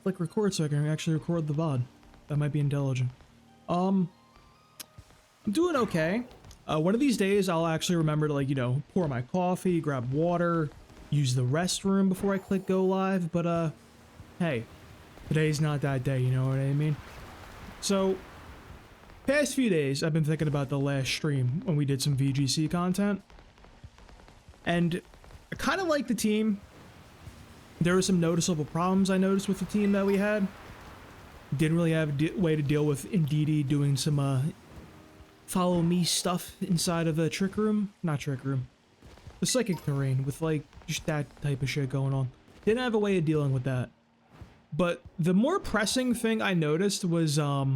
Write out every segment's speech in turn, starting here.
click record so I can actually record the VOD. That might be intelligent. I'm doing okay. One of these days I'll actually remember to, like, you know, pour my coffee, grab water, use the restroom before I click go live, but hey, today's not that day, you know what I mean? So, past few days I've been thinking about the last stream when we did some VGC content, and I kind of like the team. There were some noticeable problems I noticed with the team that we had. Didn't really have a way to deal with Indigo doing some follow me stuff inside of the trick room. Not trick room. The psychic terrain with, like, just that type of shit going on. Didn't have a way of dealing with that. But the more pressing thing I noticed was, I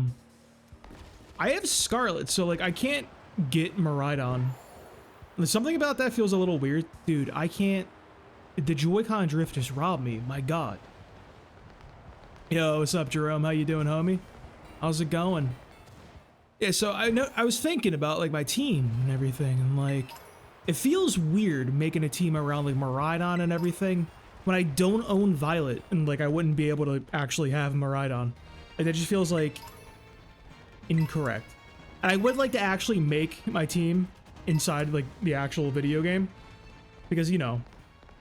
have Scarlet, so, like, I can't get Maridon. Something about that feels a little weird. Dude, I can't... The Joy-Con drift just robbed me. My god. Yo, what's up, Jerome? How you doing, homie? How's it going? Yeah, so I was thinking about, like, my team and everything, and, like, it feels weird making a team around, like, Maridon and everything when I don't own Violet, and, like, I wouldn't be able to actually have Maridon. Like, that just feels, like, incorrect. And I would like to actually make my team inside, like, the actual video game, because, you know,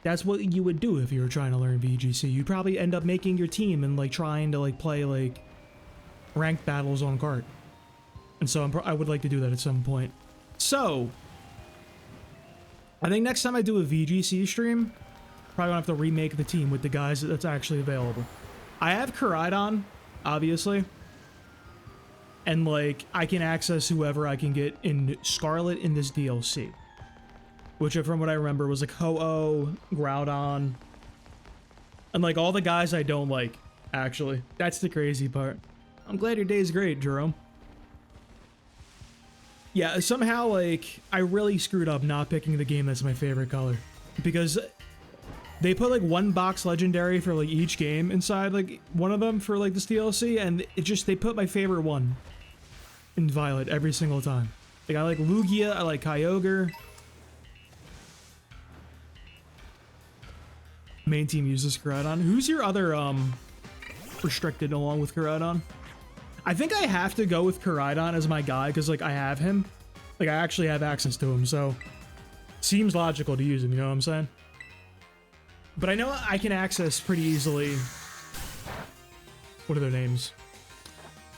that's what you would do if you were trying to learn VGC. You'd probably end up making your team and, like, trying to, like, play, like, ranked battles on cart. And so I would like to do that at some point. So, I think next time I do a VGC stream, probably gonna have to remake the team with the guys that's actually available. I have Koraidon, obviously. And, like, I can access whoever I can get in Scarlet in this DLC. Which, from what I remember, was like Ho-Oh, Groudon, and, like, all the guys I don't like, actually. That's the crazy part. I'm glad your day's great, Jerome. Yeah, somehow, like, I really screwed up not picking the game that's my favorite color. Because they put, like, one box legendary for, like, each game inside, like, one of them for, like, this DLC, and it just, they put my favorite one in Violet every single time. Like, I like Lugia, I like Kyogre. Main team uses Koraidon. Who's your other, restricted along with Koraidon? I think I have to go with Koraidon as my guy, because, like, I have him. Like, I actually have access to him, so... Seems logical to use him, you know what I'm saying? But I know I can access pretty easily... What are their names?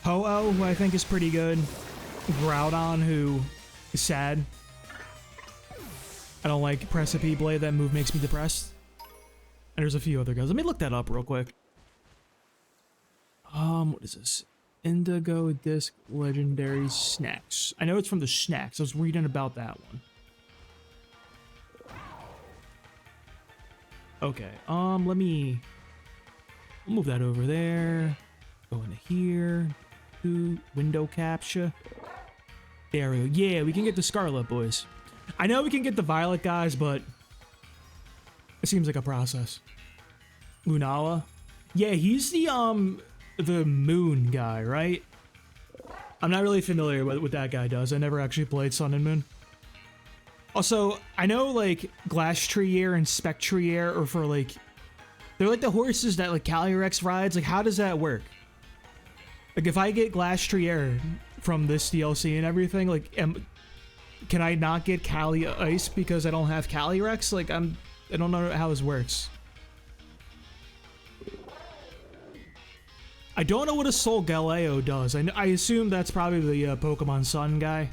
Ho-Oh, who I think is pretty good. Groudon, who is sad. I don't like Precipice Blade, that move makes me depressed. And there's a few other guys. Let me look that up real quick. What is this? Indigo Disc Legendary Snacks. I know it's from the Snacks. I was reading about that one. Okay, let me move that over there. Go into here. Do window capture. There we go. Yeah, we can get the Scarlet boys. I know we can get the Violet guys, but it seems like a process. Lunala? Yeah, he's the moon guy, right? I'm not really familiar with what that guy does. I never actually played Sun and Moon. Also, I know, like, Glastrier and Spectrier are for, like... They're like the horses that, like, Calyrex rides. Like, how does that work? Like, if I get Glastrier from this DLC and everything, like, can I not get Cali Ice because I don't have Calyrex? Like, I don't know how this works. I don't know what a Solgaleo does. I assume that's probably the Pokemon Sun guy.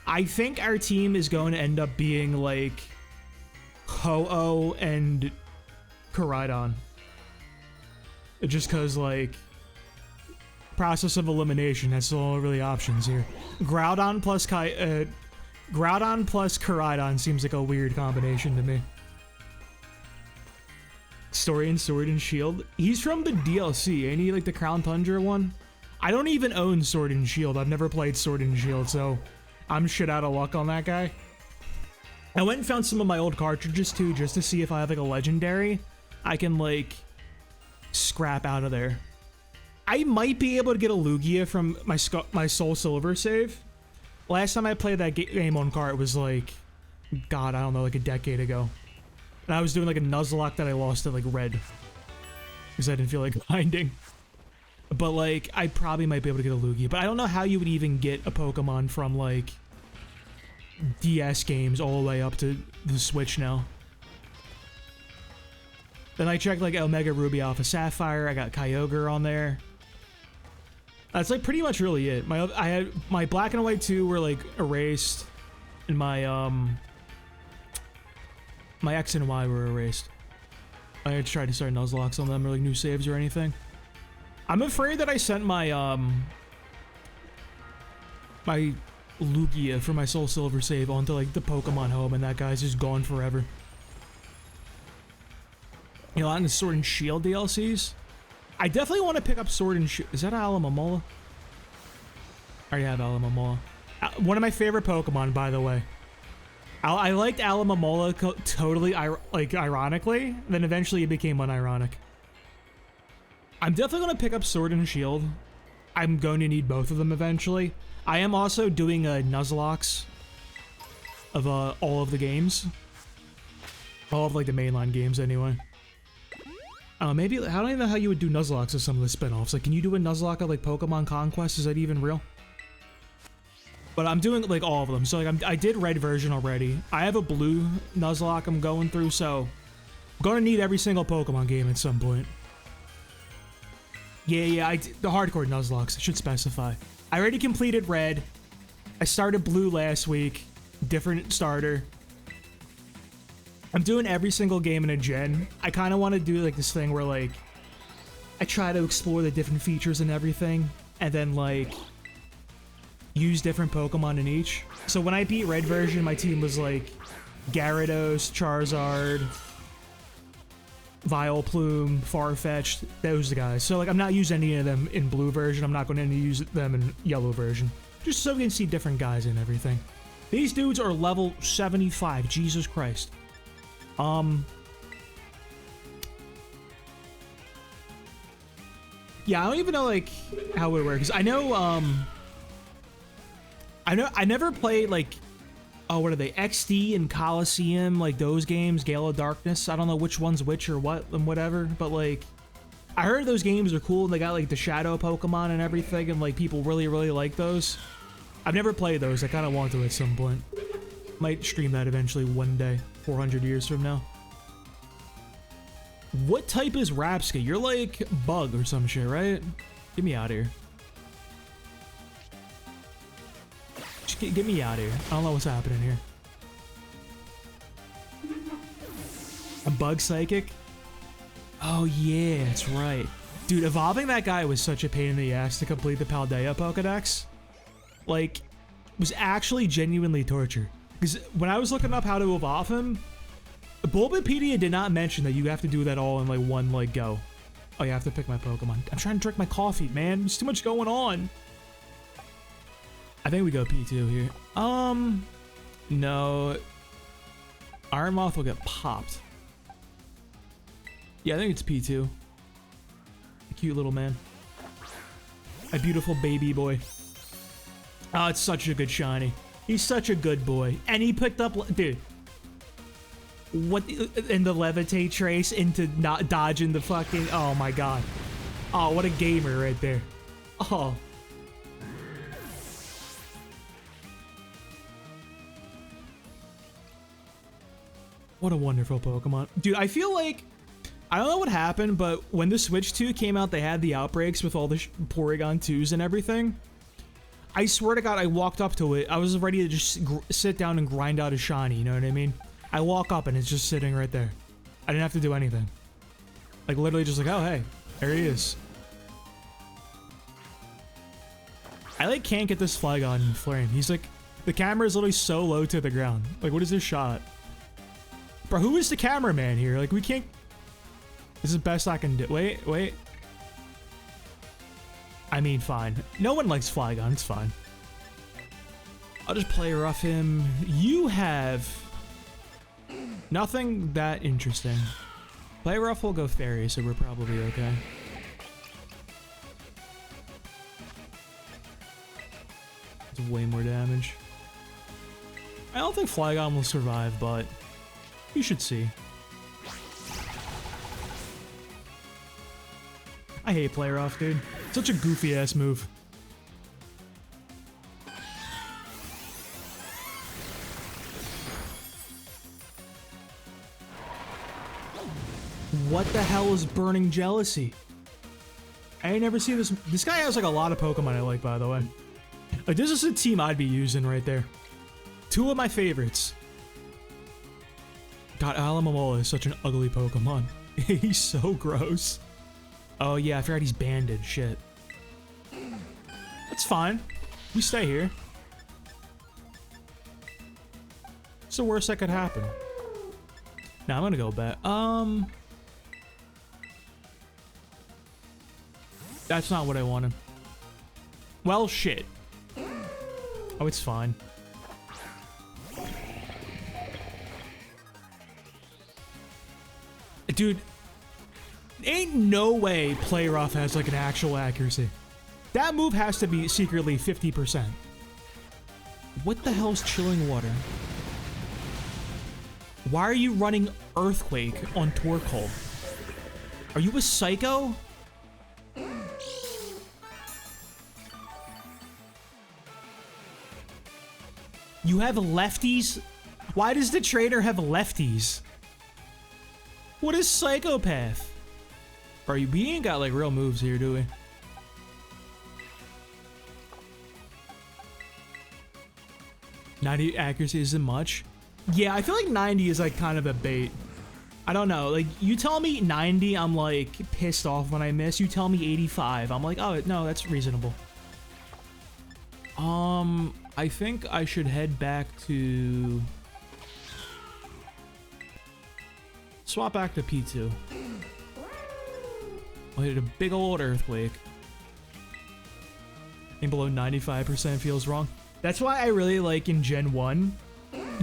I think our team is going to end up being, like, Ho-Oh and Koraidon. Just because, like, process of elimination, that's the only really options here. Groudon plus Koraidon seems like a weird combination to me. Story and Sword and Shield. He's from the DLC, ain't he? Like the Crown Tundra one? I don't even own Sword and Shield. I've never played Sword and Shield, so I'm shit out of luck on that guy. I went and found some of my old cartridges too, just to see if I have like a legendary I can like scrap out of there. I might be able to get a Lugia from my Soul Silver save. Last time I played that game on cart was like, God, I don't know, like a decade ago. And I was doing like a Nuzlocke that I lost to like red. because I didn't feel like grinding. But like, I probably might be able to get a Lugia, but I don't know how you would even get a Pokemon from like DS games all the way up to the Switch now. Then I checked like Omega Ruby Alpha Sapphire. I got Kyogre on there. That's like pretty much really it. I had my Black and White 2 were like erased, and my my X and Y were erased. I tried to start Nuzlocke on them or like new saves or anything. I'm afraid that I sent my my Lugia for my Soul Silver save onto like the Pokemon Home, and that guy's just gone forever. You know, on the Sword and Shield DLCs, I definitely want to pick up Sword and Shield. Is that Alamomola? I already have Alamomola. One of my favorite Pokemon, by the way. I liked Alamomola totally, ironically, then eventually it became unironic. I'm definitely going to pick up Sword and Shield. I'm going to need both of them eventually. I am also doing a Nuzlocke of all of the games. All of like the mainline games anyway. Maybe, I don't even know how you would do Nuzlocke of some of the spin-offs. Like, can you do a Nuzlocke of like Pokemon Conquest? Is that even real? But I'm doing like all of them. So like I did red version already. I have a blue Nuzlocke I'm going through, so I'm going to need every single Pokemon game at some point. Yeah, the hardcore Nuzlocke, I should specify. I already completed red. I started blue last week. Different starter. I'm doing every single game in a gen. I kind of want to do like this thing where like I try to explore the different features and everything, and then like use different Pokemon in each. So when I beat red version, my team was like Gyarados, Charizard, Vileplume, Farfetch'd, those guys. So like I'm not using any of them in blue version. I'm not going to use them in yellow version. Just so we can see different guys and everything. These dudes are level 75. Jesus Christ. Yeah, I don't even know like how it works. I know I never played like, oh, what are they? XD and Coliseum, like those games, Gale of Darkness. I don't know which one's which or what and whatever, but like I heard those games are cool and they got like the shadow Pokemon and everything, and like people really, really like those. I've never played those. I kind of want to at some point. Might stream that eventually one day, 400 years from now. What type is Rapska? You're like Bug or some shit, right? Get me out of here. Just get me out of here. I don't know what's happening here. A Bug Psychic? Oh yeah, that's right. Dude, evolving that guy was such a pain in the ass to complete the Paldea Pokedex. Like, was actually genuinely torture. Because when I was looking up how to evolve him, Bulbapedia did not mention that you have to do that all in like one like go. Oh, you have to pick my Pokemon. I'm trying to drink my coffee, man. There's too much going on. I think we go P2 here. No. Iron Moth will get popped. Yeah, I think it's P2. A cute little man. A beautiful baby boy. Oh, it's such a good shiny. He's such a good boy. And he picked up... Dude. What... In the Levitate trace into not dodging the fucking... Oh, my God. Oh, what a gamer right there. Oh. What a wonderful Pokemon. Dude, I feel like... I don't know what happened, but when the Switch 2 came out, they had the outbreaks with all the Porygon 2s and everything. I swear to God, I walked up to it. I was ready to just sit down and grind out a shiny, you know what I mean? I walk up and it's just sitting right there. I didn't have to do anything. Like, literally just like, oh, hey, there he is. I, like, can't get this Flygon in flame. He's, like, the camera is literally so low to the ground. Like, what is this shot? Bro, who is the cameraman here? Like, we can't... This is the best I can do. Wait. I mean, fine. No one likes Flygon. It's fine. I'll just play rough him. You have nothing that interesting. Play rough will go fairy, so we're probably okay. It's way more damage. I don't think Flygon will survive, but you should see. I hate player off, dude. Such a goofy ass move. What the hell is burning jealousy? I ain't never seen this. This guy has like a lot of Pokemon I like, by the way. Like, this is a team I'd be using right there. Two of my favorites. God, Alamomola is such an ugly Pokemon. He's so gross. Oh yeah, I forgot he's banded. Shit. That's fine. We stay here. What's the worst that could happen? Now I'm gonna go back. That's not what I wanted. Well, shit. Oh, it's fine. Dude, ain't no way Player Off has like an actual accuracy. That move has to be secretly 50%. What the hell's Chilling Water? Why are you running Earthquake on Torkoal? Are you a psycho? You have lefties? Why does the trainer have lefties? What is psychopath? We ain't got like real moves here, do we? 90 accuracy isn't much. Yeah, I feel like 90 is like kind of a bait. I don't know. Like, you tell me 90, I'm like pissed off when I miss. You tell me 85, I'm like, oh no, that's reasonable. I think I should head back to... Swap back to P2. I hit a big old Earthquake. And below 95% feels wrong. That's why I really like in Gen 1.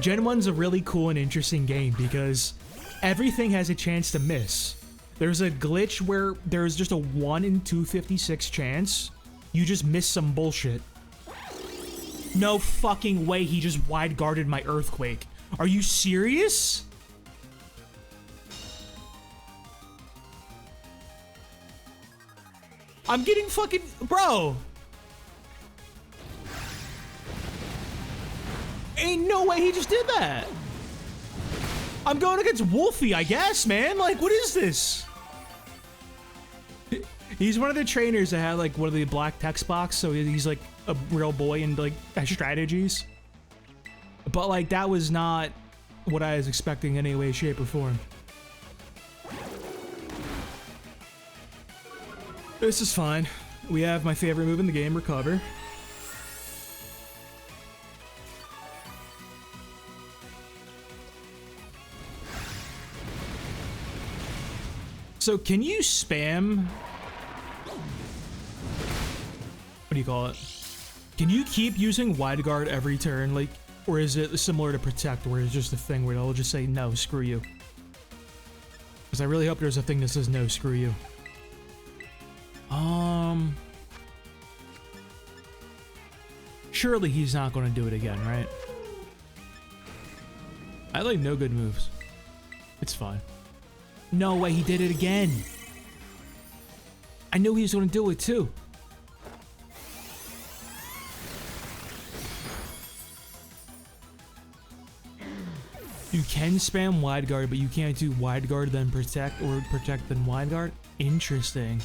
Gen 1's a really cool and interesting game because everything has a chance to miss. There's a glitch where there's just a 1 in 256 chance you just miss some bullshit. No fucking way he just wide guarded my Earthquake. Are you serious? I'm getting fucking... Bro! Ain't no way he just did that! I'm going against Wolfie, I guess, man. Like, what is this? He's one of the trainers that had, like, one of the black text box, so he's, like, a real boy and, like, has strategies. But, like, that was not what I was expecting in any way, shape, or form. This is fine. We have my favorite move in the game, Recover. So can you spam... What do you call it? Can you keep using Wide Guard every turn, like, or is it similar to Protect, where it's just a thing where it'll just say, no, screw you? Because I really hope there's a thing that says, no, screw you. Surely he's not going to do it again, right? I like no good moves. It's fine. No way, he did it again. I knew he was going to do it too. You can spam Wide Guard, but you can't do Wide Guard then Protect, or Protect then Wide Guard? Interesting.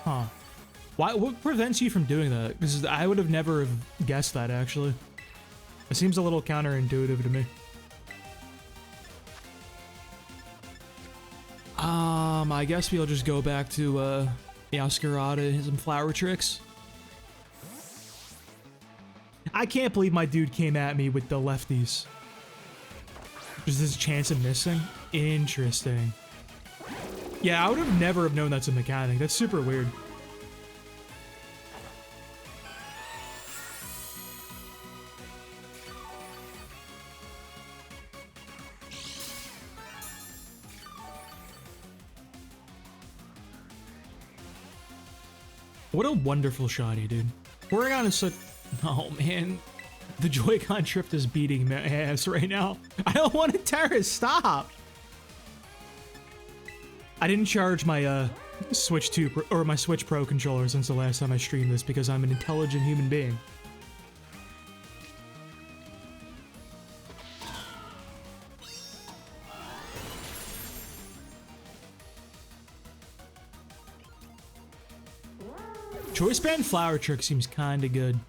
Huh. What prevents you from doing that? Because I would have never guessed that, actually. It seems a little counterintuitive to me. I guess we'll just go back to, Oscarada and some flower tricks. I can't believe my dude came at me with the lefties. There's this chance of missing? Interesting. Yeah, I would have never have known that's a mechanic. That's super weird. What a wonderful shotty, dude. Porygon is such... Oh, man. The Joy-Con drift is beating my ass right now. I don't want to terrace. Stop. I didn't charge my Switch 2 or my Switch Pro controller since the last time I streamed this because I'm an intelligent human being. Choice Band Flower Trick seems kinda good.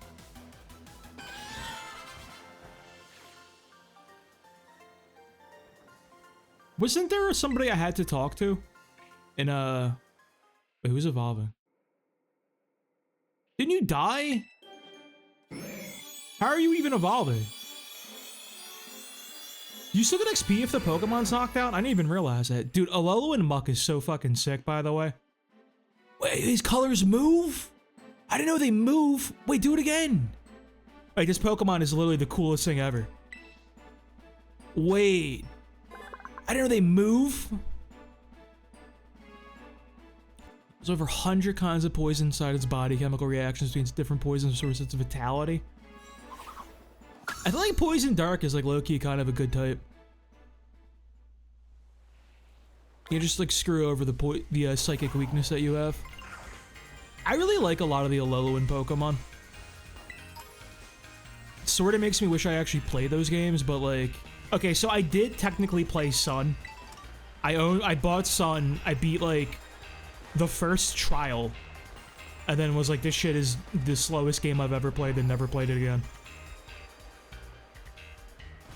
Wasn't there somebody I had to talk to? In wait, who's evolving? Didn't you die? How are you even evolving? You still get XP if the Pokemon's knocked out? I didn't even realize that. Dude, Alolan Muck is so fucking sick, by the way. Wait, these colors move? I didn't know they move. Wait, do it again. Wait, this Pokemon is literally the coolest thing ever. Wait. I didn't know they move. There's over 100 kinds of poison inside its body. Chemical reactions between different poison sources of vitality. I feel like Poison Dark is like low-key kind of a good type. You just like screw over the psychic weakness that you have. I really like a lot of the Alolan Pokemon. Sort of makes me wish I actually played those games, but like... Okay, so I did technically play Sun. I bought Sun, I beat like the first trial, and then was like, this shit is the slowest game I've ever played and never played it again.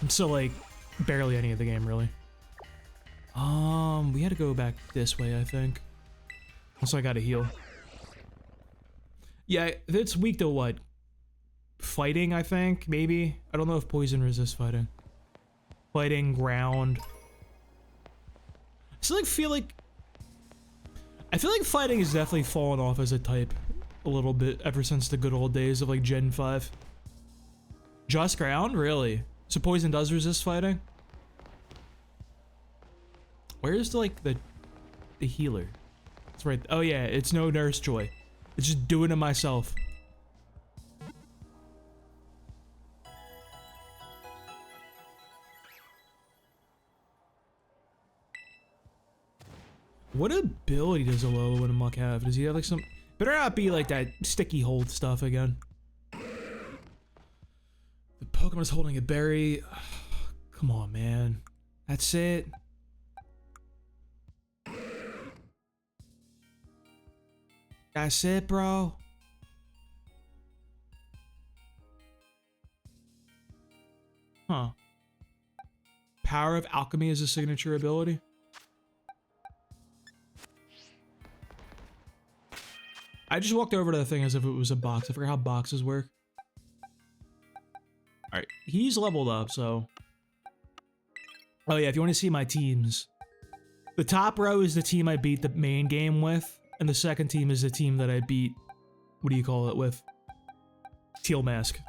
So like, barely any of the game really. We had to go back this way, I think. Also, I gotta heal. Yeah, it's weak to what? Fighting, I think, maybe? I don't know if poison resists fighting. Fighting, ground. I feel like fighting has definitely fallen off as a type a little bit ever since the good old days of like Gen 5. Just ground? Really? So poison does resist fighting? Where's the healer? It's right. Oh yeah, it's no Nurse Joy. It's just doing it myself. What ability does Alolan Muck have? Does he have like some... Better not be like that sticky hold stuff again. The Pokemon is holding a berry. Come on, man. That's it. That's it, bro. Huh. Power of Alchemy is a signature ability. I just walked over to the thing as if it was a box. I forgot how boxes work. Alright, he's leveled up, so... Oh yeah, if you want to see my teams. The top row is the team I beat the main game with, and the second team is the team that I beat... What do you call it with? Teal Mask.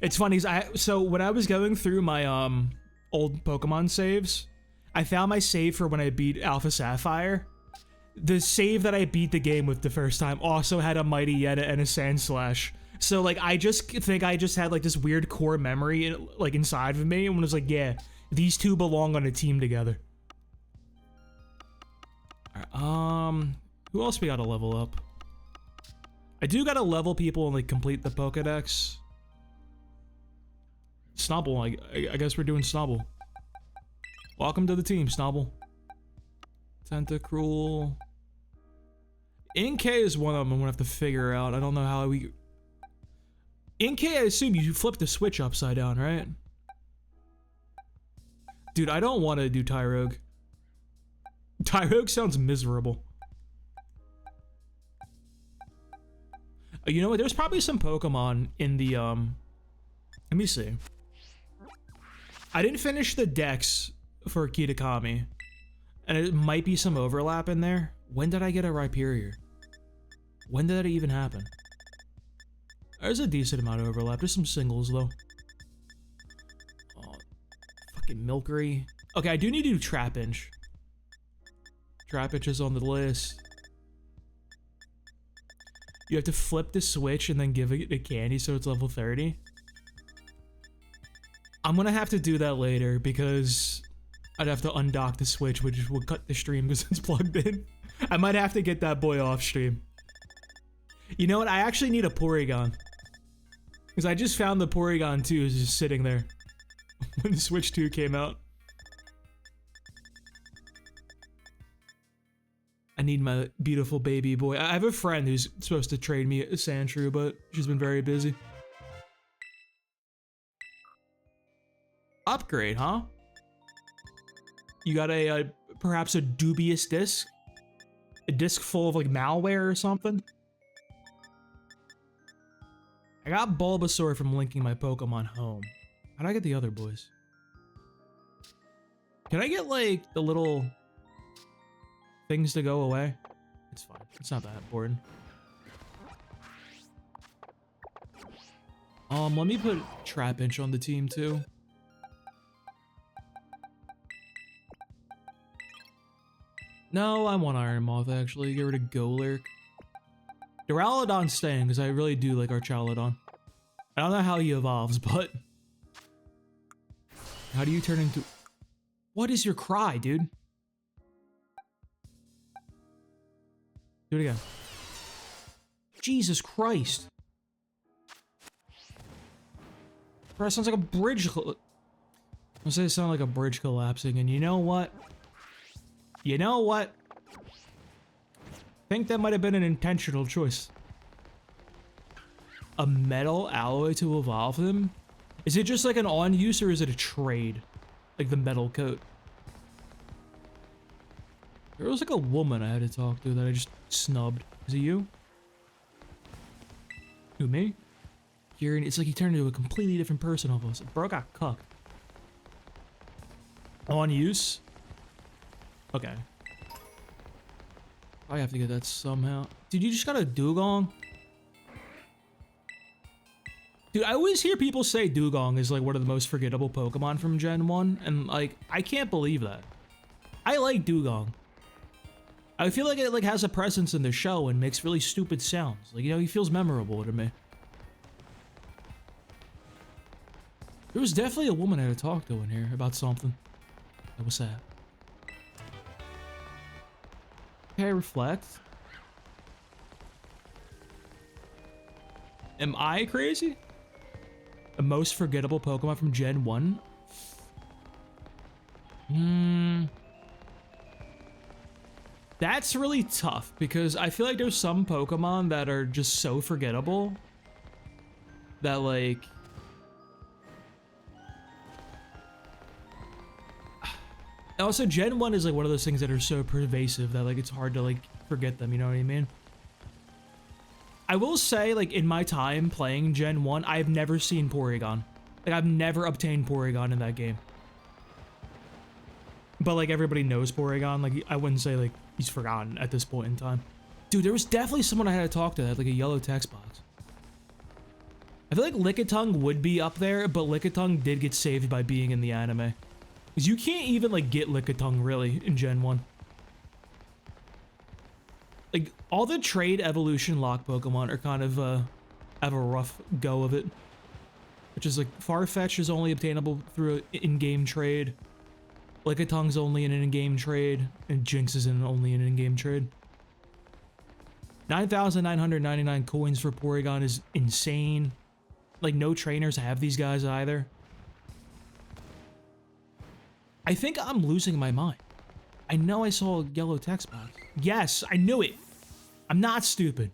It's funny, so when I was going through my old Pokemon saves, I found my save for when I beat Alpha Sapphire. The save that I beat the game with the first time also had a Mighty Yetta and a Sandslash. So like, I just think I just had like this weird core memory like inside of me and was like, yeah, these two belong on a team together. Alright, who else we gotta level up? I do gotta level people and like complete the Pokedex. Snubble, I guess we're doing Snubble. Welcome to the team, Snubble. Tentacruel. Inkay is one of them I'm gonna have to figure out. I don't know how we... Inkay, I assume you flip the switch upside down, right? Dude, I don't want to do Tyrogue. Tyrogue sounds miserable. You know what? There's probably some Pokemon in the, let me see. I didn't finish the Dex for Kitakami. And it might be some overlap in there. When did I get a Rhyperior? When did that even happen? There's a decent amount of overlap. There's some singles, though. Oh, fucking Milcery. Okay, I do need to do Trapinch. Trapinch is on the list. You have to flip the switch and then give it the candy so it's level 30. I'm gonna have to do that later because I'd have to undock the switch, which will cut the stream because it's plugged in. I might have to get that boy off stream. You know what? I actually need a Porygon. Because I just found the Porygon 2 is just sitting there when the Switch 2 came out. I need my beautiful baby boy. I have a friend who's supposed to trade me a Sandshrew, but she's been very busy. Upgrade, huh? You got a perhaps a dubious disc? A disc full of like malware or something? I got Bulbasaur from linking my Pokemon home. How do I get the other boys? Can I get like the little things to go away? It's fine. It's not that important. Let me put Trapinch on the team too. No, I want Iron Moth actually. Get rid of Golurk. Duraludon's staying because I really do like Archaludon. I don't know how he evolves, but how do you turn into? What is your cry, dude? Do it again. Jesus Christ. Bro, that sounds like a bridge. I'm gonna say it sounds like a bridge collapsing, and you know what? You know what? I think that might have been an intentional choice. A metal alloy to evolve them? Is it just like an on use or is it a trade? Like the metal coat? There was like a woman I had to talk to that I just snubbed. Is it you? Who, me? Kieran, it's like he turned into a completely different person almost. Bro got cucked. On use? Okay. I have to get that somehow. Dude, you just got a Dugong? Dude, I always hear people say Dugong is like one of the most forgettable Pokemon from Gen 1, and like, I can't believe that. I like Dugong. I feel like it like has a presence in the show and makes really stupid sounds. Like, you know, he feels memorable to me. There was definitely a woman I had to talk to in here about something. What was that? Okay, reflect. Am I crazy? The most forgettable Pokemon from Gen 1? That's really tough because I feel like there's some Pokemon that are just so forgettable that like... Also, Gen 1 is like one of those things that are so pervasive that like it's hard to like forget them, you know what I mean? I will say, like, in my time playing Gen 1, I've never seen Porygon. Like, I've never obtained Porygon in that game. But, like, everybody knows Porygon. Like, I wouldn't say, like, he's forgotten at this point in time. Dude, there was definitely someone I had to talk to that had, like, a yellow text box. I feel like Lickitung would be up there, but Lickitung did get saved by being in the anime. Because you can't even, like, get Lickitung, really, in Gen 1. Like, all the trade evolution lock Pokemon are kind of, have a rough go of it. Which is, like, Farfetch is only obtainable through an in-game trade. Lickitung's only in an in-game trade. And Jinx is only in an in-game trade. 9,999 coins for Porygon is insane. Like, no trainers have these guys either. I think I'm losing my mind. I know I saw a yellow text box. Yes, I knew it. I'm not stupid.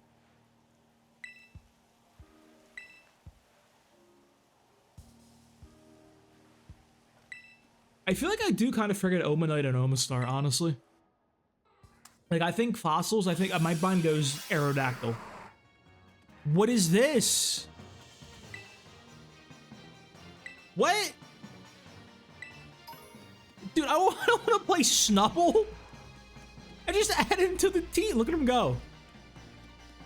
I feel like I do kind of forget Omanite and Omastar, honestly. Like, I think fossils, my mind goes Aerodactyl. What is this? What? Dude, I don't want to play Snubble. I just added him to the team. Look at him go.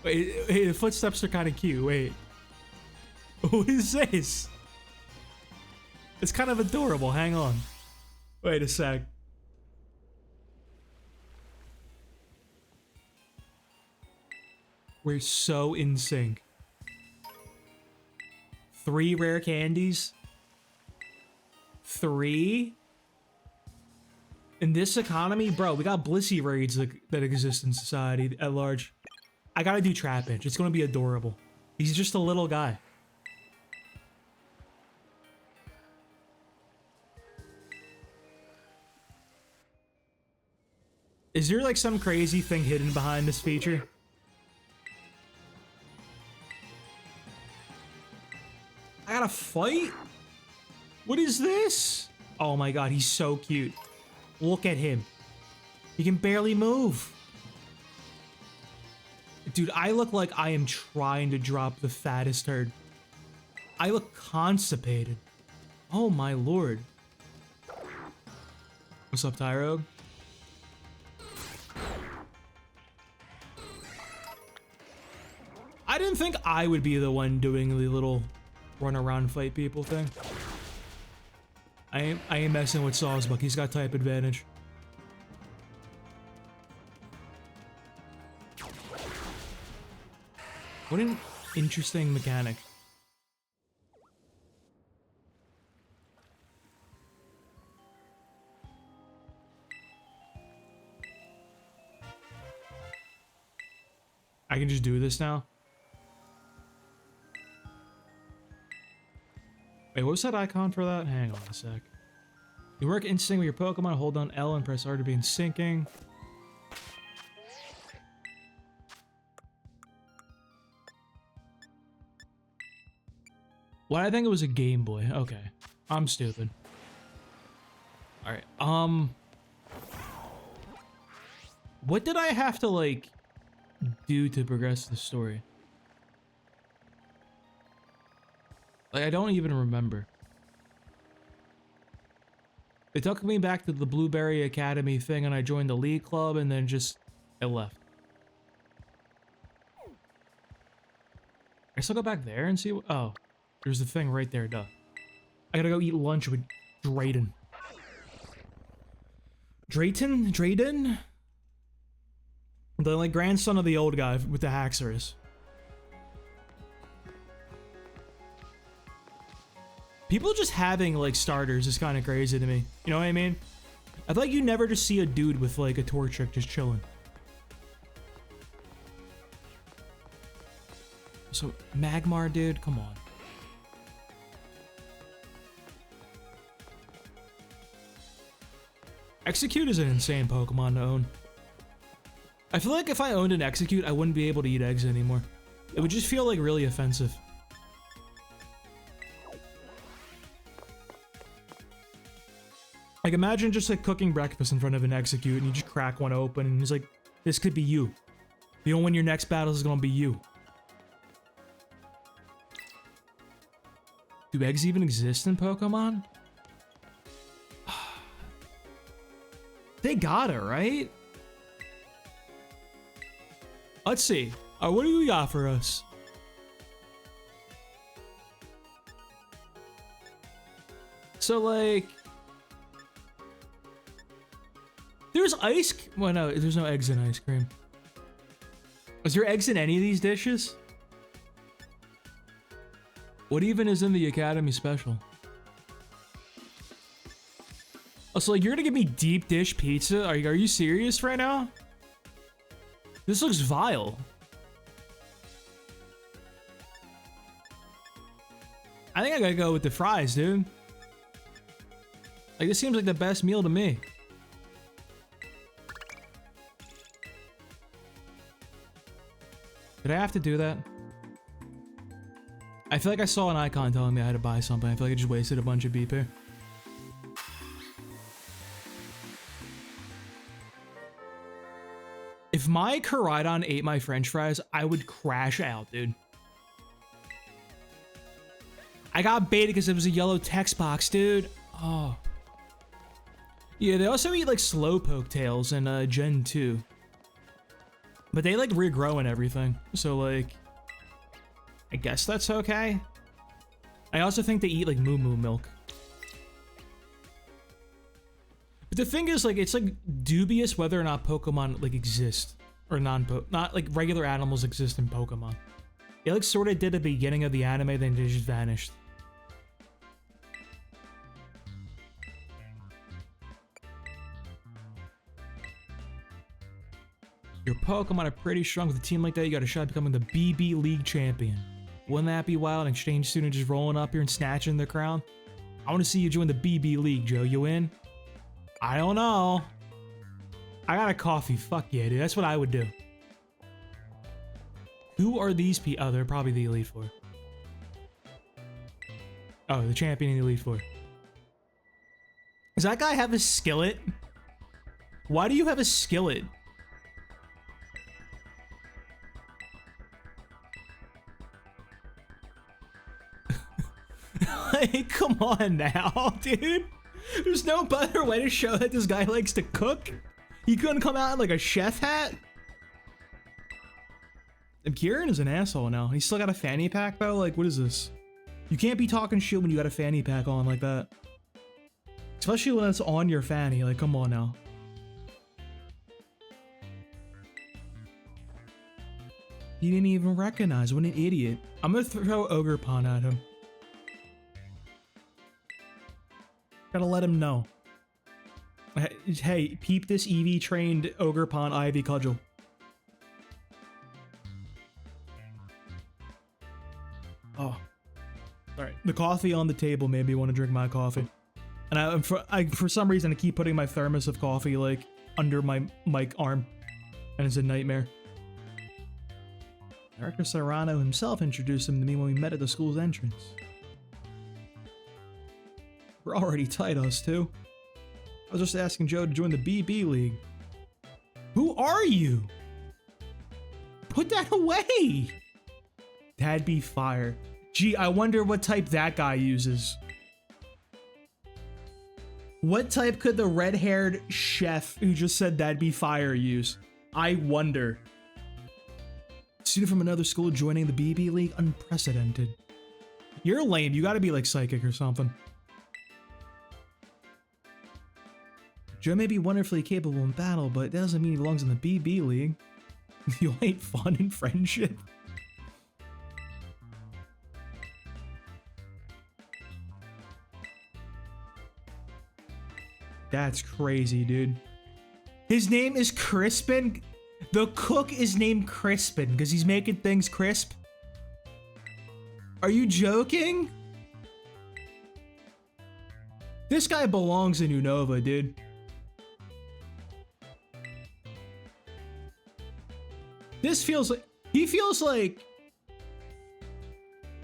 Wait, hey, the footsteps are kind of cute. Wait. What is this? It's kind of adorable. Hang on. Wait a sec. We're so in sync. 3 rare candies. 3? In this economy, bro, we got Blissey raids that exist in society at large. I gotta do Trapinch. It's gonna be adorable. He's just a little guy. Is there like some crazy thing hidden behind this feature? I gotta fight? What is this? Oh my god, he's so cute. Look at him. He can barely move. Dude, I look like I am trying to drop the fattest herd. I look constipated. Oh my lord. What's up, Tyro? I didn't think I would be the one doing the little run around fight people thing. I ain't messing with Sawsbuck. He's got type advantage. What an interesting mechanic. I can just do this now. Wait, what was that icon for that? Hang on a sec. You work in sync with your Pokemon, hold down L and press R to be in syncing. Well, I think it was a Game Boy. Okay. I'm stupid. Alright, what did I have to, like, do to progress the story? Like, I don't even remember. It took me back to the Blueberry Academy thing, and I joined the League Club, and then just... I left. I still go back there and see what... Oh. There's the thing right there, duh. I gotta go eat lunch with Drayden. Drayden? The, like, grandson of the old guy with the Haxorus. People just having, like, starters is kind of crazy to me. You know what I mean? I feel like you never just see a dude with, like, a Torchic just chilling. So, Magmar, dude, come on. Execute is an insane Pokemon to own. I feel like if I owned an Execute, I wouldn't be able to eat eggs anymore. It would just feel, like, really offensive. Like, imagine just, like, cooking breakfast in front of an Execute and you just crack one open and he's like, this could be you. You know when your next battle is gonna be you. Do eggs even exist in Pokemon? They gotta, right? Let's see. What do we got for us? So, like... There's ice... Well, no, there's no eggs in ice cream. Is there eggs in any of these dishes? What even is in the Academy Special? Oh, so like, you're gonna give me deep dish pizza? Are you serious right now? This looks vile. I think I gotta go with the fries, dude. Like, this seems like the best meal to me. Did I have to do that? I feel like I saw an icon telling me I had to buy something. I feel like I just wasted a bunch of BP. If my Koraidon ate my french fries, I would crash out, dude. I got baited because it was a yellow text box, dude. Oh. Yeah, they also eat, like, Slowpoke tails in Gen 2. But they, like, regrow and everything. So, like... I guess that's okay. I also think they eat, like, Moo Moo milk. But the thing is, like, it's, like, dubious whether or not Pokemon, like, exist. Or not like regular animals exist in Pokemon. It like sort of did at the beginning of the anime, then they just vanished. Your Pokemon are pretty strong. With a team like that, you got a shot at becoming the BB League champion. Wouldn't that be wild? An exchange student just rolling up here and snatching the crown? I want to see you join the BB League, Joe. You in? I don't know. I got a coffee. Fuck yeah, dude. That's what I would do. Who are these people? Oh, they're probably the Elite Four. Oh, the champion in the Elite Four. Does that guy have a skillet? Why do you have a skillet? Like, come on now, dude. There's no better way to show that this guy likes to cook. He couldn't come out in like a chef hat. And Kieran is an asshole now. He's still got a fanny pack though. Like, what is this? You can't be talking shit when you got a fanny pack on like that. Especially when it's on your fanny. Like, come on now. He didn't even recognize. What an idiot. I'm gonna throw Ogerpon at him. Gotta let him know. Hey, peep this EV trained Ogerpon Ivy Cudgel. Oh. Alright. The coffee on the table made me want to drink my coffee. And for some reason I keep putting my thermos of coffee like under my mic arm. And it's a nightmare. Director Serrano himself introduced him to me when we met at the school's entrance. We're already tight, us two. I was just asking Joe to join the BB League. Who are you? Put that away! That'd be fire. Gee, I wonder what type that guy uses. What type could the red-haired chef who just said that'd be fire use? I wonder. Student from another school joining the BB League? Unprecedented. You're lame. You gotta be like psychic or something. Joe may be wonderfully capable in battle, but that doesn't mean he belongs in the BB League. You ain't fun in friendship. That's crazy, dude. His name is Crispin? The cook is named Crispin because he's making things crisp? Are you joking? This guy belongs in Unova, dude. This feels like... He feels like...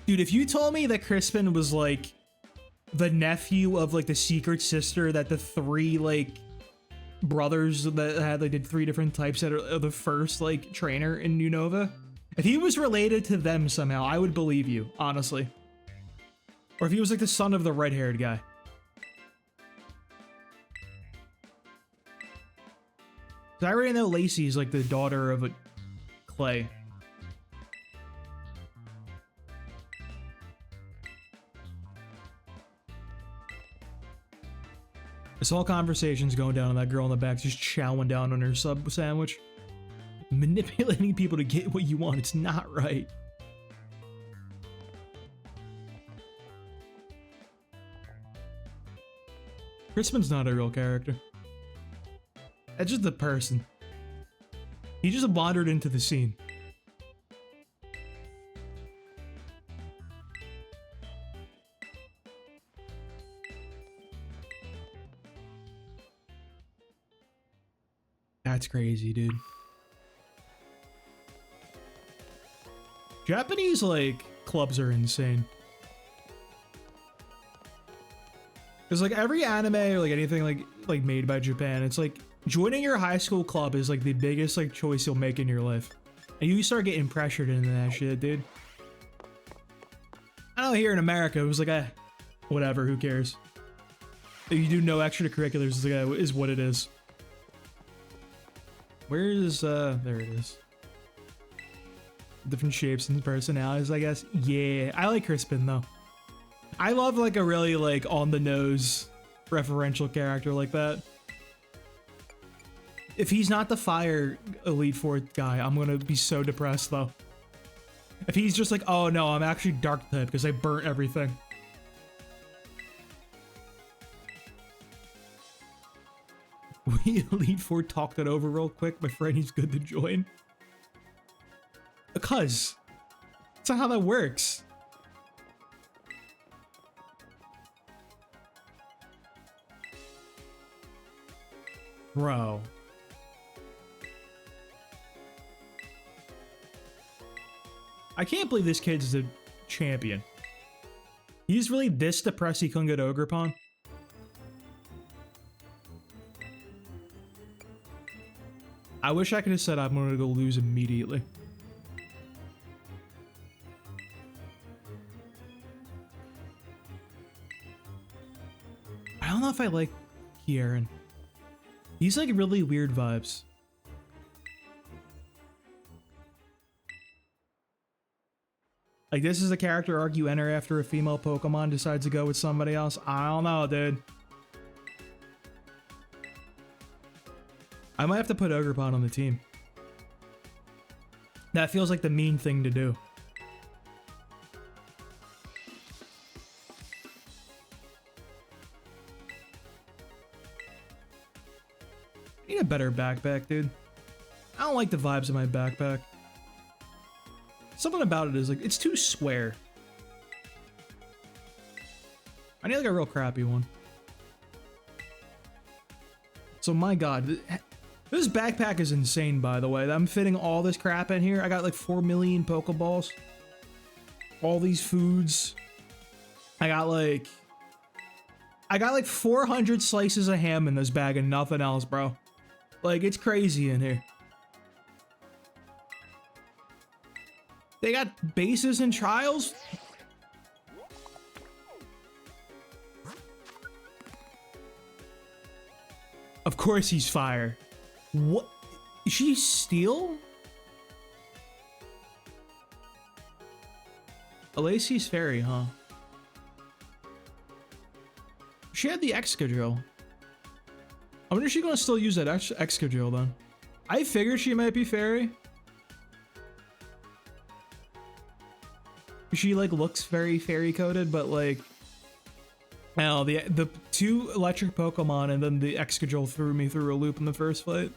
Dude, if you told me that Crispin was like the nephew of like the secret sister that the three like brothers that had like did three different types that are the first like trainer in Unova, if he was related to them somehow, I would believe you, honestly. Or if he was like the son of the red-haired guy. I already know Lacey's like the daughter of a Clay. This whole conversation's going down and that girl in the back just chowing down on her sub sandwich. Manipulating people to get what you want, it's not right. Crispin's not a real character. That's just the person. He just wandered into the scene. That's crazy, dude. Japanese, like, clubs are insane. Because, like, every anime or, like, anything, like made by Japan, it's like, joining your high school club is, like, the biggest, like, choice you'll make in your life. And you start getting pressured into that shit, dude. I know here in America, it was like, whatever, who cares? If you do no extracurriculars, it's like, is what it is. Where is, there it is. Different shapes and personalities, I guess. Yeah, I like Crispin, though. I love, like, a really, like, on-the-nose referential character like that. If he's not the fire Elite Four guy, I'm gonna be so depressed though. If he's just like, oh no, I'm actually dark type because I burnt everything. We Elite Four talked it over real quick. My friend, he's good to join. Because that's not how that works. Bro. I can't believe this kid's a champion. He's really this depressed he couldn't get Ogrepon. I wish I could have said I'm going to go lose immediately. I don't know if I like Kieran. He's like really weird vibes. Like, this is a character arc you enter after a female Pokemon decides to go with somebody else. I don't know, dude. I might have to put Ogrepon on the team. That feels like the mean thing to do. I need a better backpack, dude. I don't like the vibes of my backpack. Something about it is like, it's too square. I need like a real crappy one. So my god, this backpack is insane, by the way. I'm fitting all this crap in here. I got like 4 million Pokeballs. All these foods. I got like 400 slices of ham in this bag and nothing else, bro. Like, it's crazy in here. They got bases and trials? Of course he's fire. What? Is she steel? Alacy's fairy, huh? She had the Excadrill. I wonder if she's gonna still use that Excadrill then. I figured she might be fairy. She like looks very fairy coded, but like, now the 2 electric Pokemon and then the Excadrill threw me through a loop in the first fight.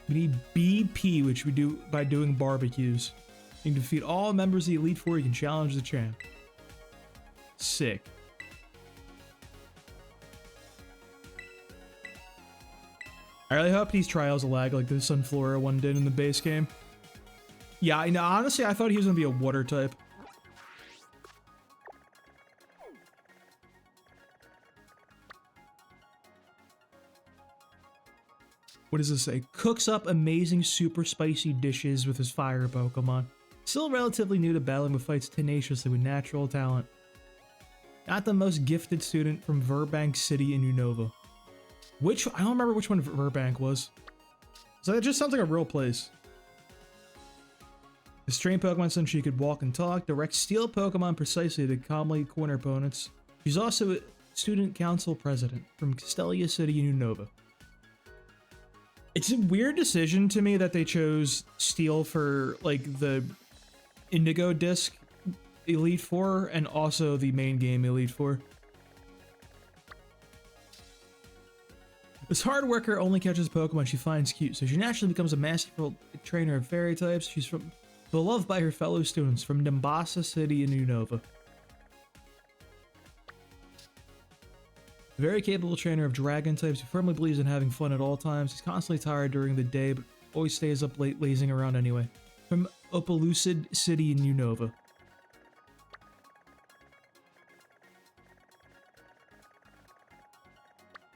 We need BP, which we do by doing barbecues. You can defeat all members of the Elite Four. You can challenge the champ. Sick. I really hope these trials lag like the Sunflora one did in the base game. Yeah, I know. Honestly, I thought he was gonna be a water type. What does this say? Cooks up amazing super spicy dishes with his fire Pokemon. Still relatively new to battling, but fights tenaciously with natural talent. Not the most gifted student from Verbank City in Unova. I don't remember which one Verbank was. So it just sounds like a real place. This trained Pokemon since she could walk and talk, direct steel Pokemon precisely to calmly corner opponents. She's also a student council president from Castelia City in Unova. It's a weird decision to me that they chose steel for like the Indigo disc Elite Four and also the main game Elite Four. This hard worker only catches Pokemon she finds cute, so she naturally becomes a masterful trainer of fairy types. She's beloved by her fellow students from Nimbasa City in Unova. A very capable trainer of dragon types who firmly believes in having fun at all times. He's constantly tired during the day, but always stays up late lazing around anyway. From Opalucid City in Unova.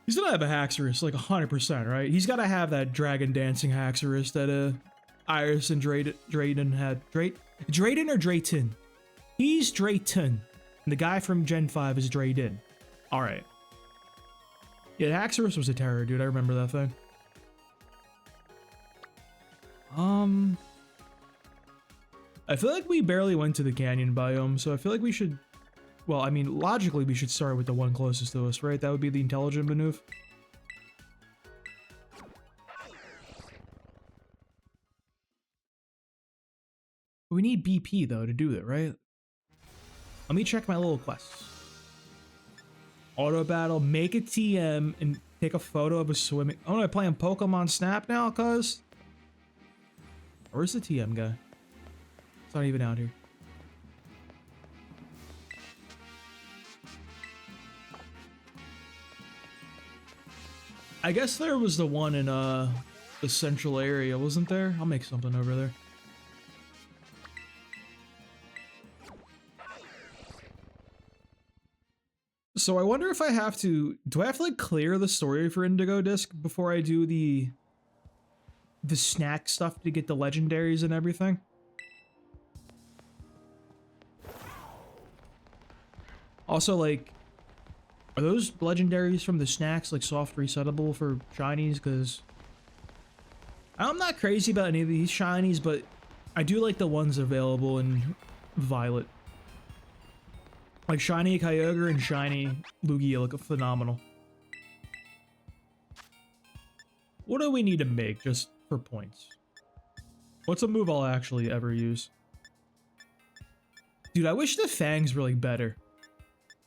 He's gonna have a Haxorus, like 100%, right? He's gotta have that dragon dancing Haxorus that Iris and Drayden had. Drayden or Drayton? He's Drayton. And the guy from Gen 5 is Drayden. Alright. Yeah, Haxorus was a terror, dude. I remember that thing. I feel like we barely went to the canyon biome, so I feel like we should well, I mean, logically, we should start with the one closest to us, right? That would be the intelligent maneuver. We need BP, though, to do that, right? Let me check my little quests. Auto battle, make a TM, and take a photo of a swimming... Oh, am I playing Pokemon Snap now, cuz? Where's the TM guy? It's not even out here. I guess there was the one in the central area, wasn't there? I'll make something over there. So I wonder if I have to... Do I have to, like, clear the story for Indigo Disc before I do the snack stuff to get the legendaries and everything? Also, like... Are those legendaries from the snacks, like, soft resettable for shinies? Because... I'm not crazy about any of these shinies, but I do like the ones available in Violet. Like, shiny Kyogre and shiny Lugia look phenomenal. What do we need to make just for points? What's a move I'll actually ever use? Dude, I wish the Fangs were, like, better.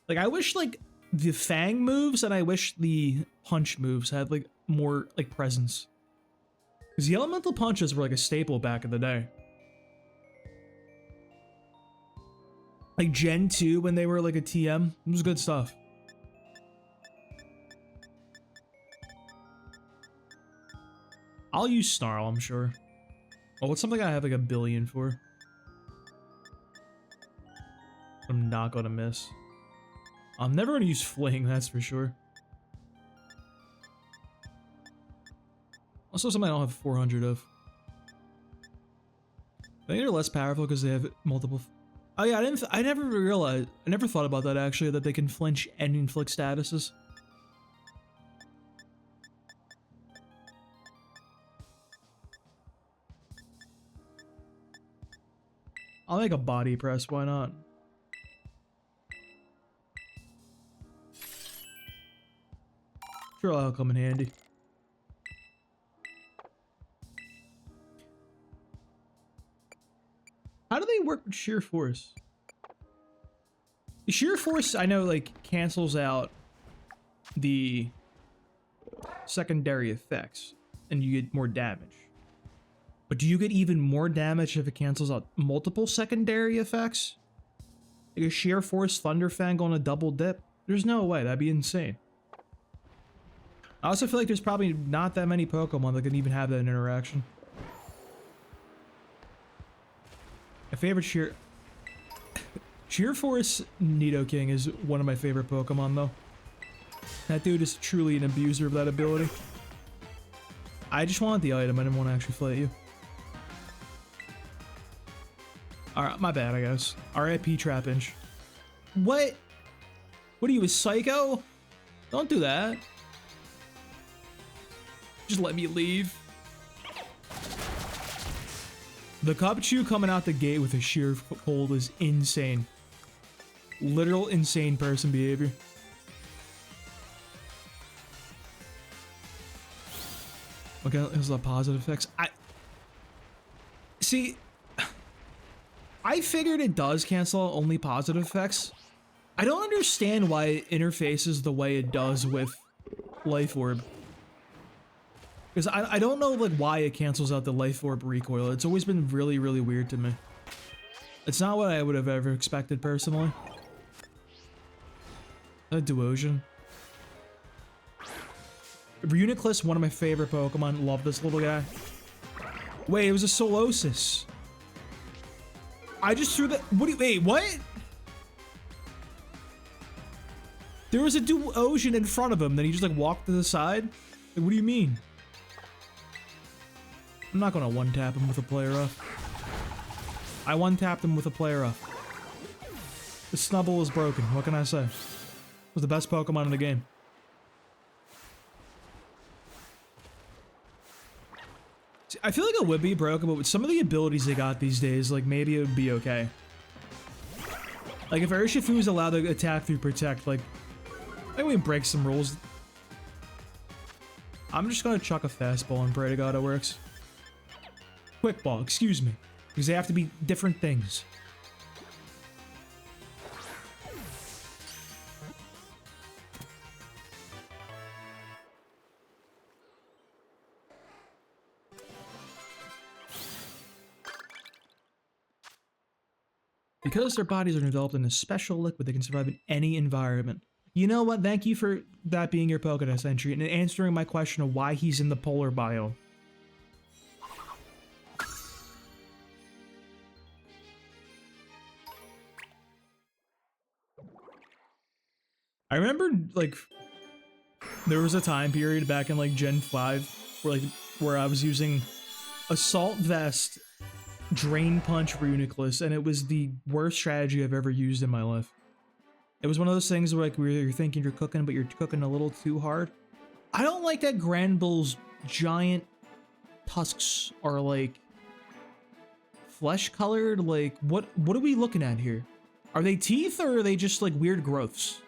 Like, I wish, like, the Fang moves and I wish the Punch moves had, like, more, like, presence. Because the Elemental Punches were, like, a staple back in the day. Like Gen 2 when they were like a TM. It was good stuff. I'll use Snarl, I'm sure. Oh, what's something I have like 1 billion for? I'm not gonna miss. I'm never gonna use Fling, that's for sure. Also something I don't have 400 of. I think they're less powerful because they have multiple... Oh yeah, I never realized, I never thought about that actually, that they can flinch and inflict statuses. I'll make a body press, why not? Sure, that'll come in handy. How do they work with sheer force? The sheer force, I know, like, cancels out the secondary effects, and you get more damage. But do you get even more damage if it cancels out multiple secondary effects? Like a sheer force Thunderfang on a double dip? There's no way, that'd be insane. I also feel like there's probably not that many Pokemon that can even have that interaction. My favorite Sheer Force Nidoking is one of my favorite Pokemon, though. That dude is truly an abuser of that ability. I just wanted the item, I didn't want to actually fight you. Alright, my bad, I guess. RIP Trapinch. What? What are you, a psycho? Don't do that. Just let me leave. The Kapichu coming out the gate with a sheer hold is insane. Literal insane person behavior. Okay, there's the positive effects. See, I figured it does cancel out only positive effects. I don't understand why it interfaces the way it does with Life Orb. Because I don't know like why it cancels out the Life Orb recoil. It's always been really, really weird to me. It's not what I would have ever expected personally. A Duosion. Reuniclus, one of my favorite Pokemon. Love this little guy. Wait, it was a Solosis. I just threw that. Wait, what? There was a Duosion in front of him, then he just like walked to the side? Like, what do you mean? I'm not gonna one-tap him with a player up. I one-tapped him with a player up. The Snubbull is broken, what can I say? It was the best Pokemon in the game. See, I feel like it would be broken, but with some of the abilities they got these days, like maybe it would be okay. Like, if Urshifu is allowed to attack through Protect, like, maybe we break some rules. I'm just gonna chuck a fastball and pray to God it works. Quick ball, excuse me. Because they have to be different things. Because their bodies are developed in a special liquid that can survive in any environment. You know what? Thank you for that being your Pokédex entry and answering my question of why he's in the polar biome. I remember, like, there was a time period back in, like, Gen 5 where I was using Assault Vest, Drain Punch, Reuniclus, and it was the worst strategy I've ever used in my life. It was one of those things where, like, where you're thinking you're cooking, but you're cooking a little too hard. I don't like that Granbull's giant tusks are, like, flesh-colored. Like, what are we looking at here? Are they teeth, or are they just, like, weird growths?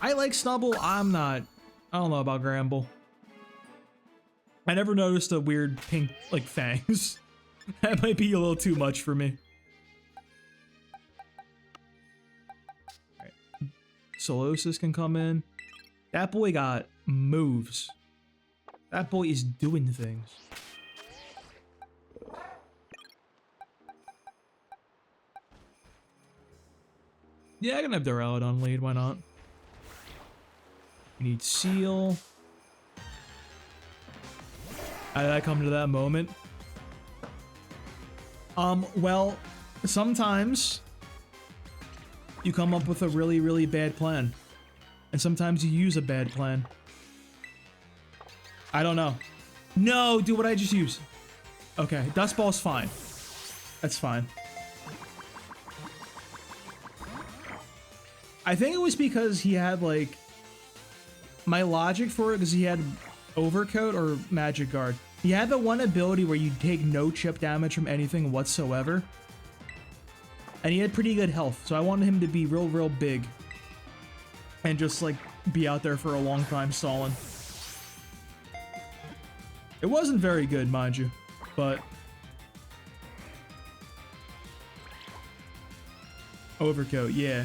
I like Snubbull. I don't know about Granbull. I never noticed the weird pink, like, fangs. That might be a little too much for me. Alright. Solosis can come in. That boy got moves. That boy is doing things. Yeah, I can have Duraludon lead, why not? We need Seal. How did I come to that moment? Well, sometimes you come up with a really, really bad plan. And sometimes you use a bad plan. I don't know. No, dude, what did I just use? Okay, Dust Ball's fine. That's fine. I think it was because he had, like... My logic for it is he had Overcoat or Magic Guard. He had the one ability where you take no chip damage from anything whatsoever. And he had pretty good health, so I wanted him to be real, real big. And just, like, be out there for a long time stalling. It wasn't very good, mind you, but... Overcoat, yeah.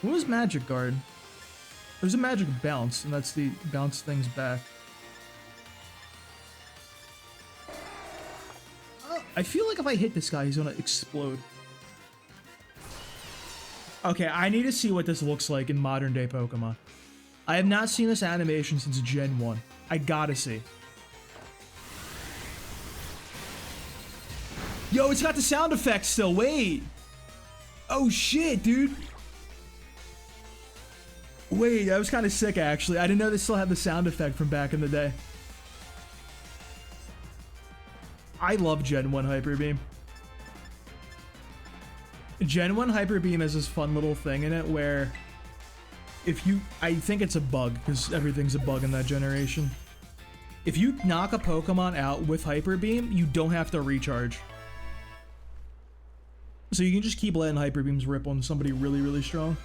What was Magic Guard? There's a Magic Bounce, and that's the bounce things back. I feel like if I hit this guy, he's gonna explode. Okay, I need to see what this looks like in modern day Pokemon. I have not seen this animation since Gen 1. I gotta see. Yo, it's got the sound effects still, wait! Oh shit, dude! Wait, that was kind of sick, actually. I didn't know they still had the sound effect from back in the day. I love Gen 1 Hyper Beam. Gen 1 Hyper Beam has this fun little thing in it where if you... I think it's a bug, because everything's a bug in that generation. If you knock a Pokemon out with Hyper Beam, you don't have to recharge. So you can just keep letting Hyper Beams rip on somebody really, really strong.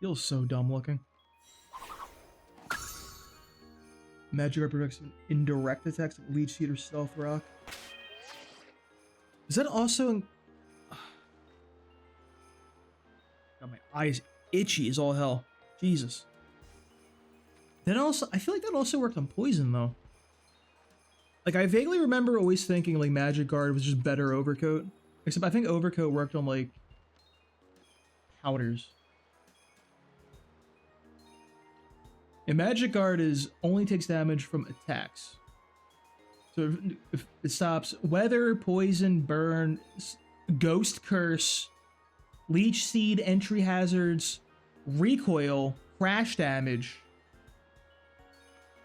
Feels so dumb looking. Magikarp protects indirect attacks like Leech Seed or Stealth Rock. Is that also in... God, my eyes itchy as all hell. Jesus. Then also, I feel like that also worked on Poison though. Like I vaguely remember always thinking like Magic Guard was just better Overcoat. Except I think Overcoat worked on like powders. And Magic Guard only takes damage from attacks. So if it stops Weather, Poison, Burn, Ghost Curse, Leech Seed, Entry Hazards, Recoil, Crash Damage,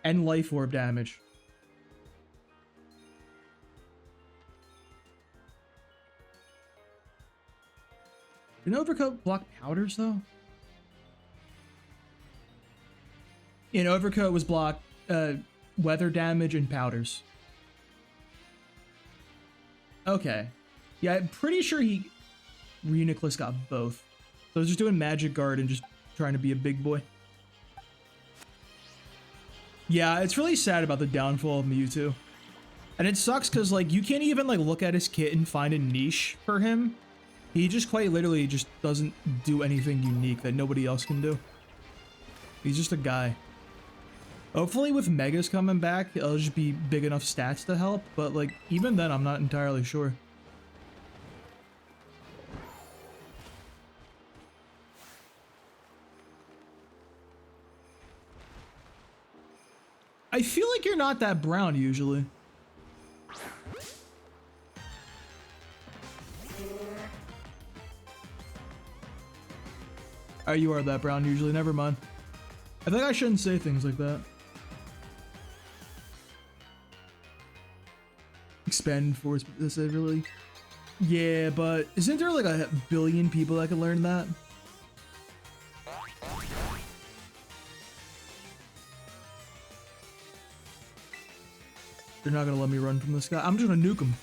and Life Orb damage. Didn't Overcoat block powders though? In Overcoat was block weather damage and powders. Okay. Yeah, I'm pretty sure Reuniclus got both. So I was just doing Magic Guard and just trying to be a big boy. Yeah, it's really sad about the downfall of Mewtwo. And it sucks because, like, you can't even, like, look at his kit and find a niche for him. He just quite literally just doesn't do anything unique that nobody else can do. He's just a guy. Hopefully with Megas coming back, it'll just be big enough stats to help. But, like, even then, I'm not entirely sure. I feel like you're not that brown usually. Oh, you are that brown usually. Never mind. I think I shouldn't say things like that. Expand force. This is really. Yeah, but isn't there like a billion people that can learn that? They're not gonna let me run from this guy. I'm just gonna nuke him.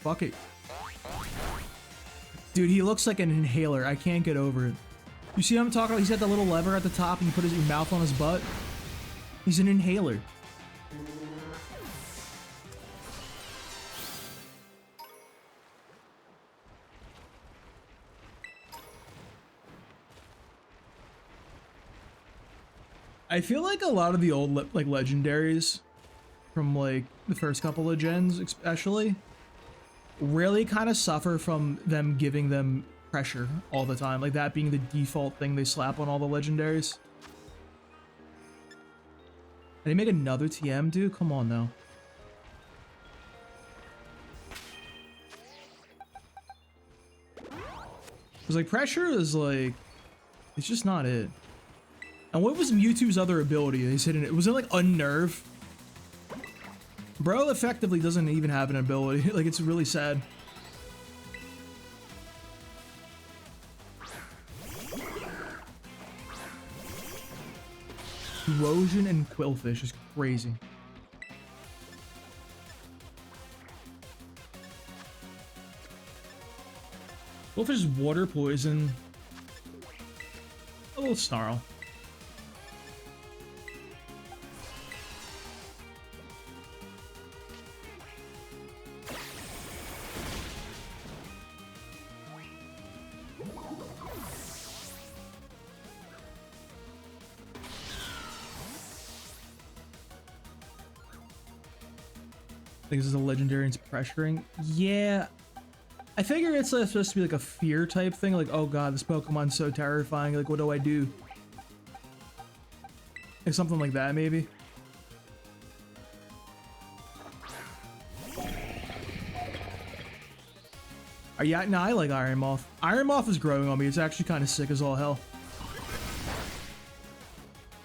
Fuck it. Dude, he looks like an inhaler. I can't get over it. You see what I'm talking about? He's got the little lever at the top and you put his mouth on his butt. He's an inhaler. I feel like a lot of the old like legendaries from like the first couple of gens especially really kind of suffer from them giving them pressure all the time, like that being the default thing they slap on all the legendaries. And they make another TM, dude? Come on now. Cause like pressure is like, it's just not it. And what was Mewtwo's other ability? They said was it like Unnerve? Bro effectively doesn't even have an ability. Like, it's really sad. Erosion and Quillfish is crazy. Quillfish is water poison. A little Snarl. I think this is a legendary and it's pressuring. Yeah. I figure it's supposed to be like a fear type thing. Like, oh god, this Pokemon's so terrifying. Like, what do I do? Like something like that, maybe. Yeah, no, I like Iron Moth. Iron Moth is growing on me. It's actually kind of sick as all hell.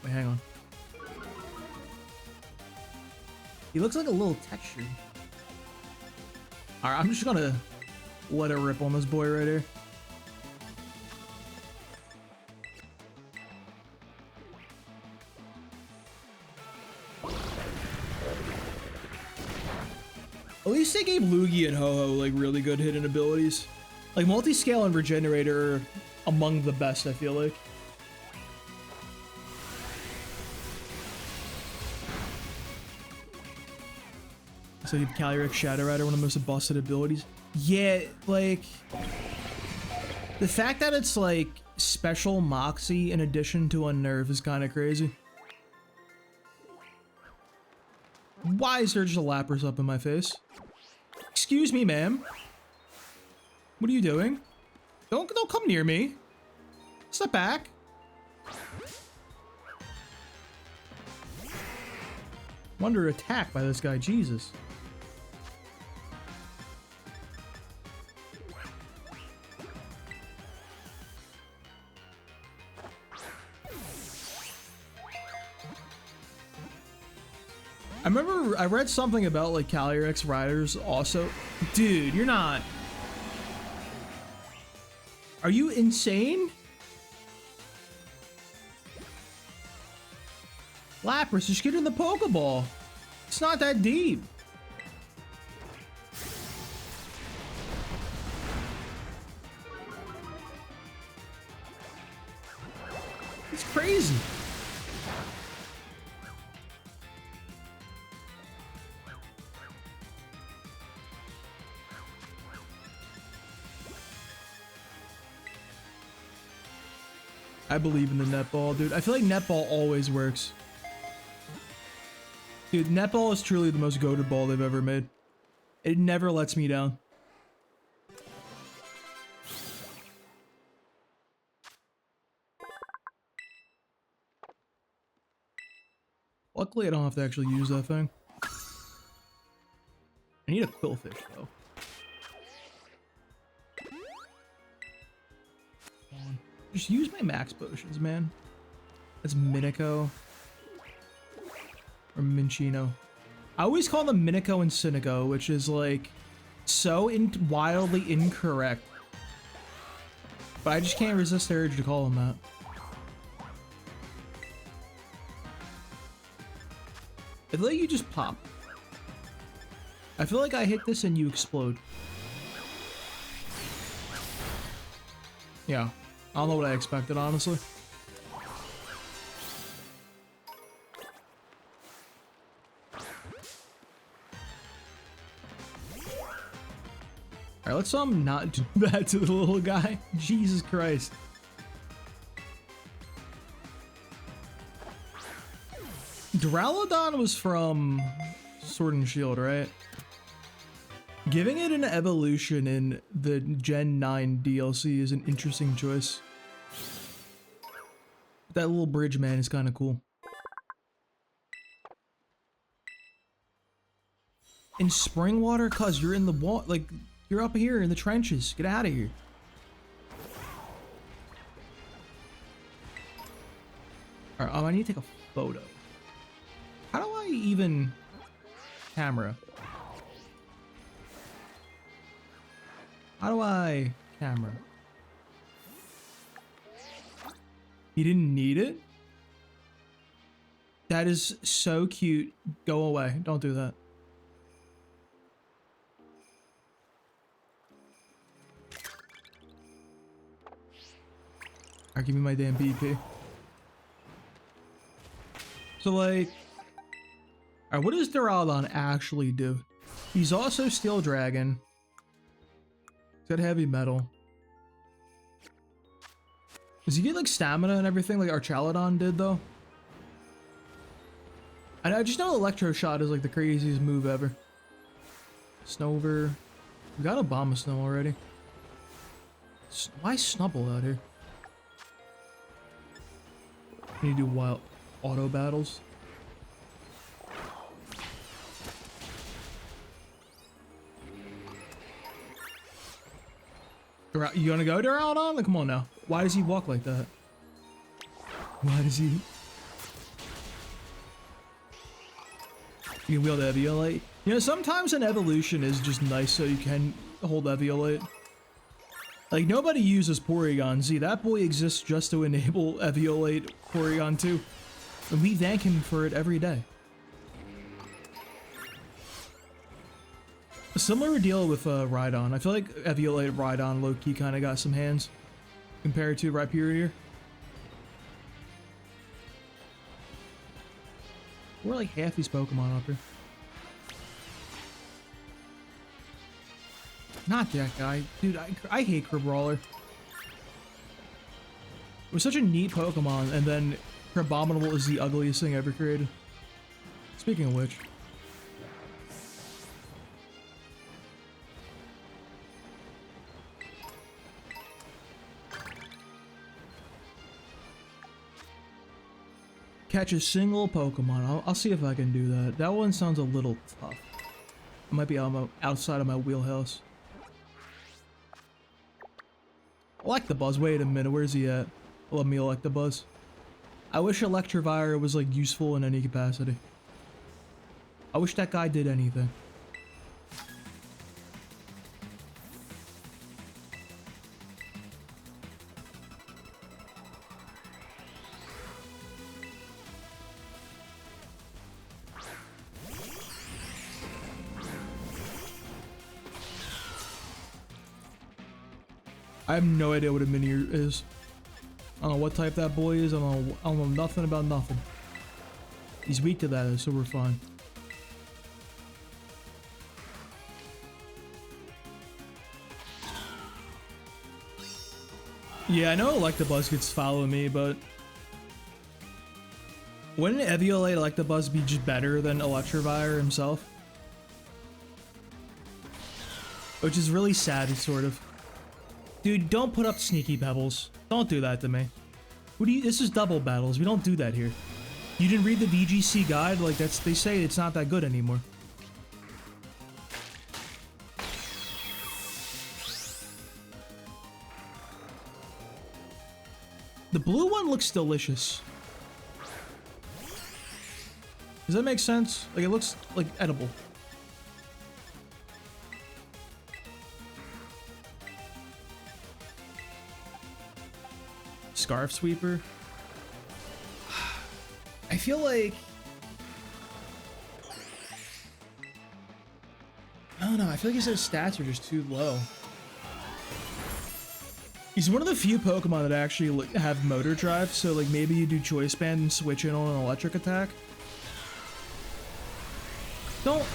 Wait, hang on. He looks like a little textured. Alright, I'm just gonna let it rip on this boy right here. At least they gave Lugia and Ho-Oh like really good hidden abilities. Like Multiscale and Regenerator are among the best, I feel like. So you have Calyrex Shadow Rider, one of the most busted abilities. Yeah, like the fact that it's like special Moxie in addition to Unnerve is kind of crazy. Why is there just a Lapras up in my face? Excuse me, ma'am. What are you doing? Don't come near me. Step back. I'm under attack by this guy, Jesus. I remember I read something about like Calyrex riders also. Dude, you're not. Are you insane? Lapras, just get in the Pokeball. It's not that deep. It's crazy. I believe in the netball, dude. I feel like netball always works. Dude, netball is truly the most goated ball they've ever made. It never lets me down. Luckily, I don't have to actually use that thing. I need a quillfish, though. Just use my max potions, man. That's Minico. Or Minchino. I always call them Minico and Cynico, which is like so wildly incorrect. But I just can't resist the urge to call them that. I feel like you just pop. I feel like I hit this and you explode. Yeah. I don't know what I expected, honestly. Alright, let's not do that to the little guy. Jesus Christ. Duraludon was from Sword and Shield, right? Giving it an evolution in the Gen 9 DLC is an interesting choice. That little bridge man is kind of cool. In spring water, cuz you're in the water, like, you're up here in the trenches. Get out of here. Alright, I need to take a photo. How do I even camera? How do I camera? You didn't need it? That is so cute. Go away. Don't do that. Alright, give me my damn PP. So like... Alright, what does Duraludon actually do? He's also Steel Dragon. He's got heavy metal. Does he get like stamina and everything like Archaludon did though? I just know Electro Shot is like the craziest move ever. Snover. We got Abomasnow already. Why Snubble out here? I need to do wild auto battles. You gonna go Duraludon? Like, come on now. Why does he walk like that? Why does he? You can wield Eviolite. You know, sometimes an evolution is just nice so you can hold Eviolite. Like, nobody uses Porygon Z. That boy exists just to enable Eviolite Porygon 2. And we thank him for it every day. A similar deal with Rhydon. I feel like Eviolite Rhydon low-key kind of got some hands compared to Rhyperior. We're like half these Pokemon up here. Not that guy. Dude, I hate Crabrawler. It was such a neat Pokemon, and then Crabominable is the ugliest thing ever created. Speaking of which. Catch a single Pokemon. I'll see if I can do that. That one sounds a little tough. It might be outside of my wheelhouse. Electabuzz, wait a minute, where's he at? Let me Electabuzz. I wish Electivire was like useful in any capacity. I wish that guy did anything. I have no idea what a mini is. I don't know what type that boy is. I don't know nothing about nothing. He's weak to that, so we're fine. Yeah, I know Electabuzz gets following me, but wouldn't Eviolite Electabuzz be just better than Electivire himself? Which is really sad, sort of. Dude, don't put up sneaky pebbles. Don't do that to me. What do you? This is double battles. We don't do that here. You didn't read the VGC guide? Like that's they say it's not that good anymore. The blue one looks delicious. Does that make sense? Like it looks like edible. Scarf Sweeper. I feel like I don't know. I feel like his stats are just too low. He's one of the few Pokemon that actually have motor drive, so like maybe you do Choice Band and switch in on an electric attack. Don't,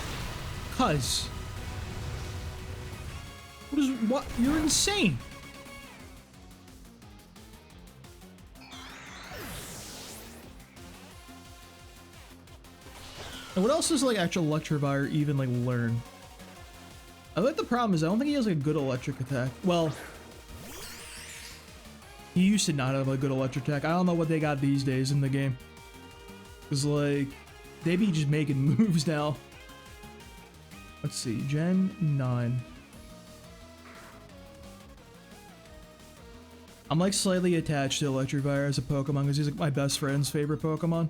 cuz. What? You're insane. And what else does like actual Electivire even like learn? I think the problem is I don't think he has like a good electric attack. Well, he used to not have a good electric attack. I don't know what they got these days in the game. Cause like they be just making moves now. Let's see, Gen 9. I'm like slightly attached to Electivire as a Pokemon because he's like my best friend's favorite Pokemon.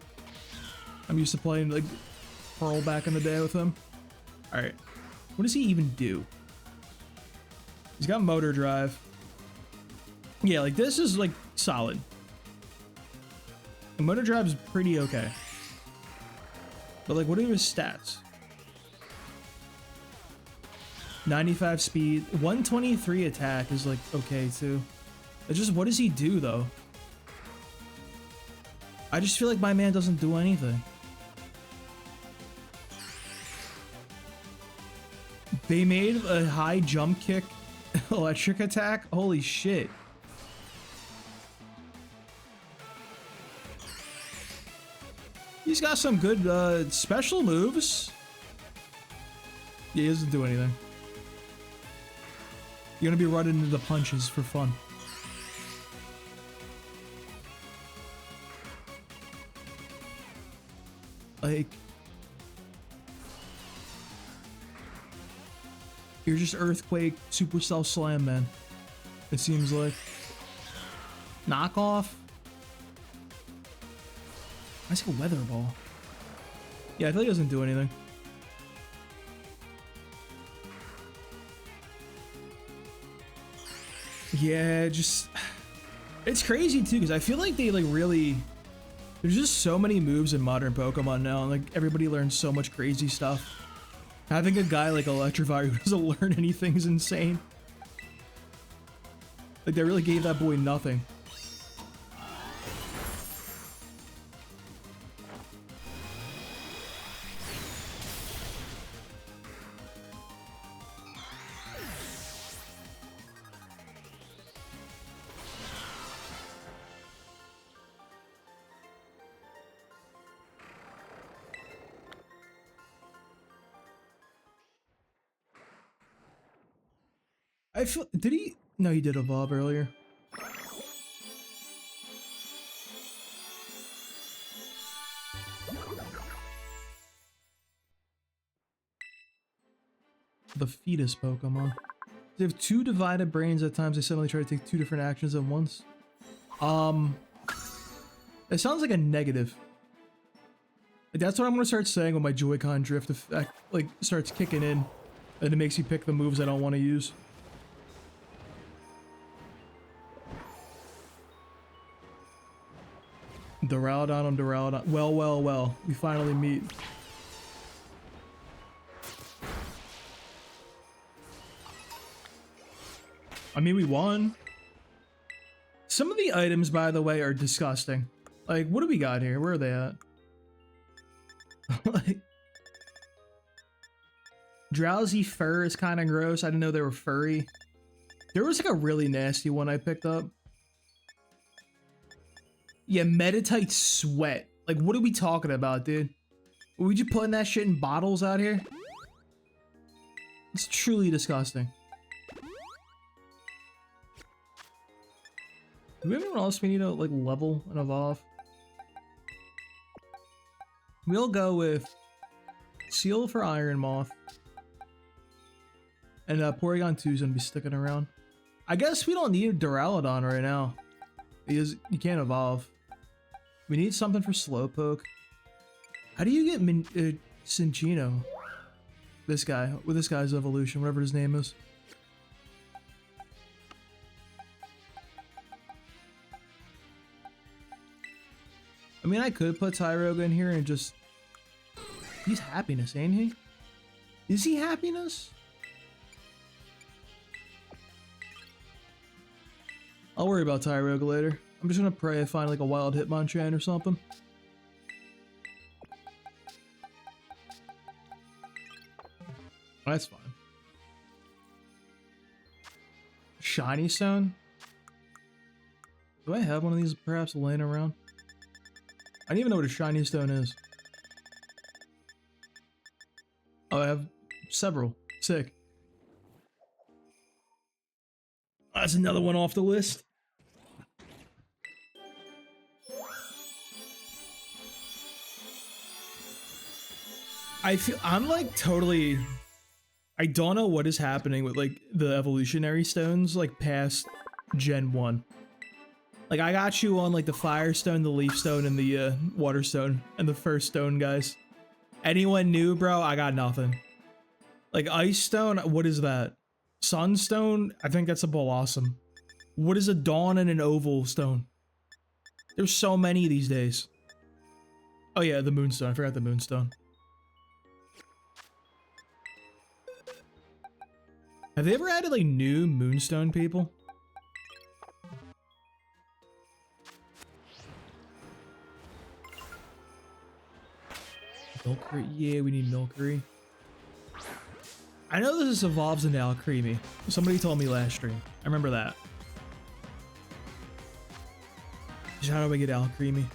I'm used to playing like Pearl back in the day with him. Alright. What does he even do? He's got motor drive. Yeah, like this is like solid. The motor drive is pretty okay. But like what are his stats? 95 speed, 123 attack is like okay too. It's just what does he do though? I just feel like my man doesn't do anything. They made a high jump kick electric attack? Holy shit. He's got some good special moves. Yeah, he doesn't do anything. You're gonna be running into the punches for fun. Like, you're just Earthquake, Supercell Slam, man. It seems like. Knockoff? I see a Weather Ball. Yeah, I feel like he doesn't do anything. Yeah, just... It's crazy, too, because I feel like they, like, really... There's just so many moves in modern Pokemon now, and, like, everybody learns so much crazy stuff. Having a guy like Electivire who doesn't learn anything is insane. Like, they really gave that boy nothing. I feel, did he? No, he did evolve earlier. The fetus Pokemon. They have two divided brains at times. They suddenly try to take two different actions at once. It sounds like a negative. Like, that's what I'm gonna start saying when my Joy-Con drift effect like starts kicking in, and it makes you pick the moves I don't want to use. Duraludon on Duraludon. Well, well, well. We finally meet. I mean, we won. Some of the items, by the way, are disgusting. Like, what do we got here? Where are they at? Like, drowsy fur is kind of gross. I didn't know they were furry. There was like a really nasty one I picked up. Yeah, Meditite sweat. Like, what are we talking about, dude? Were we just putting that shit in bottles out here? It's truly disgusting. Do we have anyone else we need to, like, level and evolve? We'll go with Seal for Iron Moth. And Porygon 2 is going to be sticking around. I guess we don't need Duraludon right now, because you can't evolve. We need something for Slowpoke. How do you get Cinccino? This guy, with this guy's evolution, whatever his name is. I mean, I could put Tyroga in here and just... He's happiness, ain't he? Is he happiness? I'll worry about Tyroga later. I'm just gonna pray I find like a wild Hitmonchan or something. That's fine. Shiny Stone? Do I have one of these perhaps laying around? I don't even know what a Shiny Stone is. Oh, I have several. Sick. That's another one off the list. I'm like totally... I don't know what is happening with like the evolutionary stones like past Gen 1. Like I got you on like the Fire Stone, the Leaf Stone, and the Water Stone, and the first stone, guys. Anyone new, bro? I got nothing. Like Ice Stone, what is that? Sunstone? I think that's a Blossom. What is a Dawn and an Oval Stone? There's so many these days. Oh yeah, the Moonstone. I forgot the Moonstone. Have they ever added like new Moonstone people? Milcery? Yeah, we need Milcery. I know this evolves into Alcremie. Somebody told me last stream. I remember that. Just how do I get Alcremie?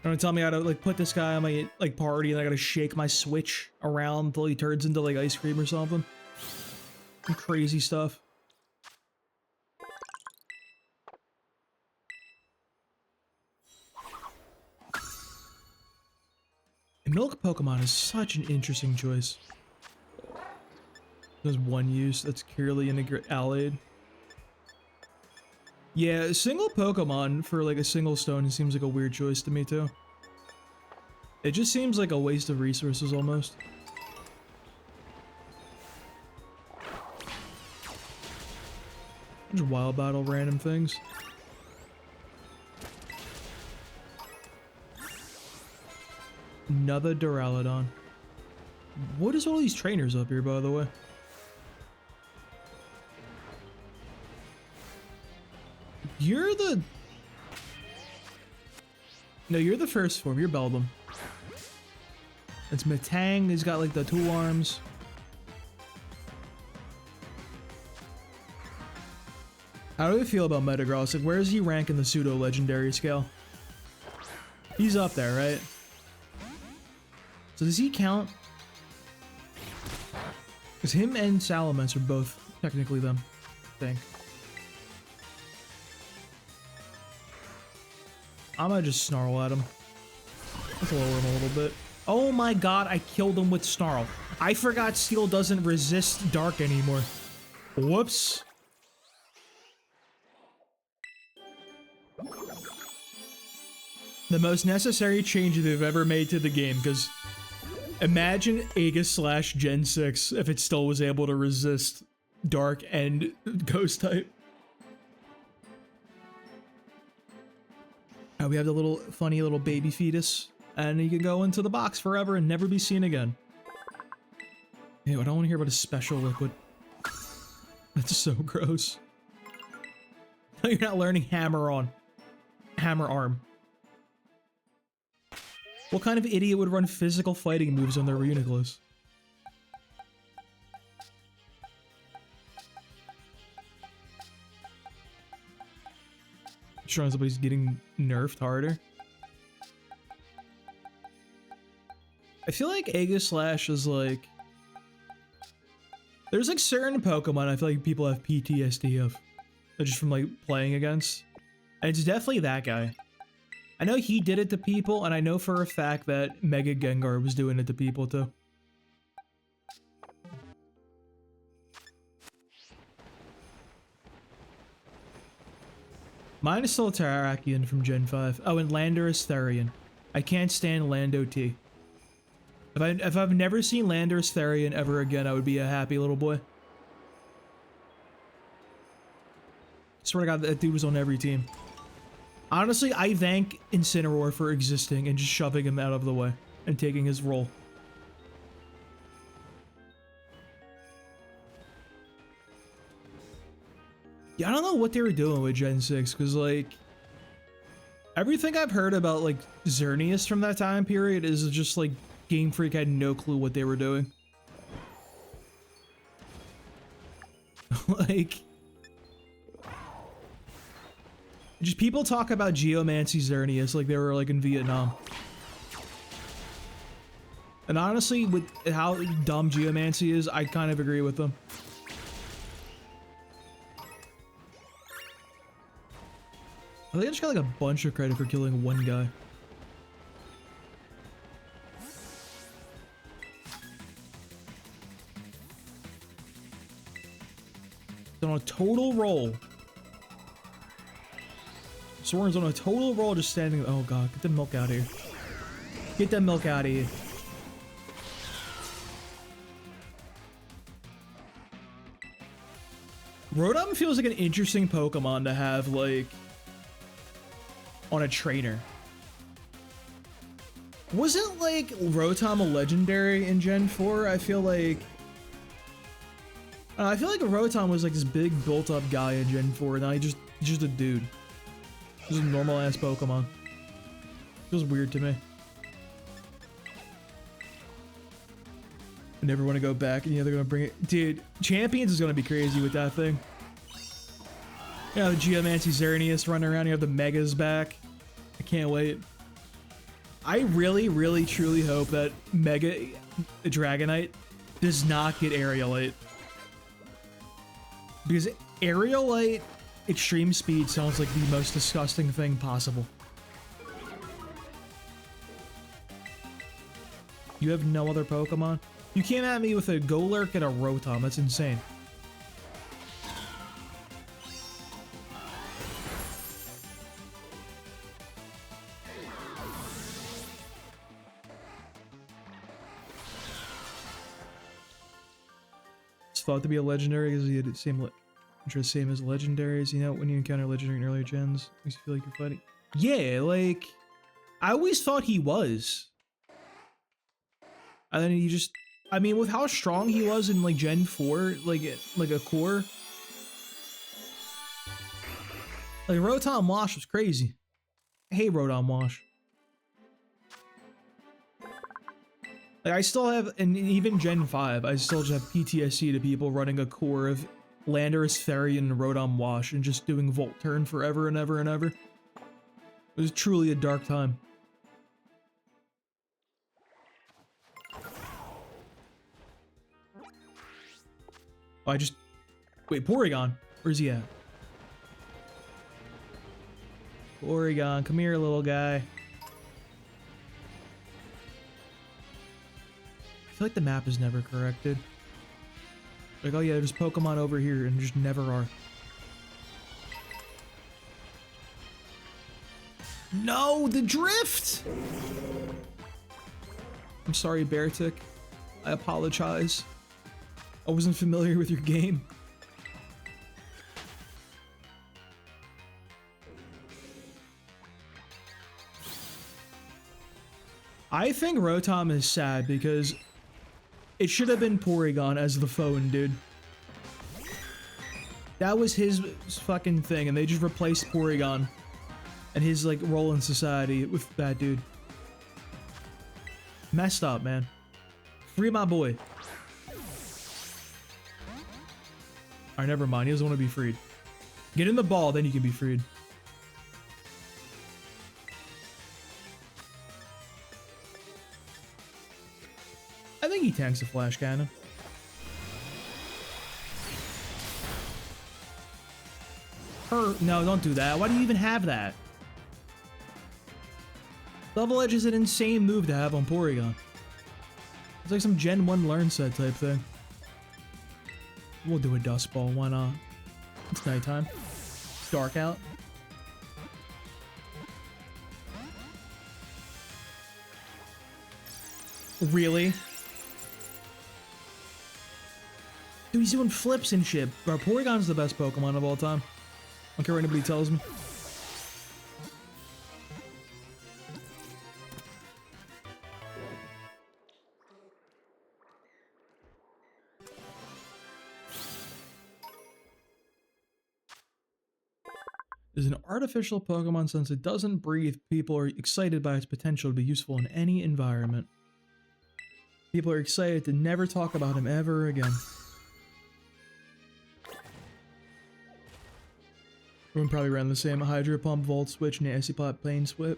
Don't tell me how to like put this guy on my like party and I gotta shake my Switch around until he turns into like ice cream or something. Some crazy stuff. A milk Pokemon is such an interesting choice. There's one use that's clearly allied. Yeah, a single Pokemon for like a single stone seems like a weird choice to me too. It just seems like a waste of resources almost. Just wild battle random things. Another Duraludon. What is all these trainers up here, by the way? You're the... No, you're the first form. You're Beldum. It's Metang. He's got like the two arms. How do we feel about Metagross? Like, where does he rank in the pseudo-legendary scale? He's up there, right? So does he count? Because him and Salamence are both technically them, I think. I'm gonna just snarl at him. Let's lower him a little bit. Oh my god, I killed him with Snarl. I forgot Steel doesn't resist Dark anymore. Whoops. The most necessary change they've ever made to the game, because imagine Aegis / Gen 6 if it still was able to resist Dark and Ghost type. We have the little funny little baby fetus, and he can go into the box forever and never be seen again. Hey, I don't want to hear about a special liquid. That's so gross. No, you're not learning hammer arm. What kind of idiot would run physical fighting moves on their Reuniclus? Sure, somebody's getting nerfed harder. I feel like Aegislash is like... There's like certain Pokemon I feel like people have PTSD of. Just from like playing against. And it's definitely that guy. I know he did it to people, and I know for a fact that Mega Gengar was doing it to people too. Mine is still Terrakion from Gen 5. Oh, and Landorus Therian. I can't stand Lando T. If I've never seen Landorus Therian ever again, I would be a happy little boy. Swear to God, that dude was on every team. Honestly, I thank Incineroar for existing and just shoving him out of the way and taking his role. Yeah, I don't know what they were doing with Gen 6, because, like, everything I've heard about, like, Xerneas from that time period is just, like, Game Freak had no clue what they were doing. Like... Just people talk about Geomancy Xerneas like they were like in Vietnam. And honestly, with how dumb Geomancy is, I kind of agree with them. I think I just got like a bunch of credit for killing one guy. On a total roll. Soren's on a total roll just standing. Oh god, get the milk out of here. Get that milk out of here. Rotom feels like an interesting Pokemon to have, like, on a trainer. Wasn't, like, Rotom a legendary in Gen 4? I feel like Rotom was, like, this big built-up guy in Gen 4, and now he's just a dude. Just a normal-ass Pokemon. Feels weird to me. I never want to go back, and yeah, they're gonna bring it. Dude, Champions is gonna be crazy with that thing. You know, the Geomancy Xerneas running around, you have the Megas back. I can't wait. I really, really, truly hope that Mega Dragonite does not get Aerialite. Because Aerialite Extreme Speed sounds like the most disgusting thing possible. You have no other Pokemon? You came at me with a Golurk and a Rotom. That's insane. It's thought to be a legendary because he had the same same as legendaries. You know, when you encounter legendary in earlier gens, makes you feel like you're fighting. Yeah, like, I always thought he was. And then he just, I mean, with how strong he was in like Gen 4, like a core. Like Rotom Wash was crazy. I hate Rotom Wash. Like I still have, and even Gen 5, I still just have PTSD to people running a core of Landorus, Therian, and Rotom Wash and just doing Volt Turn forever and ever and ever. It was truly a dark time. Oh, wait, Porygon, where's he at? Porygon, come here, little guy. I feel like the map is never corrected. Like, oh yeah, there's Pokemon over here, and just never are. No, the drift! I'm sorry, Beartic. I apologize. I wasn't familiar with your game. I think Rotom is sad because it should have been Porygon as the phone, dude. That was his fucking thing, and they just replaced Porygon and his like role in society with that dude. Messed up, man. Free my boy. Alright, never mind. He doesn't want to be freed. Get in the ball, then you can be freed. I think he tanks a flash cannon. No, don't do that. Why do you even have that? Double Edge is an insane move to have on Porygon. It's like some Gen 1 learn set type thing. We'll do a Dust Ball, why not? It's nighttime. It's dark out. Really? Dude, he's doing flips and shit. Bro, Porygon's the best Pokemon of all time. I don't care what anybody tells me. Is an artificial Pokemon since it doesn't breathe. People are excited by its potential to be useful in any environment. People are excited to never talk about him ever again. Everyone probably ran the same Hydro Pump, Volt Switch, Nasty Plot, Plane Split.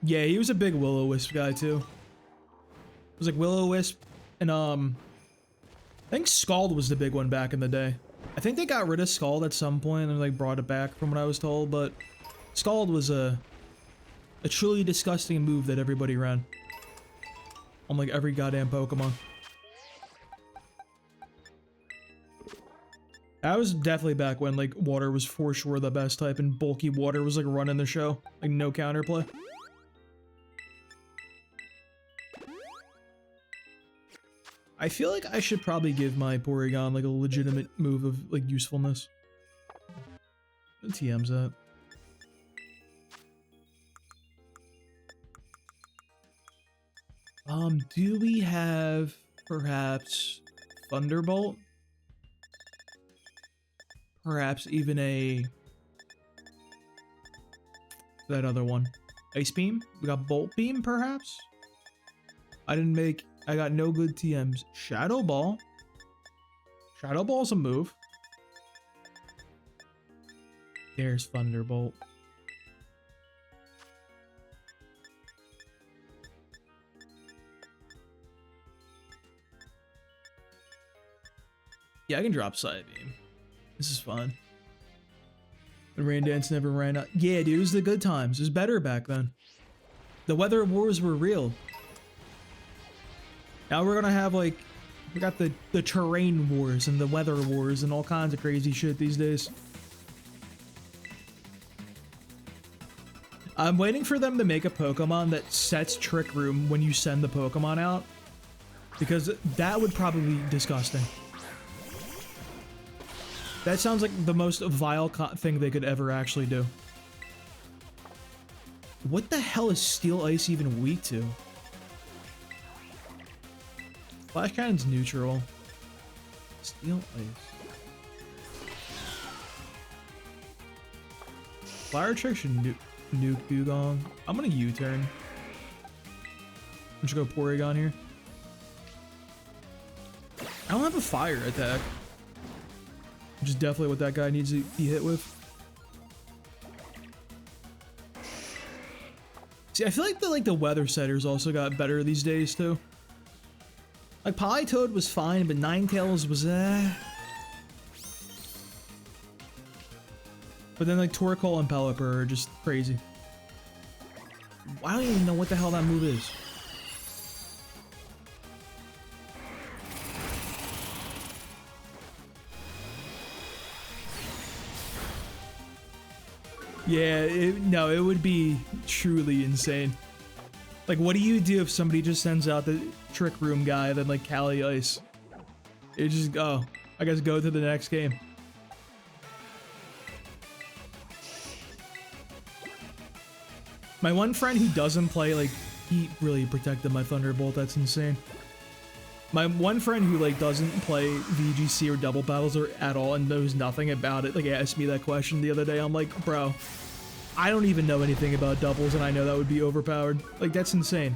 Yeah, he was a big Will-O-Wisp guy too. It was like Will-O-Wisp and I think Scald was the big one back in the day. I think they got rid of Scald at some point and like brought it back from what I was told, but Scald was a truly disgusting move that everybody ran on like every goddamn Pokemon. That was definitely back when like water was for sure the best type and bulky water was like running the show, like no counterplay. I feel like I should probably give my Porygon like a legitimate move of like usefulness. What TM's that? Do we have perhaps Thunderbolt? Perhaps even that other one. Ice Beam? We got Bolt Beam, perhaps? I got no good TMs. Shadow Ball? Shadow Ball's a move. There's Thunderbolt. Yeah, I can drop Side Beam. This is fun. And Rain Dance never ran out. Yeah, dude, it was the good times. It was better back then. The weather wars were real. Now we're gonna have like, we got the terrain wars and the weather wars and all kinds of crazy shit these days. I'm waiting for them to make a Pokemon that sets Trick Room when you send the Pokemon out, because that would probably be disgusting. That sounds like the most vile thing they could ever actually do. What the hell is Steel Ice even weak to? Flash Cannon's neutral. Steel Ice. Flower Trick should nuke Dugong. I'm gonna U-turn. I'm just gonna go Porygon here. I don't have a fire attack. Which is definitely what that guy needs to be hit with. See, I feel like the weather setters also got better these days too. Like Politoed was fine, but Ninetales was But then like Torkoal and Pelipper are just crazy. I don't even know what the hell that move is. Yeah, no, it would be truly insane. Like, what do you do if somebody just sends out the Trick Room guy, then like Cali Ice? It just, oh, I guess go to the next game. My one friend who doesn't play, like, he really protected my Thunderbolt. That's insane. My one friend who like doesn't play VGC or double battles or at all and knows nothing about it, like asked me that question the other day. I'm like, bro, I don't even know anything about doubles and I know that would be overpowered. Like, that's insane.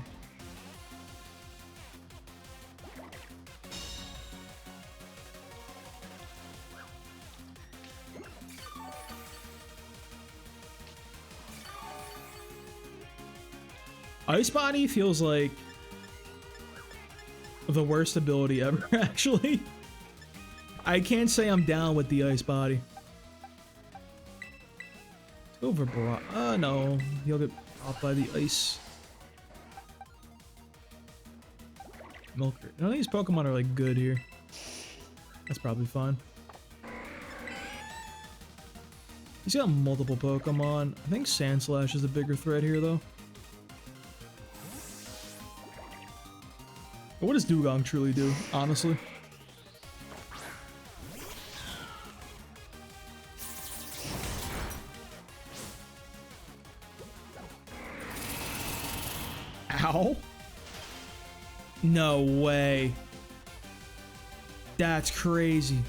Ice Body feels like the worst ability ever, actually. I can't say I'm down with the Ice Body. Let's go over Bra. No. He'll get popped by the ice. Milker. None of these Pokemon are like good here. That's probably fine. He's got multiple Pokemon. I think Sandslash is a bigger threat here, though. But what does Dugong truly do, honestly? Ow. No way. That's crazy.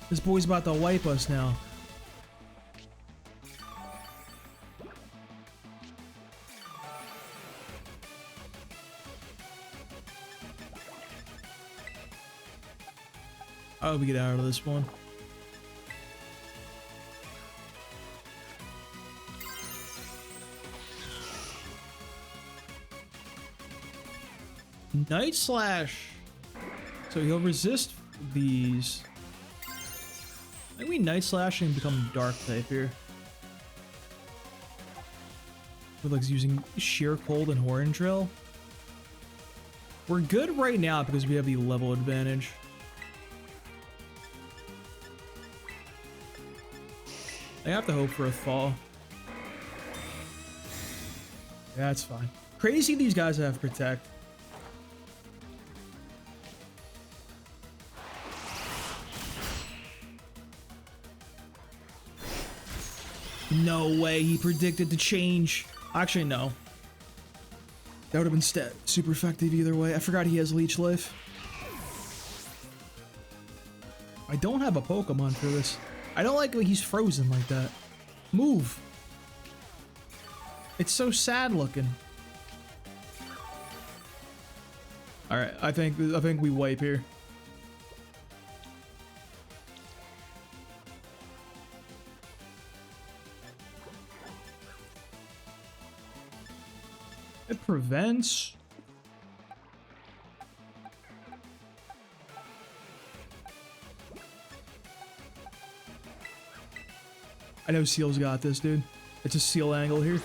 This boy's about to wipe us now. I hope we get out of this one. Night Slash. So he'll resist these. Maybe we Night Slash and become Dark type here. We're like using Sheer Cold and Horn Drill. We're good right now because we have the level advantage. I have to hope for a fall. Yeah, that's fine. Crazy these guys have Protect. No way he predicted the change. Actually, no. That would have been super effective either way. I forgot he has Leech Life. I don't have a Pokemon for this. I don't like when he's frozen like that. Move. It's so sad looking. All right, I think we wipe here. It prevents. I know Seal's got this, dude. It's a Seal angle here.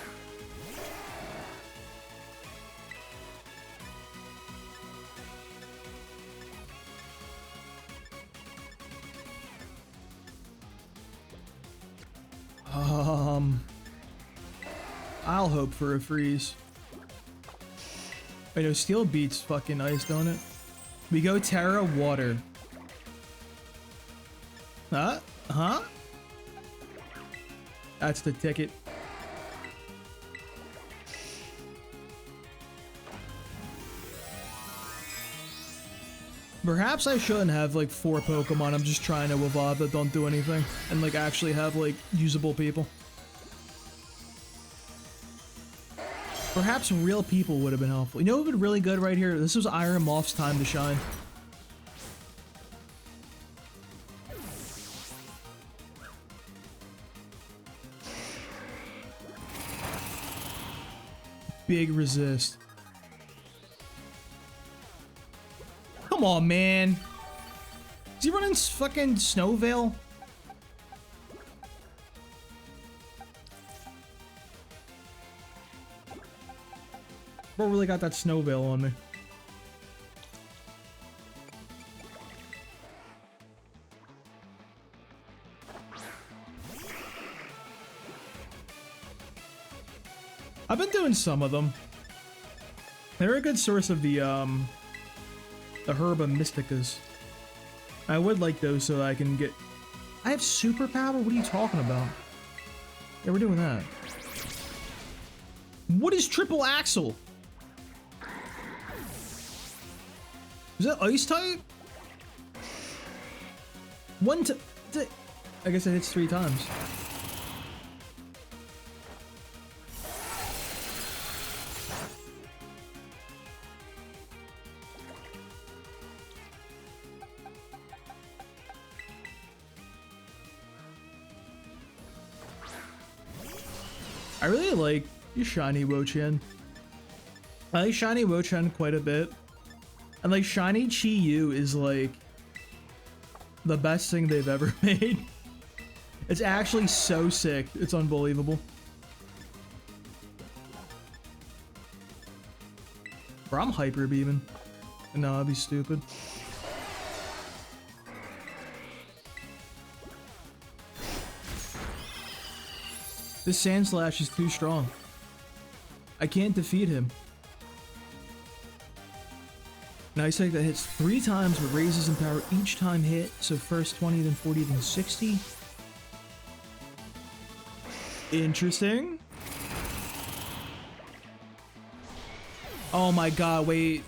I'll hope for a freeze. I know Steel beats fucking ice, don't it? We go Terra Water. Huh? That's the ticket. Perhaps I shouldn't have like 4 Pokemon I'm just trying to evolve that don't do anything and like actually have like usable people. Perhaps real people would have been helpful. You know what would be really good right here? This was Iron Moth's time to shine. Big resist. Come on, man. Is he running fucking Snow Veil? Bro really got that Snow Veil on me. I've been doing some of them. They're a good source of the Herba Mysticas. I would like those so that I can get... I have superpower? What are you talking about? Yeah, we're doing that. What is Triple Axle? Is that ice type? I guess it hits 3 times. I really like shiny Wo-Chan. I like shiny Wo-Chan quite a bit. And like shiny Chi-Yu is like the best thing they've ever made. It's actually so sick. It's unbelievable. Bro, I'm hyper beaming. No, that'd be stupid. This Sand Slash is too strong. I can't defeat him. An Ice Type that hits 3 times but raises in power each time hit. So first 20, then 40, then 60. Interesting. Oh my god, wait.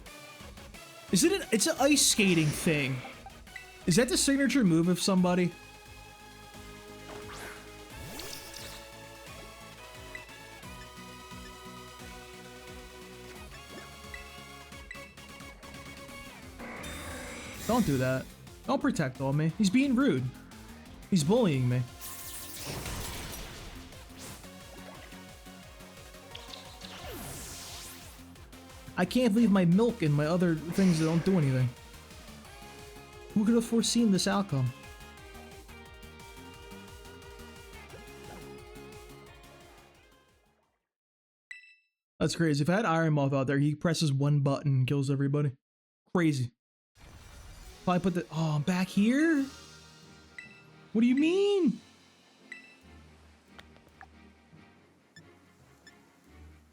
Is it it's an ice skating thing. Is that the signature move of somebody? Don't do that. Don't protect on me. He's being rude. He's bullying me. I can't leave my milk and my other things that don't do anything. Who could have foreseen this outcome? That's crazy. If I had Iron Moth out there, he presses 1 button and kills everybody. Crazy. Probably put the... Oh, I'm back here? What do you mean?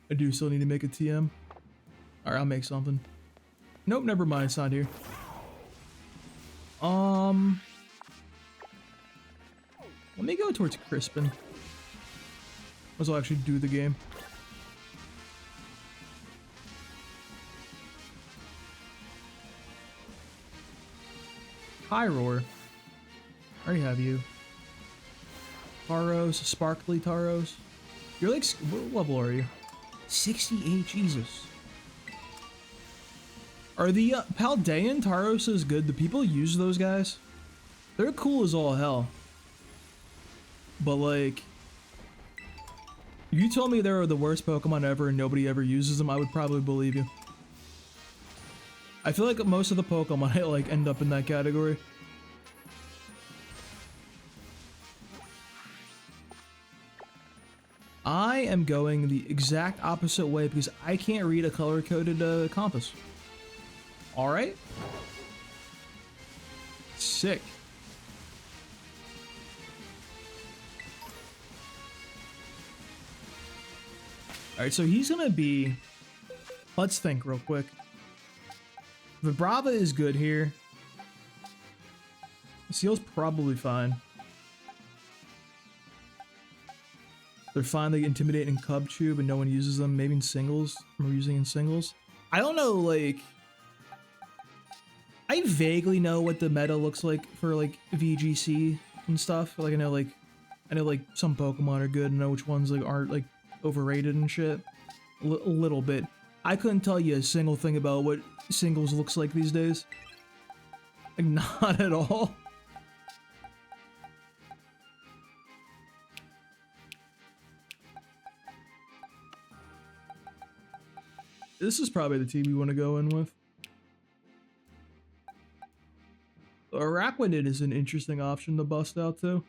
I do still need to make a TM. Alright, I'll make something. Nope, never mind. It's not here. Let me go towards Crispin. Let's actually do the game. Pyroar. I already have you. Taros, sparkly Taros. You're like, what level are you? 68, Jesus. Are the Paldean Taroses good? Do people use those guys? They're cool as all hell. But like, if you told me they were the worst Pokemon ever and nobody ever uses them, I would probably believe you. I feel like most of the Pokemon like end up in that category. I am going the exact opposite way because I can't read a color-coded compass. Alright. Sick. Alright, so he's gonna be... Let's think real quick. Vibrava is good here. Seal's probably fine. They're fine, they intimidate in Cubchoo, but no one uses them. Maybe in singles. We're using in singles. I don't know, like... I vaguely know what the meta looks like for like VGC and stuff. Like I know like some Pokemon are good. I know which ones like aren't like overrated and shit. A little bit. I couldn't tell you a single thing about what singles looks like these days. Like not at all. This is probably the team we want to go in with. Araquanid is an interesting option to bust out too.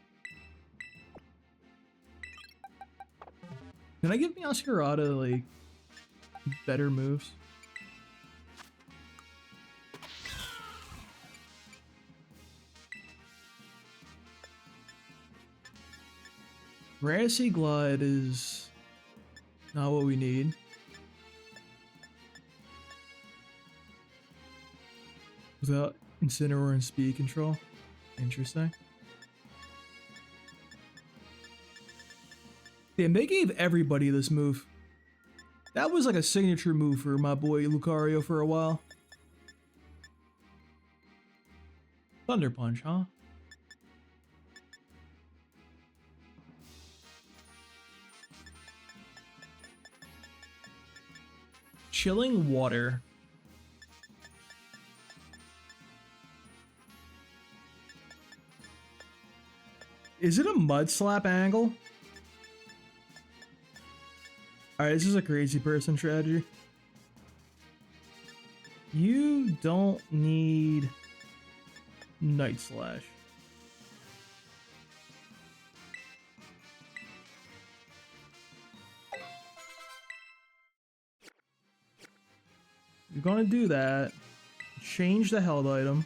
Can I give Meowscarada like better moves? Grassy Glide is not what we need. Without Incineroar and Speed Control. Interesting. Damn, they gave everybody this move. That was like a signature move for my boy Lucario for a while. Thunder Punch, huh? Chilling Water. Is it a Mud Slap angle? Alright, this is a crazy person strategy. You don't need Night Slash. You're gonna do that. Change the held item.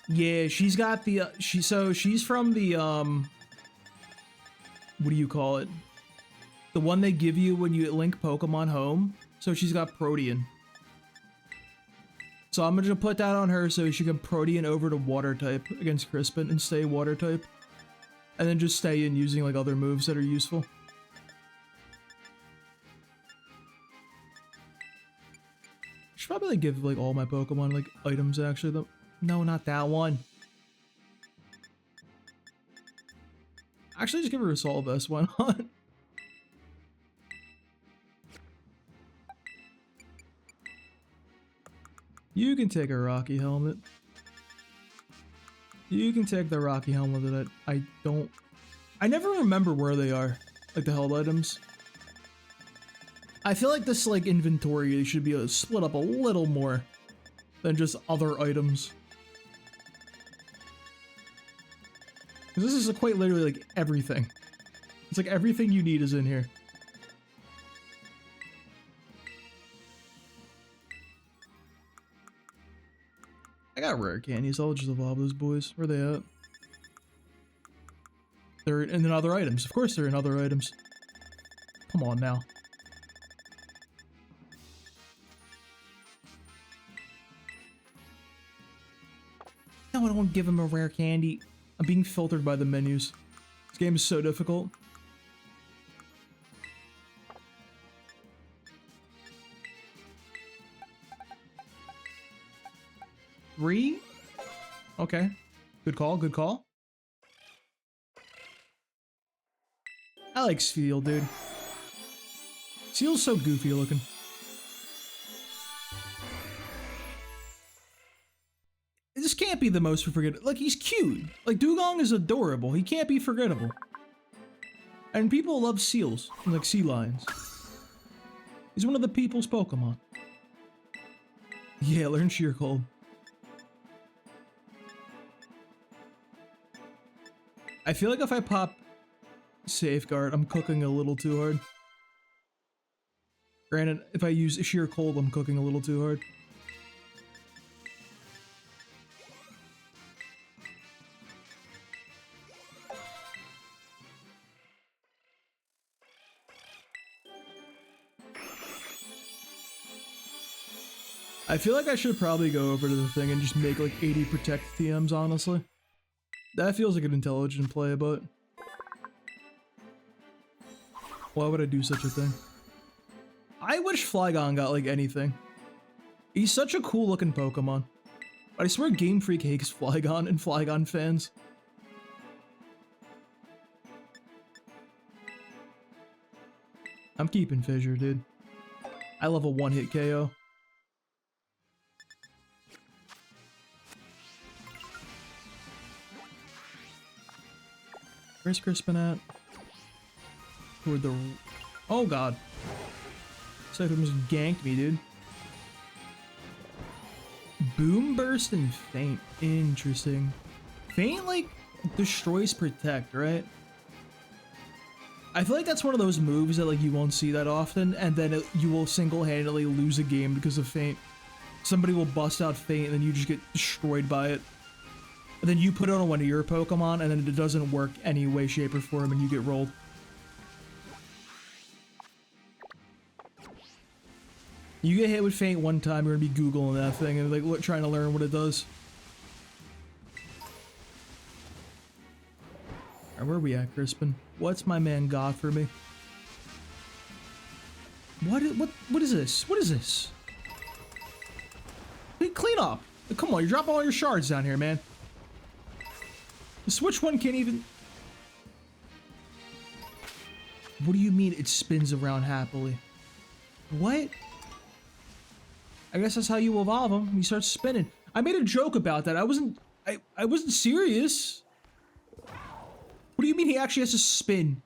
Yeah, she's got the she's from the what do you call it? The one they give you when you link Pokemon home. So she's got Protean. So I'm gonna put that on her so she can Protean over to Water type against Crispin and stay Water type. And then just stay in using like other moves that are useful. I should probably like give like all my Pokemon like items actually though. No, not that one. Actually, just give her Assault Vest. Why not? You can take a Rocky Helmet. You can take the Rocky Helmet that I don't... I never remember where they are. Like the held items. I feel like this like inventory should be split up a little more than just other items. This is quite literally like everything. It's like everything you need is in here. I got rare candies, I'll just evolve those boys. Where are they at? They're in other items. Of course they're in other items. Come on now. No, I don't want to give him a rare candy. I'm being filtered by the menus. This game is so difficult. Three? Okay. Good call, good call. I like Steel, dude. Steel's so goofy looking. This can't be the most forgettable. Like, he's cute. Like, Dugong is adorable. He can't be forgettable. And people love seals. Like, sea lions. He's one of the people's Pokemon. Yeah, learn Sheer Cold. I feel like if I pop Safeguard, I'm cooking a little too hard. Granted, if I use Sheer Cold, I'm cooking a little too hard. I feel like I should probably go over to the thing and just make like 80 Protect TMs, honestly. That feels like an intelligent play, but... why would I do such a thing? I wish Flygon got like anything. He's such a cool looking Pokemon. But I swear Game Freak hates Flygon and Flygon fans. I'm keeping Fissure, dude. I love a one-hit KO. Where's Crispin at? Toward the... oh god. This item just ganked me, dude. Boom Burst and Faint. Interesting. Faint, like, destroys Protect, right? I feel like that's one of those moves that, like, you won't see that often, and then you will single-handedly lose a game because of Faint. Somebody will bust out Faint, and then you just get destroyed by it. And then you put it on one of your Pokemon, and then it doesn't work any way, shape, or form, and you get rolled. You get hit with Faint one time, you're gonna be Googling that thing and like trying to learn what it does. Alright, where are we at, Crispin? What's my man got for me? What is this? What is this? Hey, clean up. Come on, you're dropping all your shards down here, man. The Switch one can't even... What do you mean it spins around happily? What? I guess that's how you evolve them. You start spinning. I made a joke about that. I wasn't serious. What do you mean he actually has to spin?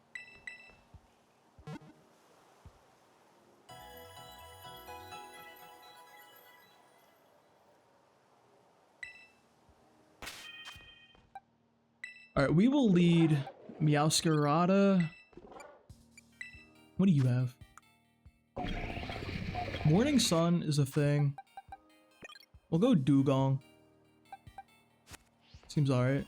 All right, we will lead Meowscarada. What do you have? Morning Sun is a thing. We'll go Dugong. Seems alright.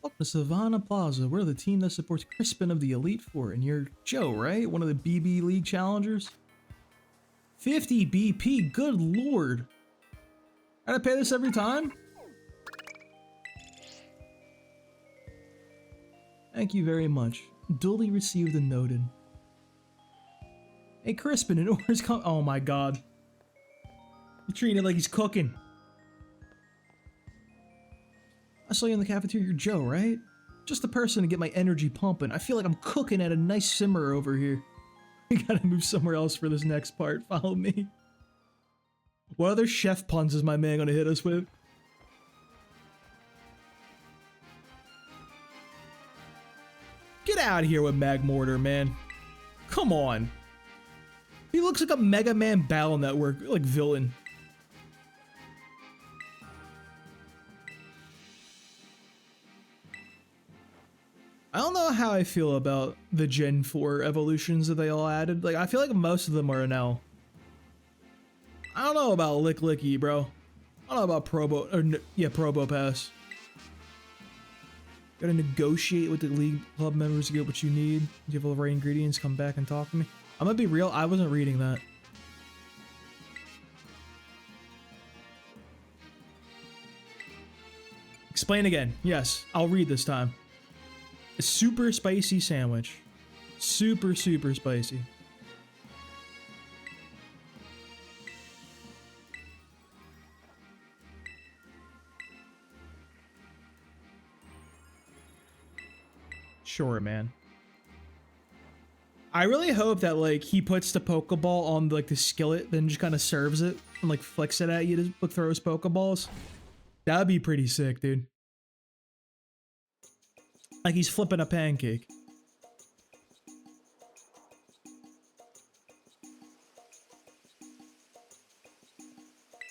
Welcome to Savannah Plaza. We're the team that supports Crispin of the Elite Four, and you're Joe, right? One of the BB League challengers? 50 BP, good lord. Gotta pay this every time? Thank you very much. Duly received and noted. Hey Crispin, an order's come. Oh my god. You're treating it like he's cooking. I saw you in the cafeteria, you're Joe, right? Just the person to get my energy pumping. I feel like I'm cooking at a nice simmer over here. We gotta move somewhere else for this next part. Follow me. What other chef puns is my man gonna hit us with? Get out of here with Magmortar, man. Come on. He looks like a Mega Man Battle Network, like, villain. I don't know how I feel about the Gen 4 evolutions that they all added. Like, I feel like most of them are an L. I don't know about Lick Licky, bro. I don't know about Probo Pass. Gotta negotiate with the league club members to get what you need. Do you have all the right ingredients? Come back and talk to me. I'm gonna be real, I wasn't reading that. Explain again. Yes, I'll read this time. A super spicy sandwich. Super spicy. Sure, man. I really hope that, like, he puts the Pokeball on, like, the skillet, then just kind of serves it and, like, flicks it at you to throw his Pokeballs. That'd be pretty sick, dude. Like he's flipping a pancake.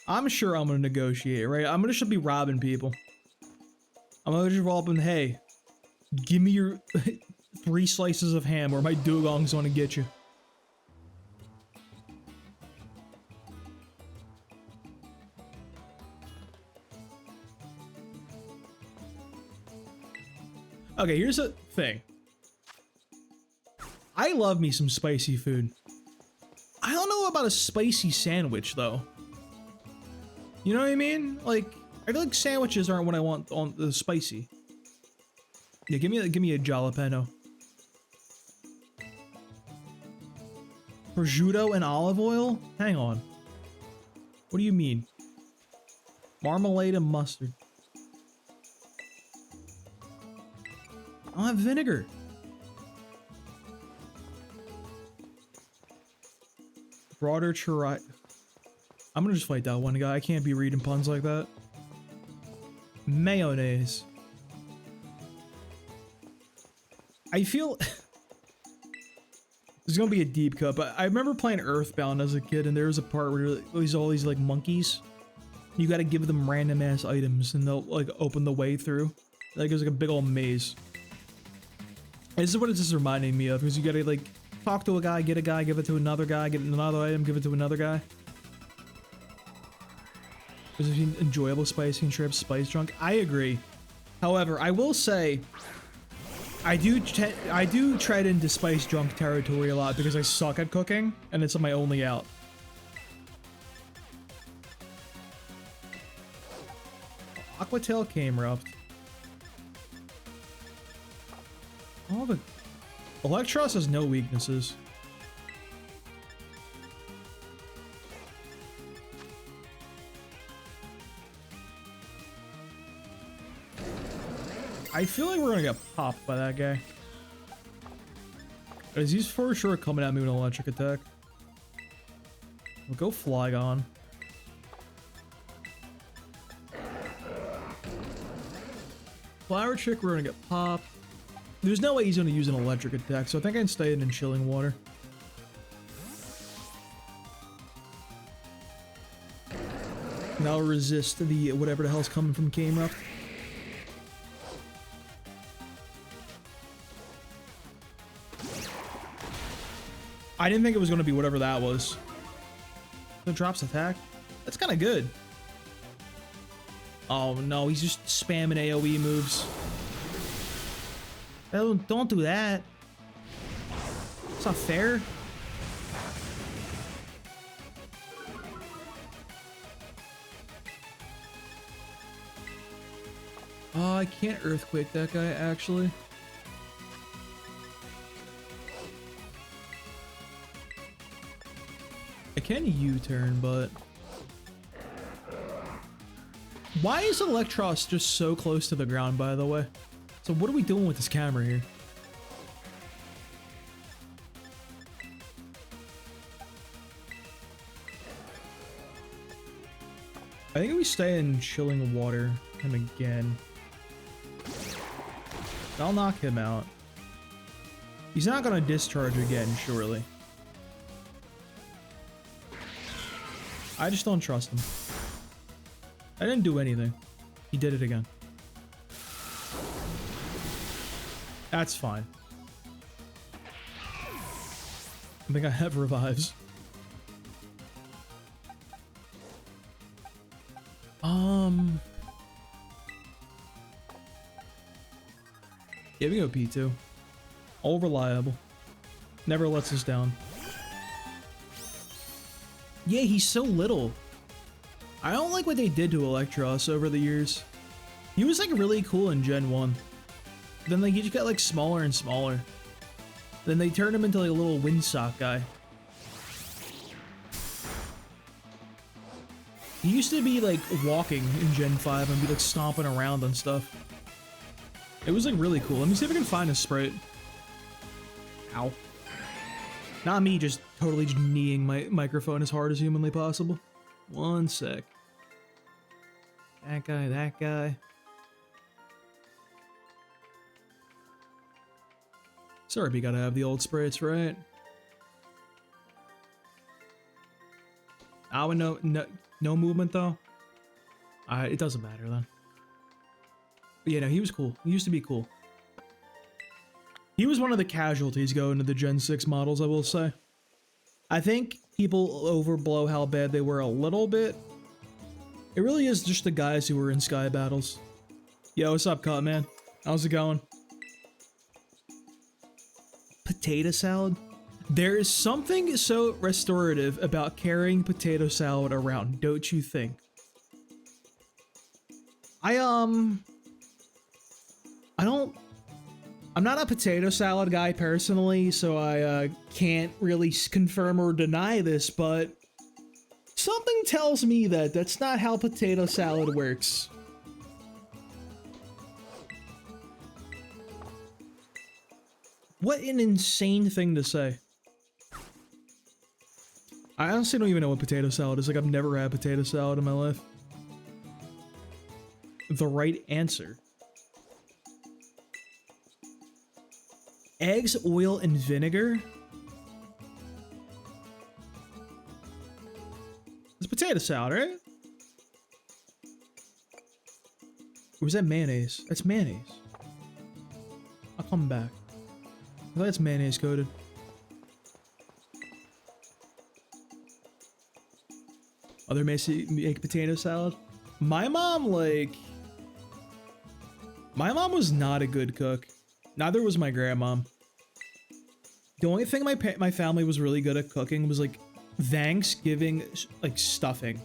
I'm sure I'm gonna negotiate, right? I'm gonna just be robbing people. I'm gonna just roll up and, hey, give me your 3 slices of ham or my Dugong's gonna get you. Okay, here's a thing. I love me some spicy food. I don't know about a spicy sandwich, though. You know what I mean? Like, I feel like sandwiches aren't what I want on the spicy. Yeah, give me a jalapeno. Prosciutto and olive oil? Hang on. What do you mean? Marmalade and mustard. I don't have vinegar. Broader churro. I'm gonna just fight that one guy. I can't be reading puns like that. Mayonnaise. I feel this is gonna be a deep cut, but I remember playing Earthbound as a kid, and there was a part where there's all these like monkeys. You gotta give them random ass items, and they'll like open the way through. Like it was like a big old maze. This is what it's just reminding me of, because you gotta like talk to a guy, give it to another guy, get another item, give it to another guy. There's an enjoyable spicing trip, spice drunk. I agree. However, I will say, I do tread into spice drunk territory a lot because I suck at cooking, and it's my only out. Aquatail Camerupt. Oh, the Electros has no weaknesses. I feel like we're gonna get popped by that guy. Because he's for sure coming at me with an electric attack. We'll go Flygon. Flower Chick, we're gonna get popped. There's no way he's gonna use an electric attack, so I think I can stay in chilling water. And I'll resist the whatever the hell's coming from Camera. I didn't think it was going to be whatever that was. The drops attack? That's kind of good. Oh no, he's just spamming AoE moves. Don't do that. It's not fair. Oh, I can't Earthquake that guy, actually. I can U-turn, but... Why is Electros just so close to the ground, by the way? So what are we doing with this camera here? I think we stay in chilling water him again. I'll knock him out. He's not gonna discharge again, surely. I just don't trust him. I didn't do anything. He did it again. That's fine. I think I have revives. Yeah, we go P2. All reliable. Never lets us down. Yeah, he's so little. I don't like what they did to Electros over the years. He was like really cool in Gen 1. Then like he just got like smaller and smaller. Then they turned him into like a little windsock guy. He used to be like walking in Gen 5 and be like stomping around and stuff. It was like really cool. Let me see if I can find a Sprite. Ow. Not me just totally just kneeing my microphone as hard as humanly possible. One sec. That guy, that guy. Sorry, we gotta have the old sprites, right? Oh, no movement though. It doesn't matter then. But yeah, no, he was cool. He used to be cool. He was one of the casualties going to the Gen 6 models, I will say. I think people overblow how bad they were a little bit. It really is just the guys who were in Sky Battles. Yo, what's up, Cut Man? How's it going? Potato salad? There is something so restorative about carrying potato salad around, don't you think? I'm not a potato salad guy personally, so I can't really confirm or deny this, but something tells me that that's not how potato salad works. What an insane thing to say. I honestly don't even know what potato salad is. Like, I've never had potato salad in my life. The right answer. Eggs, oil, and vinegar? It's potato salad, right? Or was that mayonnaise? That's mayonnaise. I'll come back. I thought it's mayonnaise coated. Other make potato salad? My mom was not a good cook. Neither was my grandma. The only thing my family was really good at cooking was like Thanksgiving like stuffing.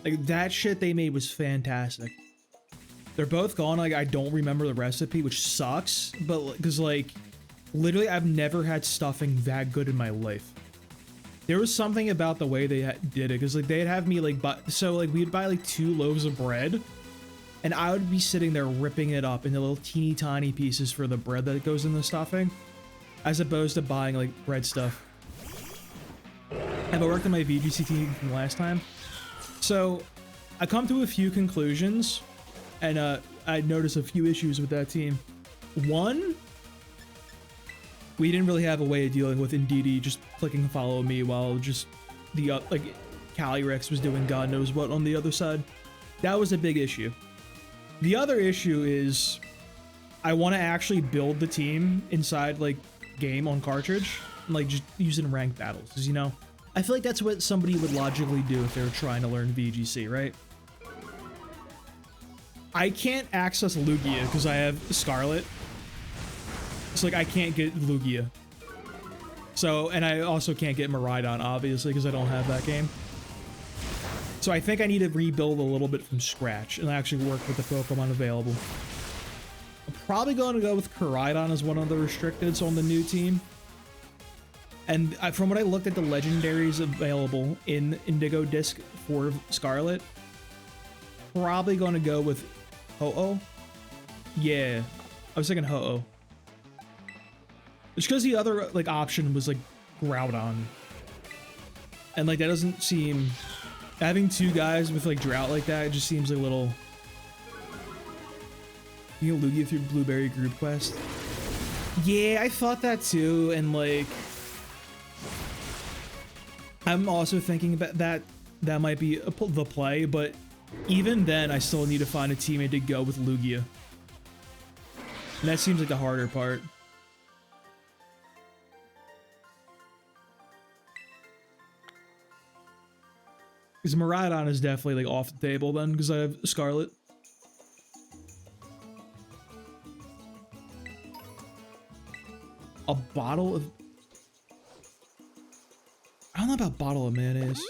Like that shit they made was fantastic. They're both gone. Like, I don't remember the recipe, which sucks. But because like, literally, I've never had stuffing that good in my life. There was something about the way they did it, because like they'd have me like, so like we'd buy like 2 loaves of bread, and I would be sitting there ripping it up into little teeny tiny pieces for the bread that goes in the stuffing, as opposed to buying like bread stuff. Have I worked on my VGC team from last time? So I come to a few conclusions, and I noticed a few issues with that team. One, we didn't really have a way of dealing with Indigo just clicking follow me while just the like Calyrex was doing God knows what on the other side. That was a big issue. The other issue is I want to actually build the team inside like game on cartridge, like just using ranked battles, because you know, I feel like that's what somebody would logically do if they were trying to learn VGC, right? I can't access Lugia because I have Scarlet. It's like I can't get Lugia. So, and I also can't get Miraidon, obviously, because I don't have that game. So I think I need to rebuild a little bit from scratch and actually work with the Pokemon available. I'm probably going to go with Koraidon as one of the restricteds on the new team. And from what I looked at the legendaries available in Indigo Disc for Scarlet, probably going to go with Ho-Oh. Yeah, I was thinking Ho-Oh. It's because the other like option was like Groudon, and like that doesn't seem, having 2 guys with like drought like that, it just seems like a little. You know, Lugia through Blueberry group quest. Yeah, I thought that too, and like I'm also thinking about that might be the play, but even then I still need to find a teammate to go with Lugia, and that seems like the harder part. Because Miraidon is definitely like off the table then, because I have Scarlet. A bottle of... I don't know about bottle of mayonnaise.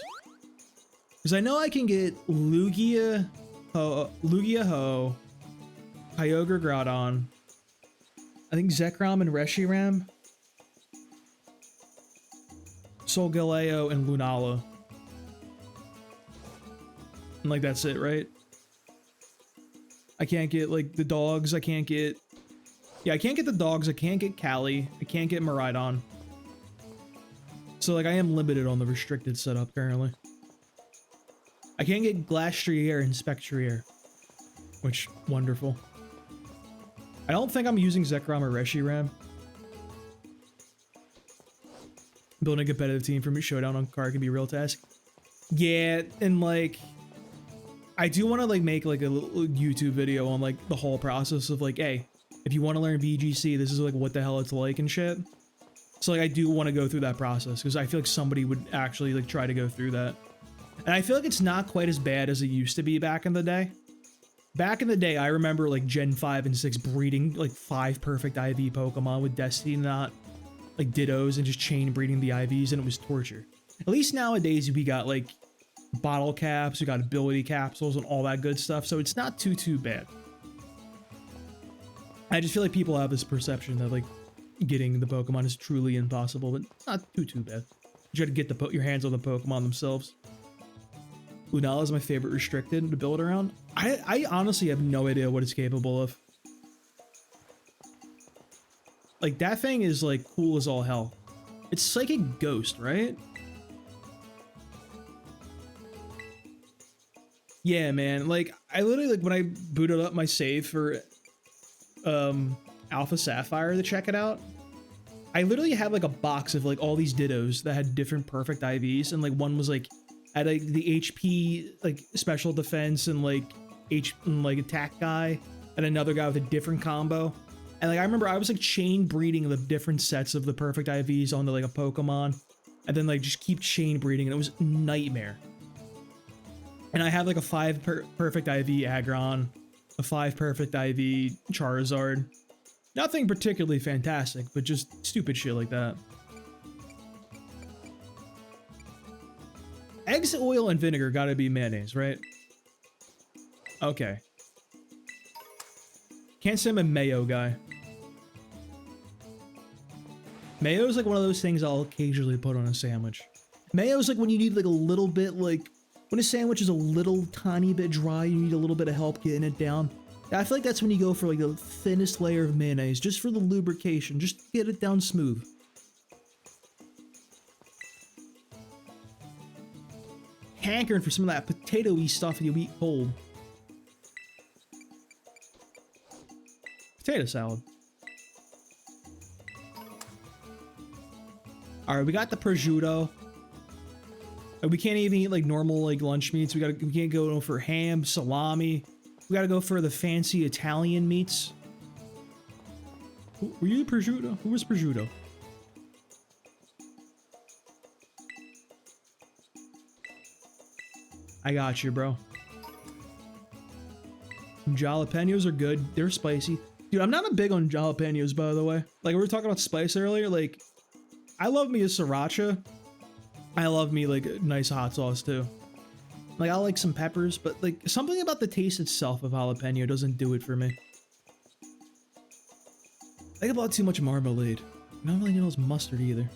Because I know I can get Lugia Ho, Kyogre Groudon, I think Zekrom and Reshiram, Solgaleo and Lunala. And like that's it, right? I can't get like the dogs, I can't get... Yeah, I can't get the dogs, I can't get Callie, I can't get Miraidon. So like I am limited on the restricted setup currently. I can't get Glastrier and Spectrier, which, wonderful. I don't think I'm using Zekrom or Reshiram. Building a competitive team for me, Showdown on card can be a real task. Yeah, and like... I do want to like make like a little YouTube video on like the whole process of like, hey, if you want to learn VGC, this is like what the hell it's like and shit. So like I do want to go through that process because I feel like somebody would actually like try to go through that. And I feel like it's not quite as bad as it used to be back in the day. Back in the day, I remember like Gen 5 and 6 breeding like 5 perfect IV Pokemon with Destiny not like Dittos and just chain breeding the IVs, and it was torture. At least nowadays we got like bottle caps, we got ability capsules and all that good stuff, so it's not too bad. I just feel like people have this perception that like getting the Pokemon is truly impossible, but it's not too bad. You gotta get your hands on the Pokemon themselves. Lunala is my favorite restricted to build around. I honestly have no idea what it's capable of. Like that thing is like cool as all hell. It's Psychic Ghost, right? Yeah, man. Like I literally like when I booted up my save for Alpha Sapphire to check it out, I literally had like a box of like all these Dittos that had different perfect IVs, and like one was like had like the HP like special defense and like attack guy, and another guy with a different combo. And like I remember I was like chain breeding the different sets of the perfect IVs onto like a Pokemon, and then like just keep chain breeding, and it was a nightmare. And I had like a 5 perfect IV Aggron, a 5 perfect IV Charizard. Nothing particularly fantastic, but just stupid shit like that. Eggs, oil, and vinegar gotta be mayonnaise, right? Okay. Can't say I'm a mayo guy. Mayo is like one of those things I'll occasionally put on a sandwich. Mayo is like when you need like a little bit, like when a sandwich is a little tiny bit dry, you need a little bit of help getting it down. I feel like that's when you go for like the thinnest layer of mayonnaise, just for the lubrication, just to get it down smooth. Hankering for some of that potato-y stuff you eat cold. Potato salad. All right, we got the prosciutto. We can't even eat like normal like lunch meats. We can't go for ham, salami. We gotta go for the fancy Italian meats. Were you prosciutto? Who was prosciutto? I got you, bro. Jalapenos are good. They're spicy. Dude, I'm not a big on jalapenos, by the way. Like, we were talking about spice earlier. Like, I love me a sriracha. I love me, like, a nice hot sauce, too. Like, I like some peppers, but, like, something about the taste itself of jalapeno doesn't do it for me. I think I bought too much marmalade. I don't really know it's mustard either.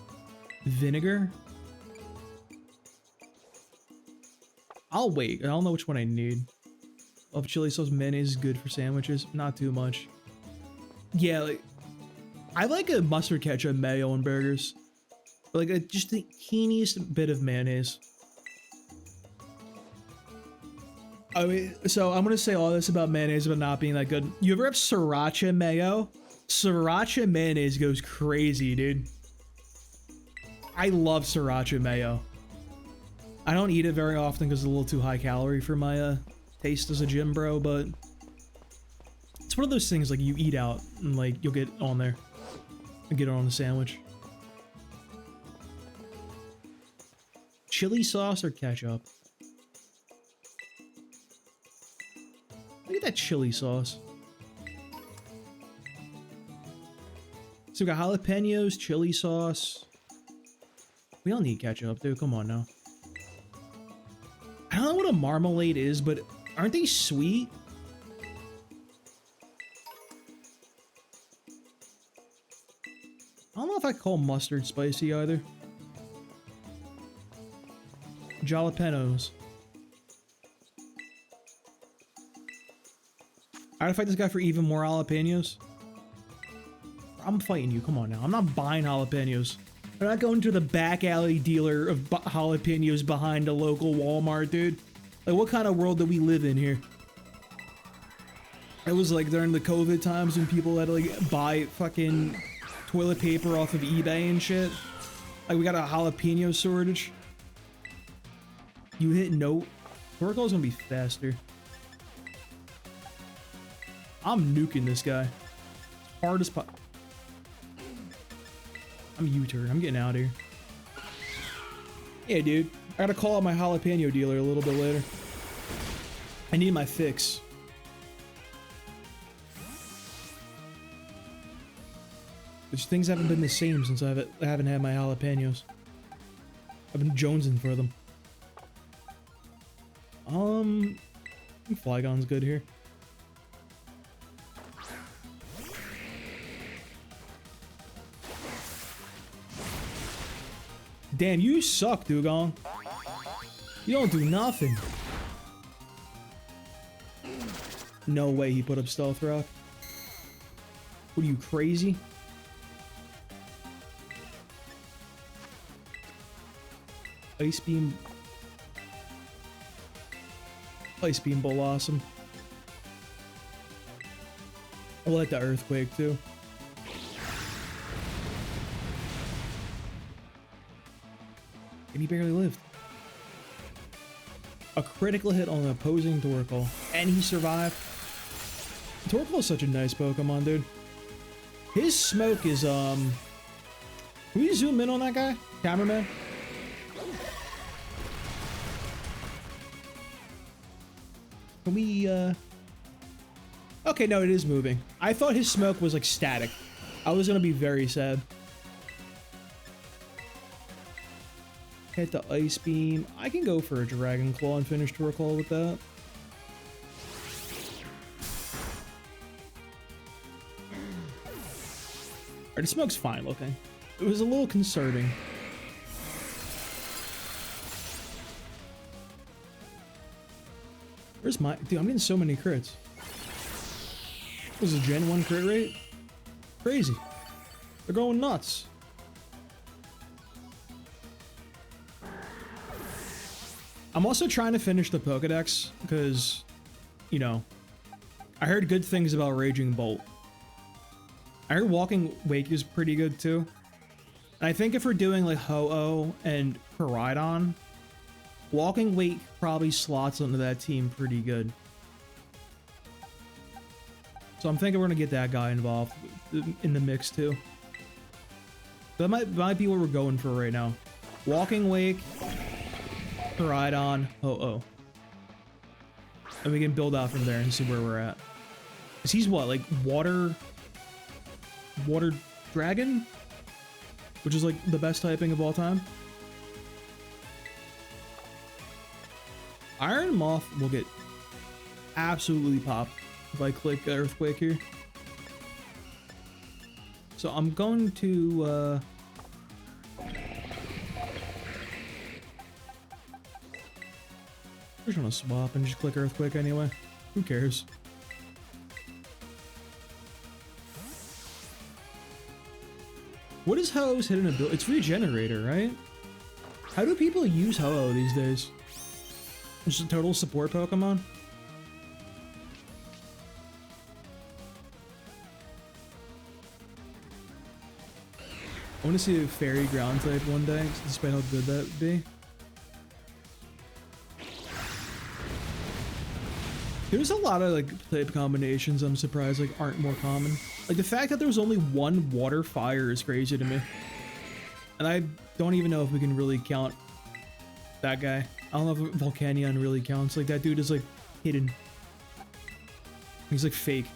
Vinegar? I'll wait. I don't know which one I need. Oh, chili sauce mayonnaise is good for sandwiches. Not too much. Yeah, like, I like a mustard ketchup mayo on burgers. Like, just the teeniest bit of mayonnaise. I mean, so I'm gonna say all this about mayonnaise but not being that good. You ever have sriracha mayo? Sriracha mayonnaise goes crazy, dude. I love sriracha mayo. I don't eat it very often because it's a little too high calorie for my taste as a gym bro, but it's one of those things like you eat out and like you'll get on there and get it on a sandwich. Chili sauce or ketchup? Look at that chili sauce. So we got jalapenos, chili sauce. We don't need ketchup, dude. Come on now. I don't know what a marmalade is, but aren't they sweet? I don't know if I call mustard spicy either. Jalapenos. I gotta fight this guy for even more jalapenos. I'm fighting you. Come on now. I'm not buying jalapenos. I'm not going to the back alley dealer of jalapenos behind a local Walmart, dude. Like, what kind of world do we live in here? It was like during the COVID times when people had to like buy fucking toilet paper off of eBay and shit. Like, we got a jalapeno shortage. You hit note. Torko's gonna be faster. I'm nuking this guy. Hard as fuck. I'm U-turn. I'm getting out of here. Yeah, dude. I gotta call out my jalapeno dealer a little bit later. I need my fix. These things haven't been the same since I haven't had my jalapenos. I've been jonesing for them. I think Flygon's good here. Damn, you suck, Dugong. You don't do nothing. No way he put up Stealth Rock. What are you, crazy? Ice Beam. Ice Beam Blossom. I like the Earthquake too. And he barely lived. A critical hit on an opposing Torkoal. And he survived. Torkoal is such a nice Pokemon, dude. His smoke is, Can we zoom in on that guy? Cameraman? Can we, Okay, no, it is moving. I thought his smoke was, like, static. I was gonna be very sad. Hit the Ice Beam. I can go for a Dragon Claw and finish Torkoal with that. Alright, the smoke's fine looking. It was a little concerning. Where's my... Dude, I'm getting so many crits. This is a Gen 1 crit rate? Crazy. They're going nuts. I'm also trying to finish the Pokedex because, you know, I heard good things about Raging Bolt. I heard Walking Wake is pretty good too. And I think if we're doing like Ho-Oh and Koraidon, Walking Wake probably slots into that team pretty good. So I'm thinking we're gonna get that guy involved in the mix too. That might be what we're going for right now. Walking Wake, Koraidon, Ho-Oh. And we can build out from there and see where we're at. Cause he's what, like water dragon? Which is like the best typing of all time. Iron Moth will get absolutely popped if I click Earthquake here. So I'm going to I'm just gonna swap and just click Earthquake anyway. Who cares? What is Ho-Oh's hidden ability? It's Regenerator, right? How do people use Ho-Oh these days? Just a total support Pokemon? I want to see a Fairy Ground type one day, despite how good that would be. There's a lot of like type combinations I'm surprised like aren't more common. Like the fact that there was only one water fire is crazy to me. And I don't even know if we can really count that guy. I don't know if Volcanion really counts. Like that dude is like hidden. He's like fake.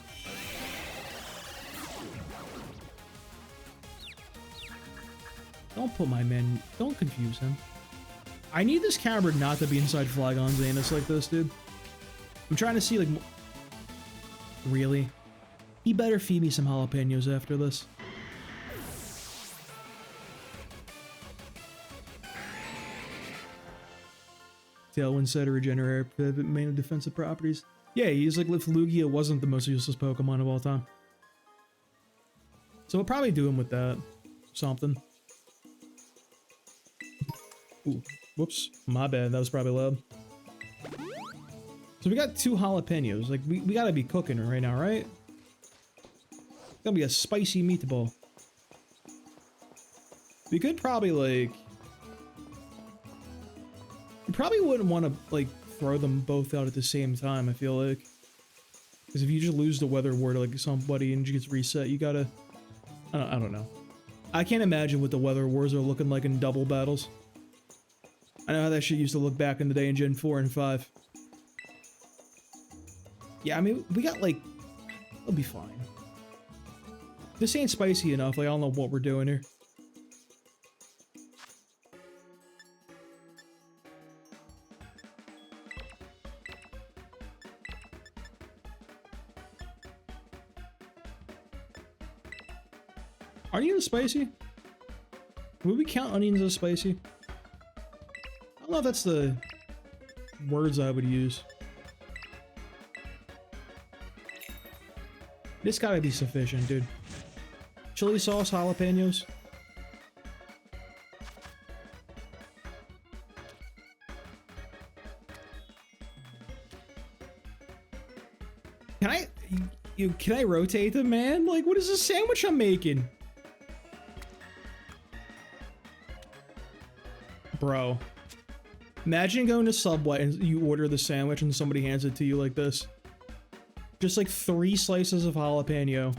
Don't put my man, don't confuse him. I need this camera not to be inside Flygon's anus like this, dude. I'm trying to see like, really? He better feed me some jalapenos after this. Tailwind set or Regenerator, main defensive properties. Yeah, he's like if Lugia wasn't the most useless Pokemon of all time. So we'll probably do him with that. Something. Ooh, whoops. My bad, that was probably loud. So we got 2 jalapenos. Like, we gotta be cooking right now, right? It's gonna be a spicy meatball. We could probably, like... You probably wouldn't want to, like, throw them both out at the same time, I feel like. Because if you just lose the Weather War to, like, somebody and it gets reset, you gotta... I don't know. I can't imagine what the Weather Wars are looking like in double battles. I know how that shit used to look back in the day in Gen 4 and 5. Yeah, I mean, we got, like... It'll be fine. This ain't spicy enough, like, I don't know what we're doing here. Are onions spicy? Would we count onions as spicy? I don't know if that's the words I would use. This gotta be sufficient, dude. Chili sauce, jalapenos. Can I rotate them, man? Like, what is this sandwich I'm making? Bro. Imagine going to Subway and you order the sandwich and somebody hands it to you like this. Just like 3 slices of jalapeno.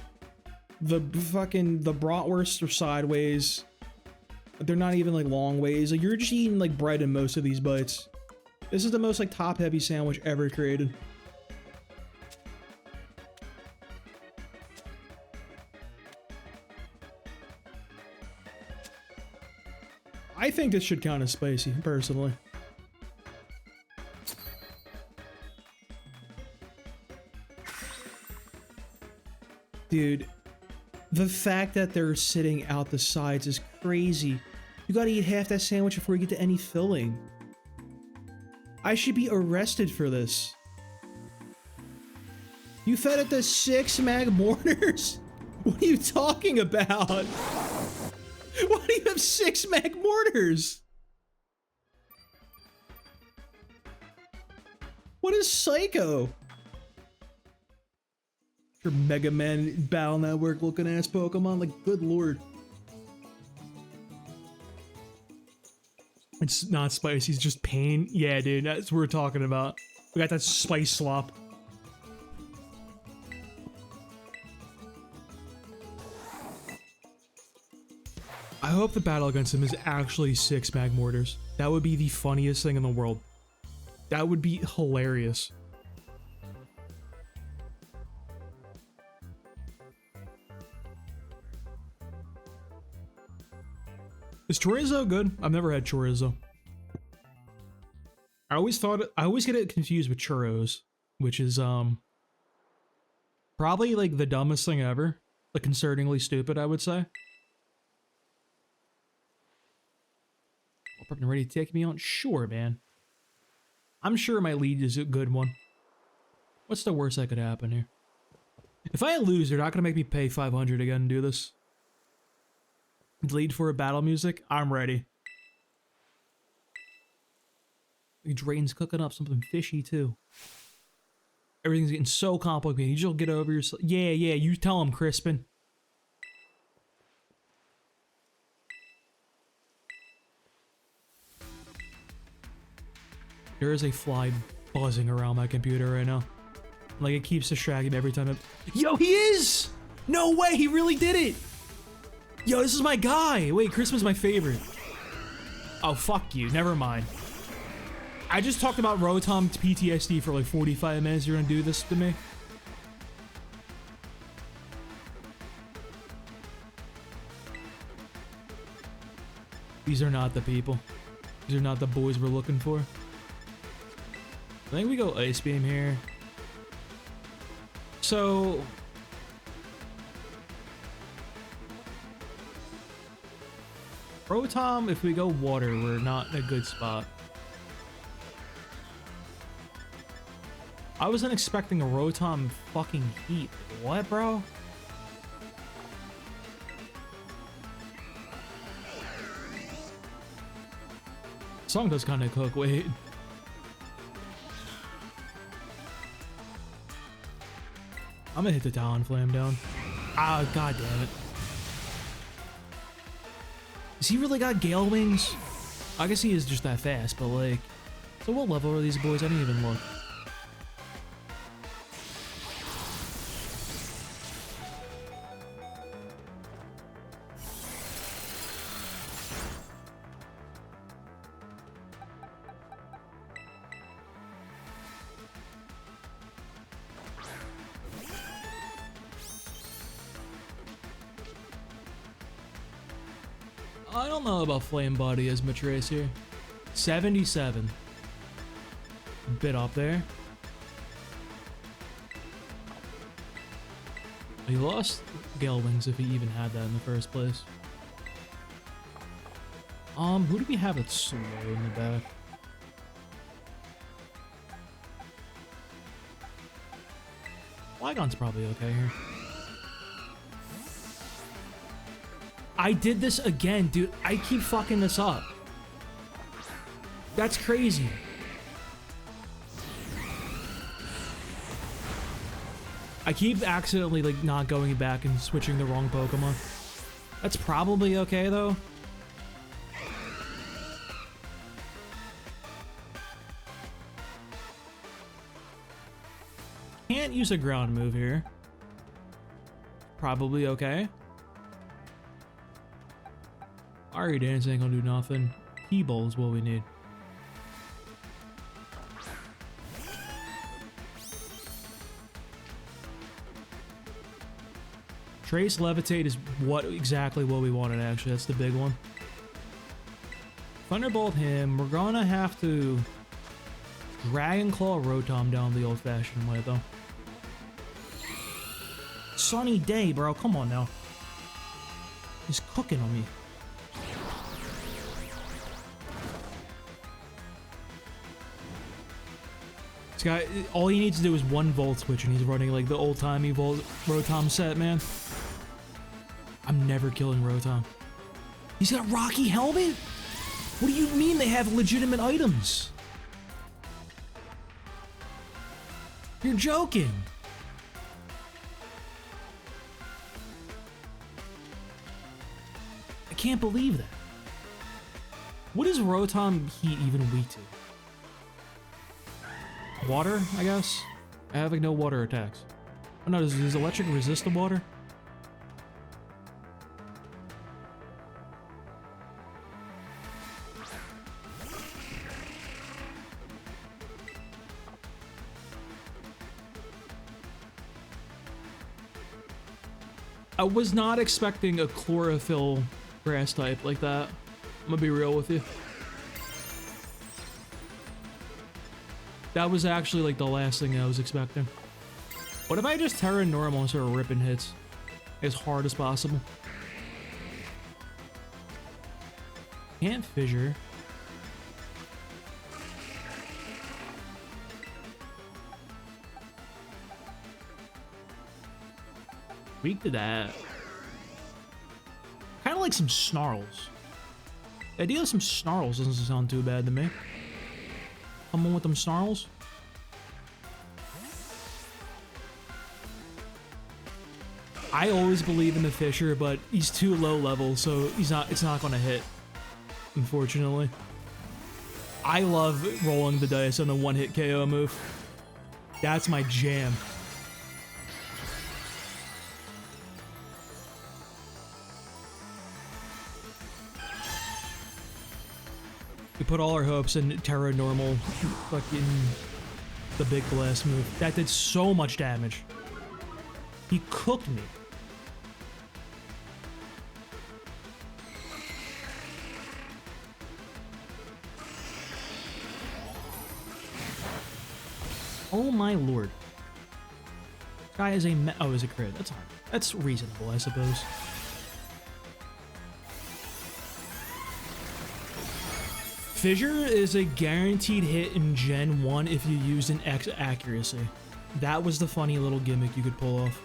The bratwursts are sideways. They're not even like long ways. Like you're just eating like bread in most of these bites. This is the most like top heavy sandwich ever created. I think this should count as spicy, personally. Dude, The fact that they're sitting out the sides is crazy. You gotta eat half that sandwich before you get to any filling. I should be arrested for this. You fed it the 6 mag mortars? What are you talking about? Why do you have 6 mag mortars? What is Psycho? Your Mega Man Battle Network looking ass Pokemon, like, good lord. It's not spicy, it's just pain. Yeah, dude, that's what we're talking about. We got that spice slop. I hope the battle against him is actually 6 mag mortars. That would be the funniest thing in the world. That would be hilarious. Is chorizo good? I've never had chorizo. I always get it confused with churros, which is probably like the dumbest thing ever. Like concerningly stupid, I would say. Prepped and ready to take me on? Sure, man. I'm sure my lead is a good one. What's the worst that could happen here? If I lose, they're not gonna make me pay 500 again and do this. Lead for a battle music? I'm ready. Drain's cooking up something fishy too. Everything's getting so complicated. You'll get over yourself. Yeah, you tell him, Crispin. There is a fly buzzing around my computer right now. Like, it keeps distracting me every time it... Yo, he is! No way, he really did it! Yo, this is my guy! Wait, Crispin's my favorite. Oh, fuck you. Never mind. I just talked about Rotom PTSD for like 45 minutes. You're gonna do this to me? These are not the people. These are not the boys we're looking for. I think we go Ice Beam here. So... Rotom, if we go water, we're not in a good spot. I wasn't expecting a Rotom fucking heat. What, bro? Song does kind of cook. Wait. I'm gonna hit the Talon Flame down. Ah, god damn it. Has he really got Gale Wings? I guess he is just that fast, but like... So what level are these boys? I didn't even look. I don't know about Flame Body as much race here. 77. A bit up there. He lost Gale Wings if he even had that in the first place. Who do we have that's slow in the back? Flygon's probably okay here. I did this again, dude. I keep fucking this up. That's crazy. I keep accidentally, like, not going back and switching the wrong Pokemon. That's probably okay, though. Can't use a ground move here. Probably okay. Ari Dance ain't gonna do nothing. T-Bowl is what we need. Trace Levitate is exactly what we wanted, actually. That's the big one. Thunderbolt him. We're gonna have to Dragon Claw Rotom down the old-fashioned way, though. Sunny day, bro. Come on now. He's cooking on me. This guy, all he needs to do is one volt switch and he's running like the old-timey volt Rotom set, man. I'm never killing Rotom. He's got Rocky Helmet? What do you mean they have legitimate items? You're joking. I can't believe that. What is Rotom heat even weak to? Water, I guess? I have like no water attacks. Oh no, does electric resist the water? I was not expecting a chlorophyll grass type like that. I'm gonna be real with you. That was actually like the last thing I was expecting. What if I just Terra Normal and start ripping hits as hard as possible? Can't fissure. Weak to that. Kind of like some snarls. The idea of some snarls doesn't sound too bad to me. Come on with them snarls. I always believe in the Fisher, but he's too low level, so it's not gonna hit. Unfortunately. I love rolling the dice on the one-hit KO move. That's my jam. We put all our hopes in Terra Normal, fucking the big blast move. That did so much damage. He cooked me. Oh my lord. Guy is a oh, is a crit. That's reasonable, I suppose. Fissure is a guaranteed hit in Gen 1 if you use an X accuracy. That was the funny little gimmick you could pull off.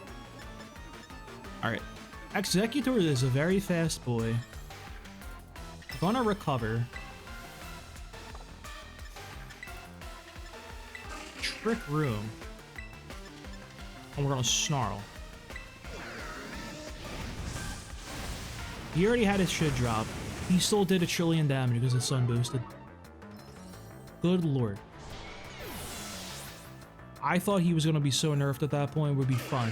Alright. Executor is a very fast boy. Gonna recover. Trick Room. And we're gonna Snarl. He already had his shit drop. He still did 1 trillion damage because the sun boosted. Good lord. I thought he was going to be so nerfed at that point, it would be fun.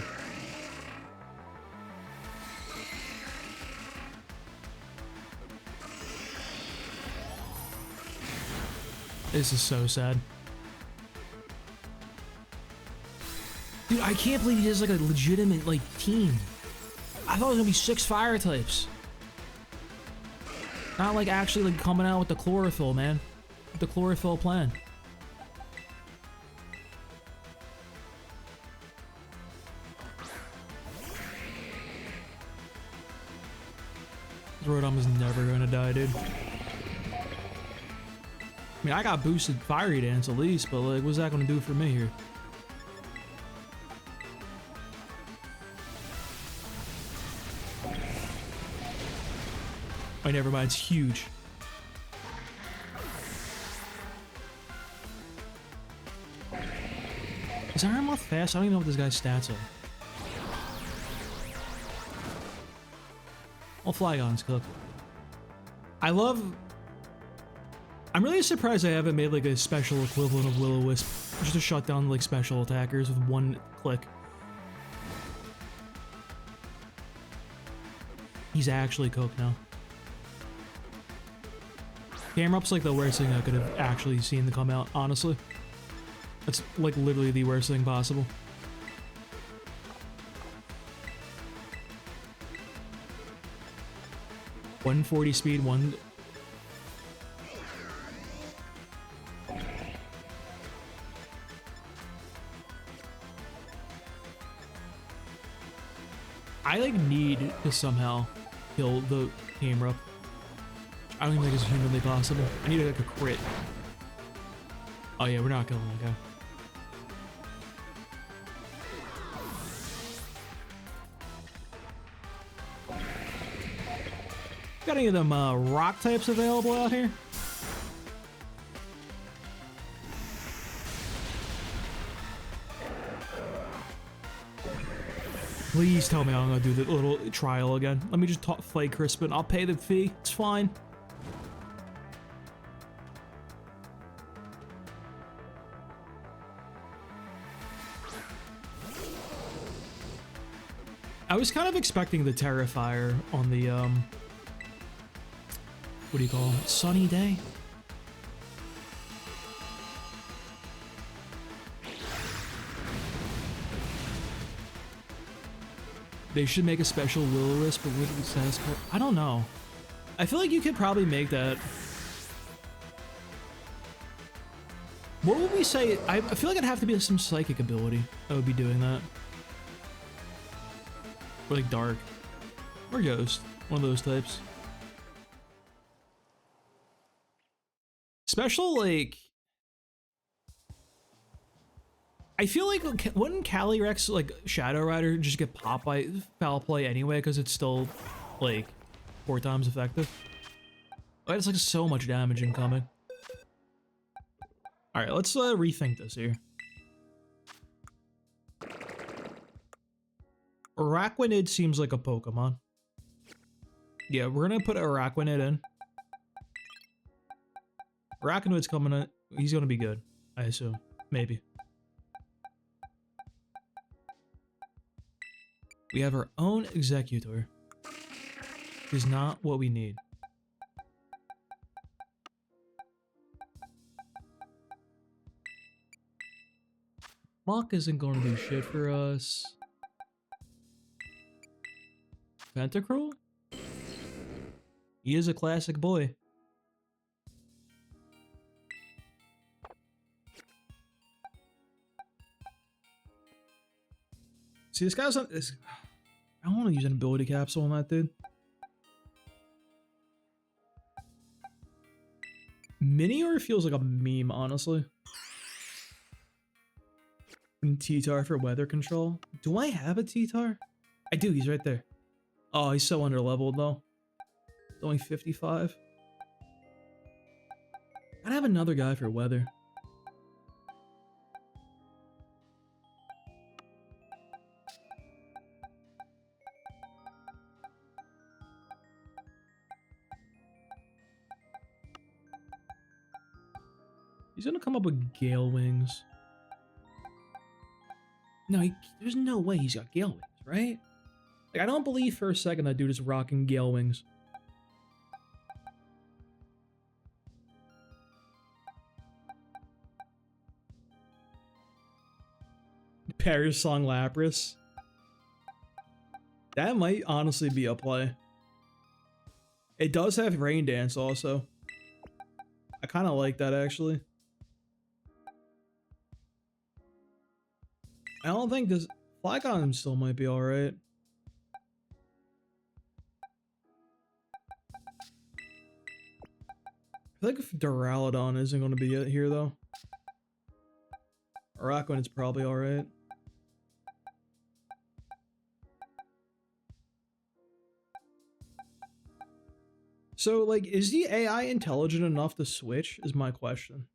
This is so sad. Dude, I can't believe he has like a legitimate like team. I thought it was going to be 6 fire types. Not like actually like coming out with the chlorophyll, man. With the chlorophyll plan. Rotom is never gonna die, dude. I mean, I got boosted Fiery Dance at least, but like, what's that gonna do for me here? Oh, never mind, it's huge. Is Iron Moth fast? I don't even know what this guy's stats are. Well, Flygon's cooked. I'm really surprised I haven't made like a special equivalent of Will-O-Wisp just to shut down like special attackers with 1 click. He's actually cooked now. Camera up's like the worst thing I could have actually seen to come out, honestly. That's like literally the worst thing possible. .140 speed, I like need to somehow kill the camera. I don't even think it's humanly possible. I need like a crit. Oh yeah, we're not killing that guy. Got any of them rock types available out here? Please tell me I'm gonna do the little trial again. Let me just fight Crispin. I'll pay the fee. It's fine. I was kind of expecting the Terrifier on the what do you call it? Sunny day? They should make a special Will-O-Wisp, but with the status quo. I don't know. I feel like you could probably make that. What would we say? I feel like it'd have to be some psychic ability that would be doing that. Or like dark. Or ghost. One of those types. Special, like... I feel like, wouldn't Calyrex, like, Shadow Rider just get popped by foul play anyway, because it's still, like, 4 times effective? That's, like, so much damage incoming. Alright, let's rethink this here. Araquanid seems like a Pokemon. Yeah, we're gonna put Araquanid in. Araquanid's coming in. He's gonna be good, I assume. Maybe. We have our own Executor. Is not what we need. Mach isn't going to do shit for us. Pentacruel? He is a classic boy. See, this guy's not this. I don't want to use an ability capsule on that dude. Minior feels like a meme, honestly. And T-Tar for weather control. Do I have a T-Tar? I do, he's right there. Oh, he's so underleveled though. It's only 55. I'd have another guy for weather. He's gonna come up with Gale Wings. No, there's no way he's got Gale Wings, right? Like, I don't believe for a second that dude is rocking Gale Wings. Paris Song Lapras. That might honestly be a play. It does have Rain Dance also. I kind of like that actually. I don't think this Flygon still might be alright. I feel like if Duraludon isn't going to be it here though. Araquanid is probably alright. So, like, is the AI intelligent enough to switch, is my question.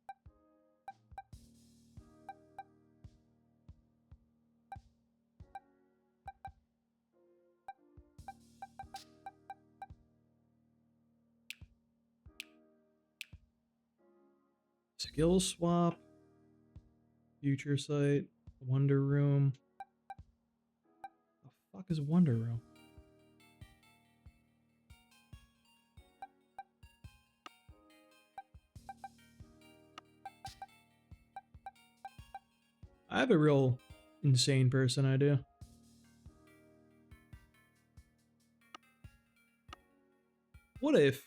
Skill swap. Future Sight. Wonder Room. The fuck is Wonder Room? I have a real insane person idea. What if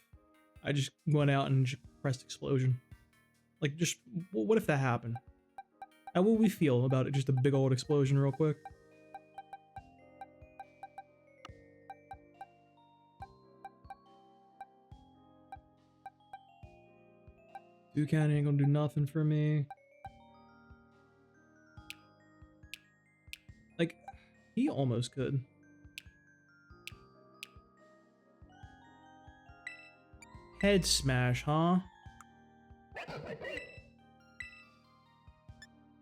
I just went out and just pressed explosion? Like, just, what if that happened? How would we feel about it? Just a big old explosion real quick. Ducan ain't gonna do nothing for me. Like, he almost could. Head smash, huh?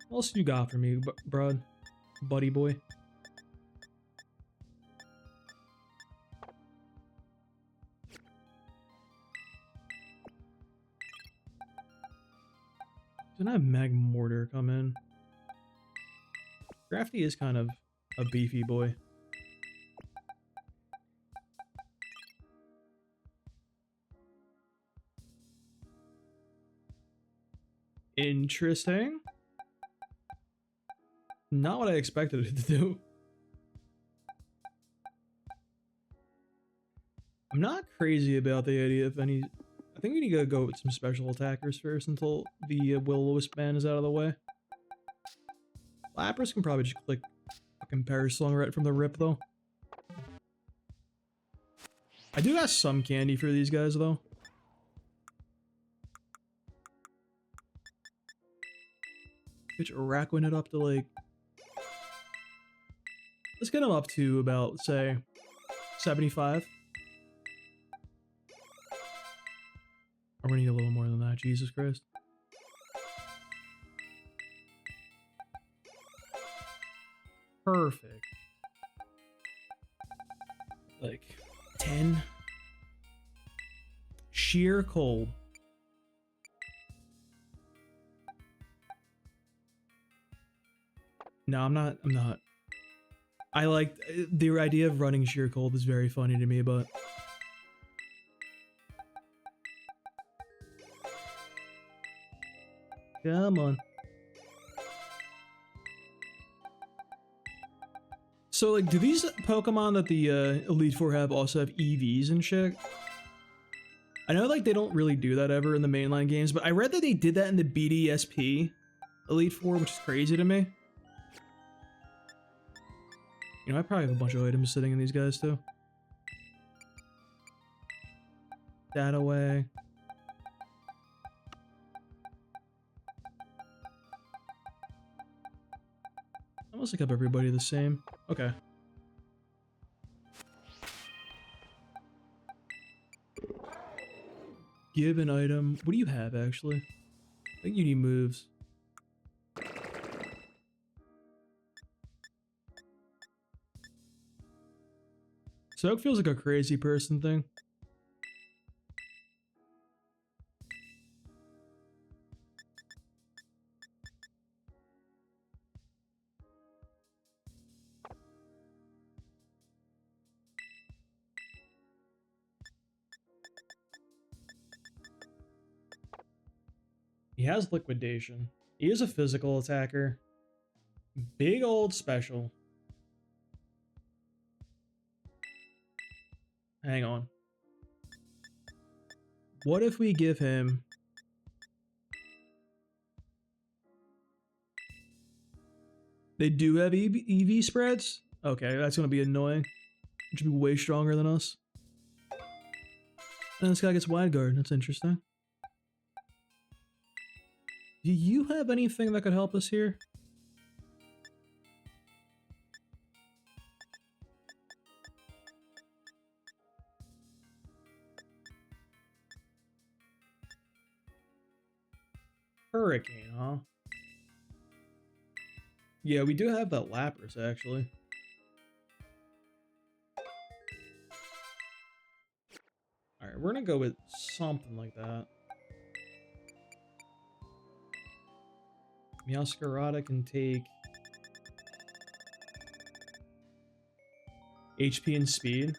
What else you got for me, bro? Buddy boy? Didn't I have Mag Mortar come in? Crafty is kind of a beefy boy. Interesting. Not what I expected it to do. I'm not crazy about the idea of any... I think we need to go with some special attackers first until the Will-O-Wisp ban is out of the way. Lapras can probably just click fucking Paraslung right from the rip, though. I do got some candy for these guys, though. Bitch, racking it up to, like... Let's get them up to about, say, 75. Or we need a little more than that, Jesus Christ. Perfect. Like, 10. Sheer cold. No, I'm not. I like the idea of running sheer cold is very funny to me, but come on. So, like, do these Pokemon that the Elite Four have also have EVs and shit? I know, like, they don't really do that ever in the mainline games, but I read that they did that in the BDSP Elite Four, which is crazy to me. You know, I probably have a bunch of items sitting in these guys, too. That away. I must have kept everybody the same. Okay. Give an item. What do you have, actually? I think you need moves. Soak feels like a crazy person thing. He has liquidation. He is a physical attacker. Big old special. Hang on. What if we give him... They do have EV spreads? Okay, that's going to be annoying. It should be way stronger than us. And this guy gets Wide Guard. That's interesting. Do you have anything that could help us here? Hurricane, huh? Yeah, we do have that Lapras, actually. Alright, we're gonna go with something like that. Meowscarada can take HP and speed.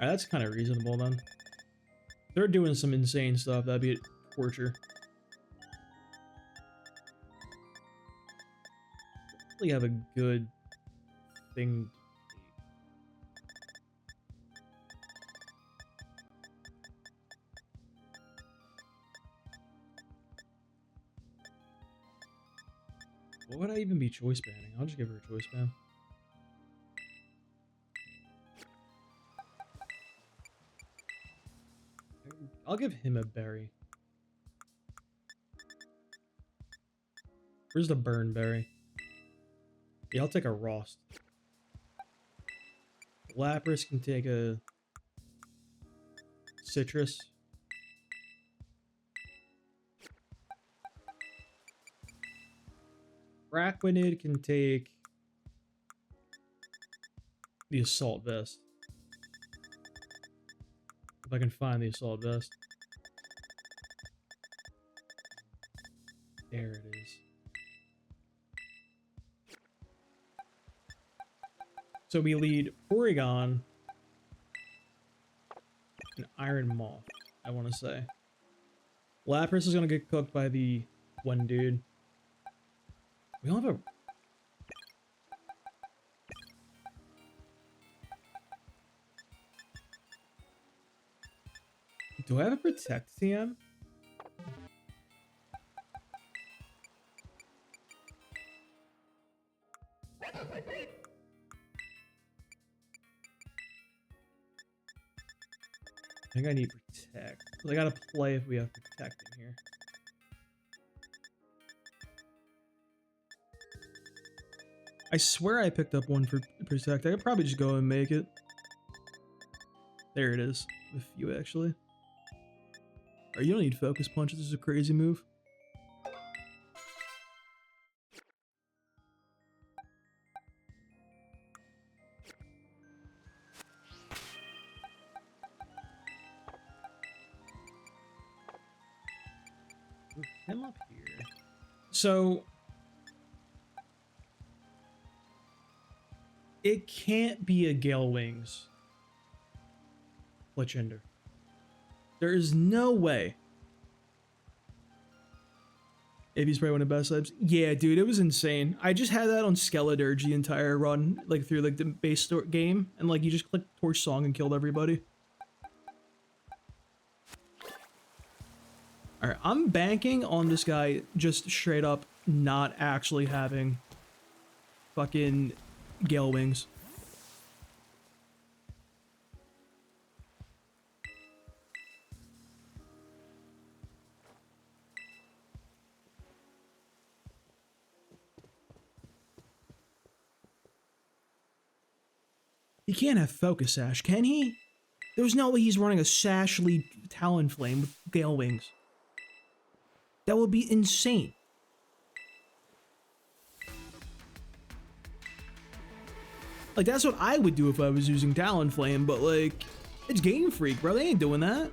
Alright, that's kind of reasonable then. If they're doing some insane stuff, that'd be torture. We have a good thing. What would I even be choice banning? I'll just give her a choice ban. I'll give him a berry. Where's the burn berry? Yeah, I'll take a Rost. Lapras can take a citrus. Araquanid can take the assault vest. If I can find the assault vest. There it is. So we lead Porygon and Iron Moth, I want to say. Lapras is going to get cooked by the one dude. We don't have a... Do I have a Protect TM? I think I need Protect. I gotta play if we have Protect in here. I swear I picked up one for Protect. I could probably just go and make it. There it is. With you, actually. Oh, you don't need Focus Punch. This is a crazy move. Move him up here. So... it can't be a Gale Wings Fletchender. There is no way. If he's probably one of the best subs. Yeah, dude, it was insane. I just had that on Skeledirge the entire run, like through like the base game, and like you just clicked Torch Song and killed everybody. Alright, I'm banking on this guy just straight up not actually having fucking Gale Wings. He can't have Focus Sash, can he? There's no way he's running a Sash lead Talonflame with Gale Wings. That would be insane. Like, that's what I would do if I was using Talonflame, but, like, it's Game Freak, bro. They ain't doing that.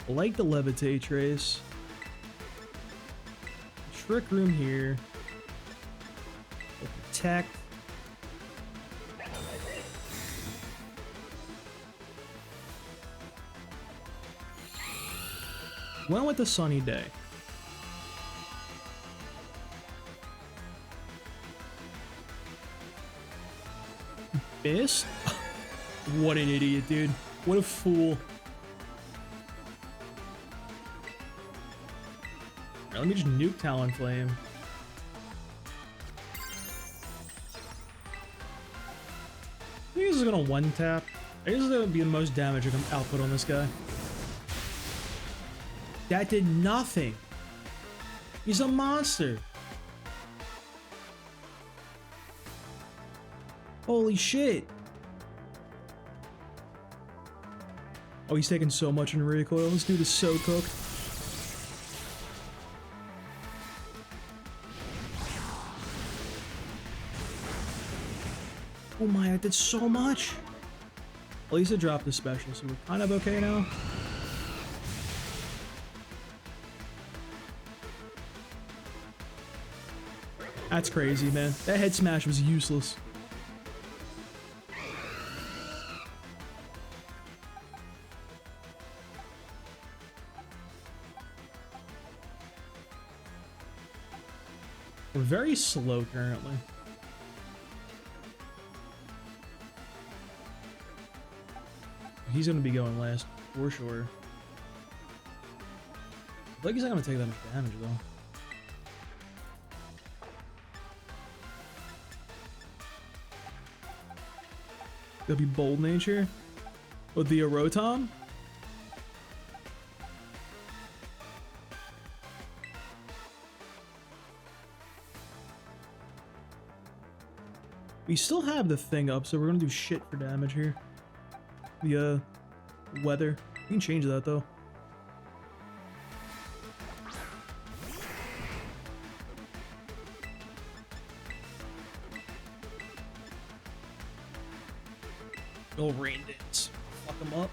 I like the Levitate Trace. Trick Room here. Protect. Went with the Sunny Day. Missed? What an idiot, dude. What a fool. Alright, let me just nuke Talonflame. I think this is gonna one tap. I think this is gonna be the most damage I can output on this guy. That did nothing. He's a monster. Holy shit. Oh, he's taking so much in recoil. This dude is so cooked. Oh my, I did so much. At least it dropped the special, so we're kind of okay now. That's crazy, man. That head smash was useless. We're very slow currently. He's gonna be going last, for sure. Like he's not gonna take that much damage though. That'd be Bold Nature with the Rotom. We still have the thing up, so we're gonna do shit for damage here. The weather. We can change that though. No rain dance. Fuck them up.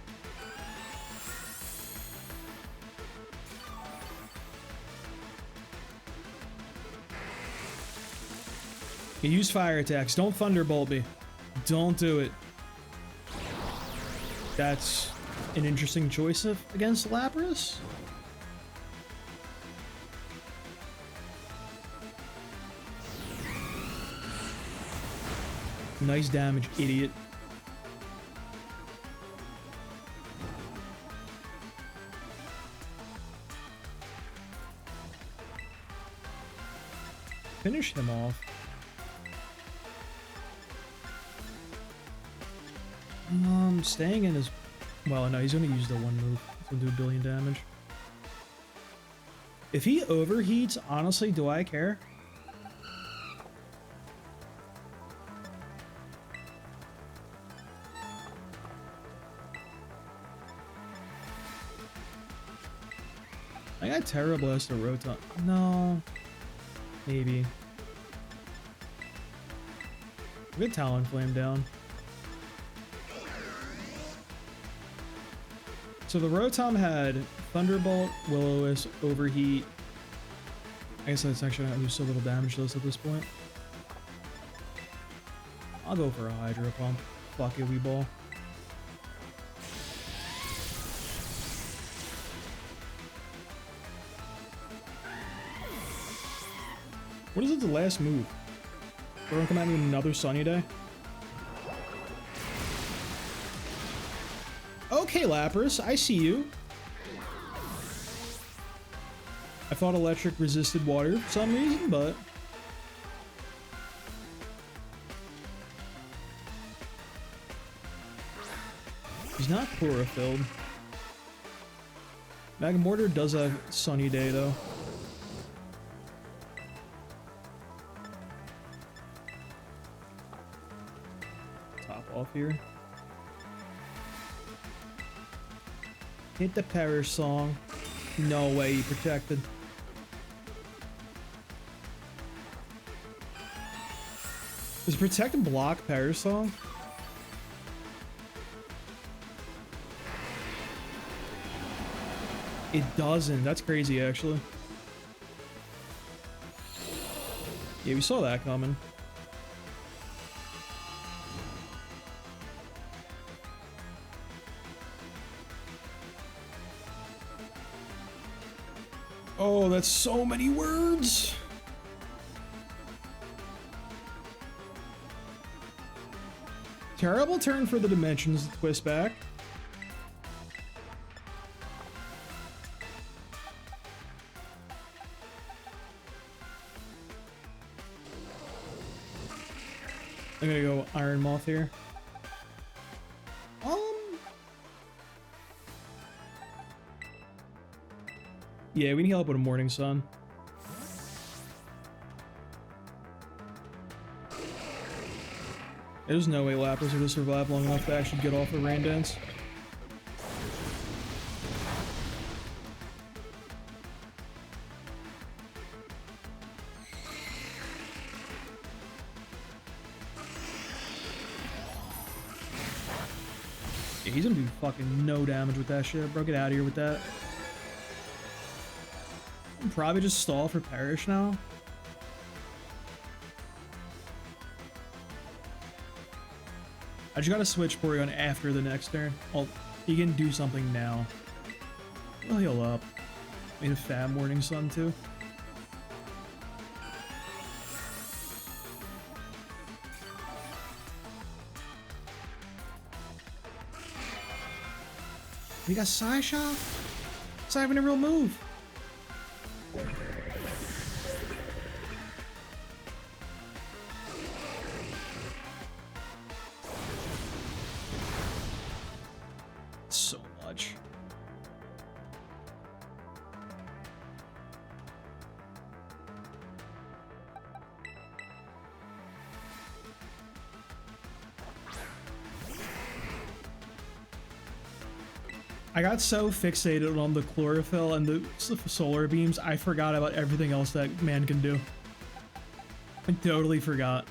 You use fire attacks. Don't Thunderbolt me. Don't do it. That's an interesting choice against Lapras. Nice damage, idiot. Finish him off. Staying in is... Well, no, he's gonna use the one move. He's gonna do a billion damage. If he overheats, honestly, do I care? I got Terra Blast or Rotom. No. Maybe. Get Talonflame down. So the Rotom had Thunderbolt, Will-O-Wisp, Overheat. I guess that's actually not do so little damage to us at this point. I'll go for a Hydro Pump. Fuck it, Weeball. What is it, the last move? We're gonna come at me with another Sunny Day? Okay, Lapras, I see you. I thought electric resisted water for some reason, but... He's not chlorophylled. Magmortar does have Sunny Day, though. Top off here. Hit the Perish Song. No way, he protected. Does Protect and block Perish Song? It doesn't. That's crazy, actually. Yeah, we saw that coming. Oh, that's so many words. Terrible turn for the dimensions to twist back. I'm gonna go Iron Moth here. Yeah, we can heal up with a Morning Sun. There's no way Lapras are going to survive long enough to actually get off a Rain Dance. Yeah, he's gonna do fucking no damage with that shit, bro. Get out of here with that. Probably just stall for Perish now. I just gotta switch Porygon after the next turn. Oh, he can do something now. He'll heal up. Made a fat Morning Sun too. We got Psyshock? It's not even a real move. much. I got so fixated on the chlorophyll and the solar beams, I forgot about everything else that man can do. I totally forgot.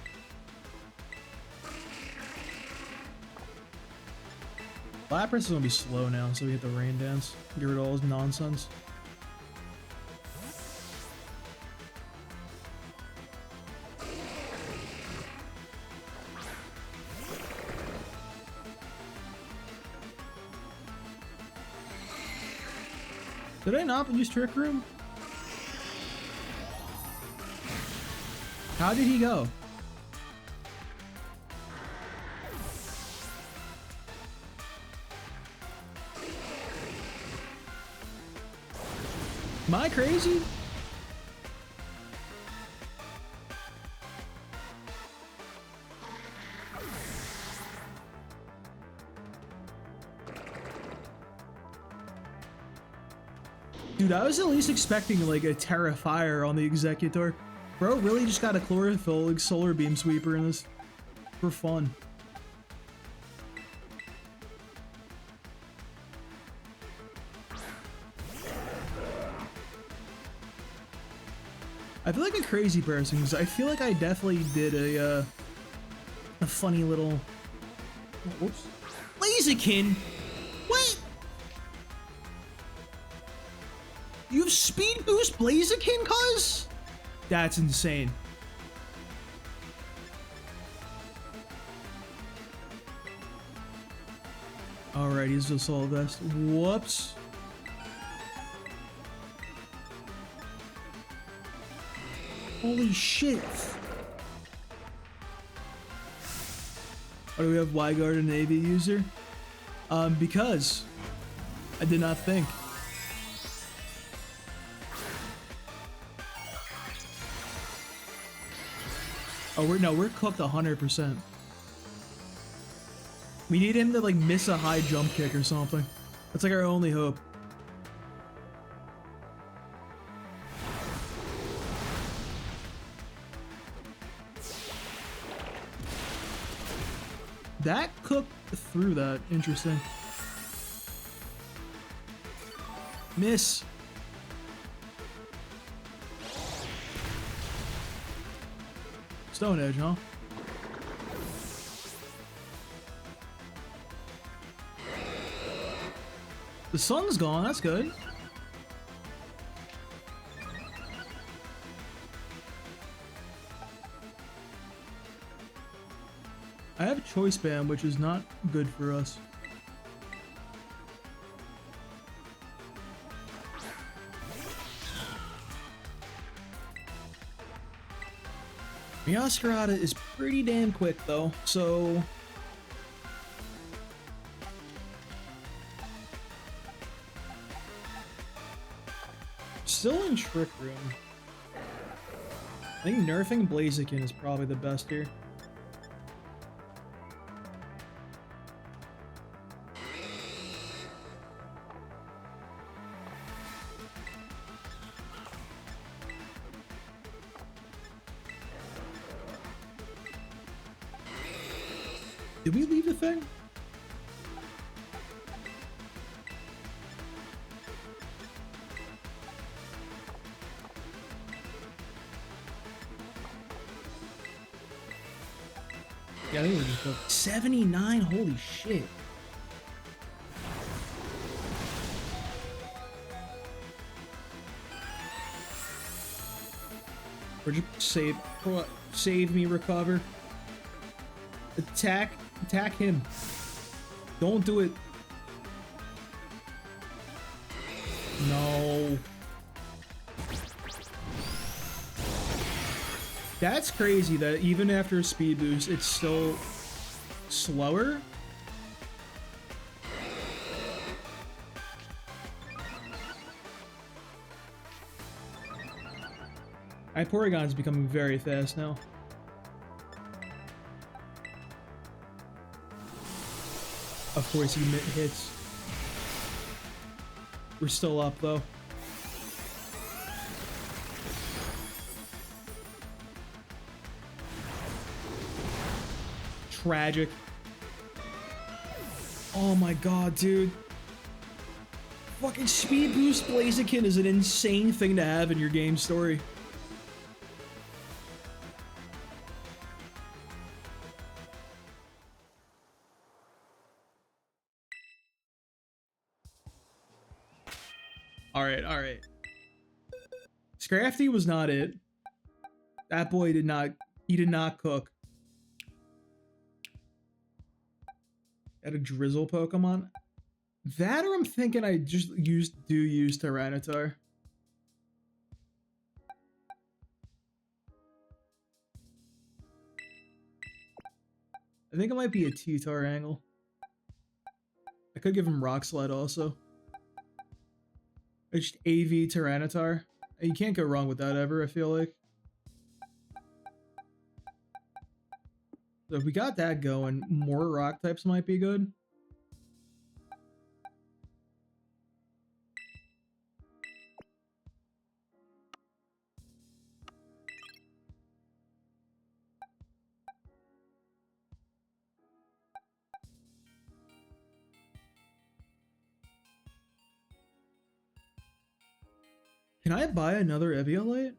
Lapras is gonna be slow now, so we hit the rain dance. Get rid of all his nonsense. Did I not use Trick Room? How did he go? Am I crazy? Dude, I was at least expecting like a Terra Fire on the Executor. Bro really just got a Chlorophyll like, Solar Beam Sweeper in this for fun. I feel like a crazy person because I feel like I definitely did a funny little... Whoops. Blaziken? What? You have Speed Boost Blaziken, cuz? That's insane. Alright, he's just all vest. Whoops. Holy shit. Why do we have Wyguard and AV user? Because I did not think. Oh, we're cooked 100%. We need him to like miss a high jump kick or something. That's like our only hope. That cooked through that. Interesting. Miss. Stone Edge, huh? The sun's gone, that's good. I have Choice Band, which is not good for us. Miascarada is pretty damn quick though, so... Still in Trick Room. I think nerfing Blaziken is probably the best here. Did we leave the thing? Yeah, I think we're just cooked. 79, holy shit. Or just save me, recover. Attack him. Don't do it. No. That's crazy that even after a speed boost, it's still slower. Porygon's becoming very fast now. Of course, he hits. We're still up though. Tragic. Oh my god, dude. Fucking speed boost Blaziken is an insane thing to have in your game story. Alright. Scrafty was not it. That boy did not cook. Had a drizzle Pokemon. That, or I'm thinking I just use Tyranitar. I think it might be a T-Tar angle. I could give him Rock Slide also. It's just AV Tyranitar. You can't go wrong with that ever, I feel like. So if we got that going, more rock types might be good. Can I buy another Eviolite?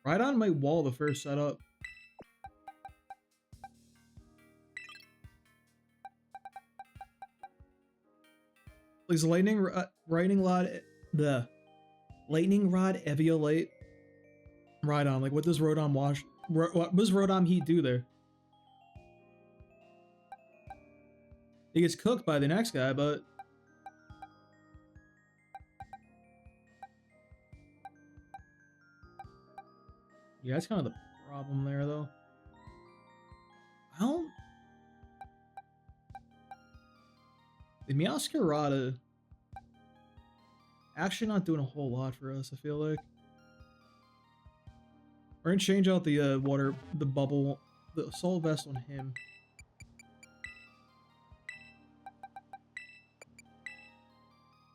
Right on my wall the first setup. Please, lightning rod Eviolite. Right on. Like, what does Rodon what does Rodon Heat do there? He gets cooked by the next guy, but yeah, that's kind of the problem there, though. Well, the Meowscarada actually not doing a whole lot for us, I feel like. We're gonna change out the the Assault Vest on him.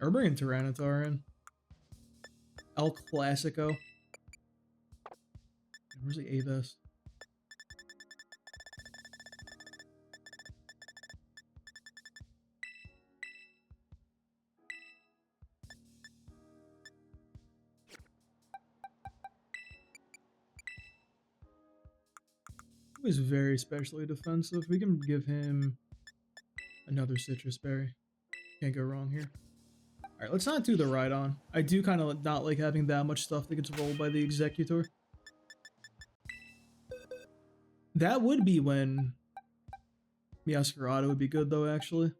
We're bringing Tyranitar in. El Clasico. Where's the A-Vest? He was very specially defensive. We can give him another Citrus Berry. Can't go wrong here. Alright, let's not do the Rhydon. I do kind of not like having that much stuff that gets rolled by the Executor. That would be when Meowscarada would be good, though, actually.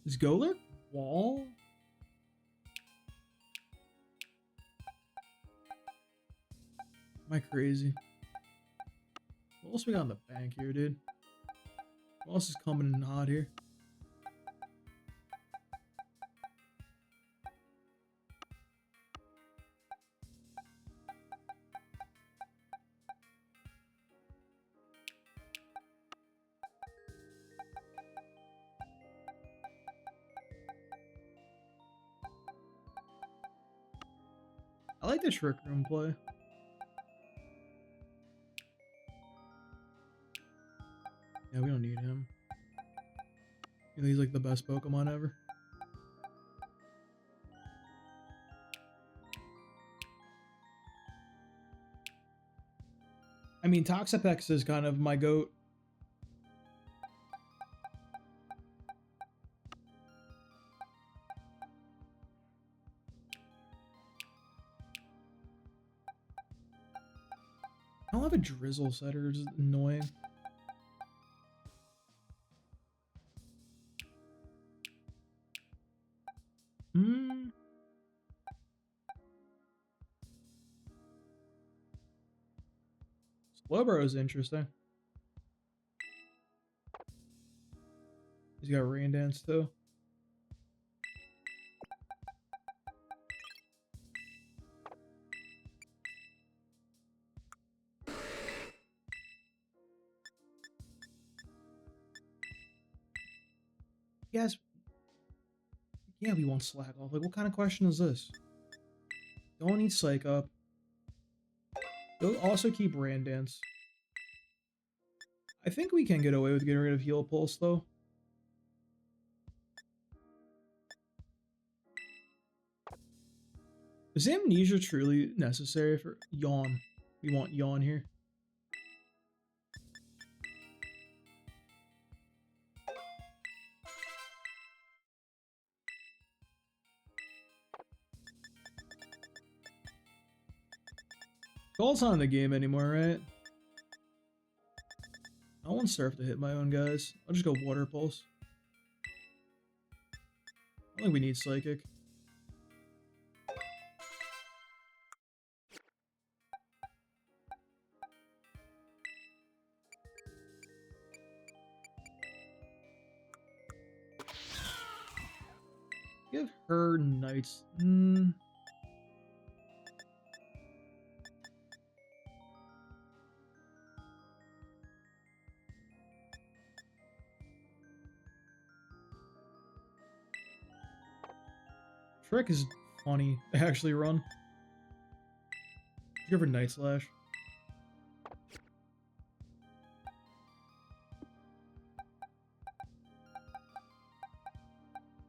Is Golurk wall? Am I crazy? What else we got in the bank here, dude? What else is coming in hot here? I like the Trick Room play. Yeah, we don't need him. You know, he's like the best Pokemon ever. I mean, Toxapex is kind of my goat. I don't have a Drizzle Setter, it's annoying. Slowbro is interesting. He's got rain dance too. Yes. Yeah, we won't slack off. Like, what kind of question is this? Don't need psych up. They'll also keep rain dance. I think we can get away with getting rid of heal pulse though. Is amnesia truly necessary for yawn? We want yawn here. Gold's not in the game anymore, right? I won't surf to hit my own guys. I'll just go water pulse. I don't think we need psychic. Give her knights. Trick is funny to actually run. Give her Night Slash.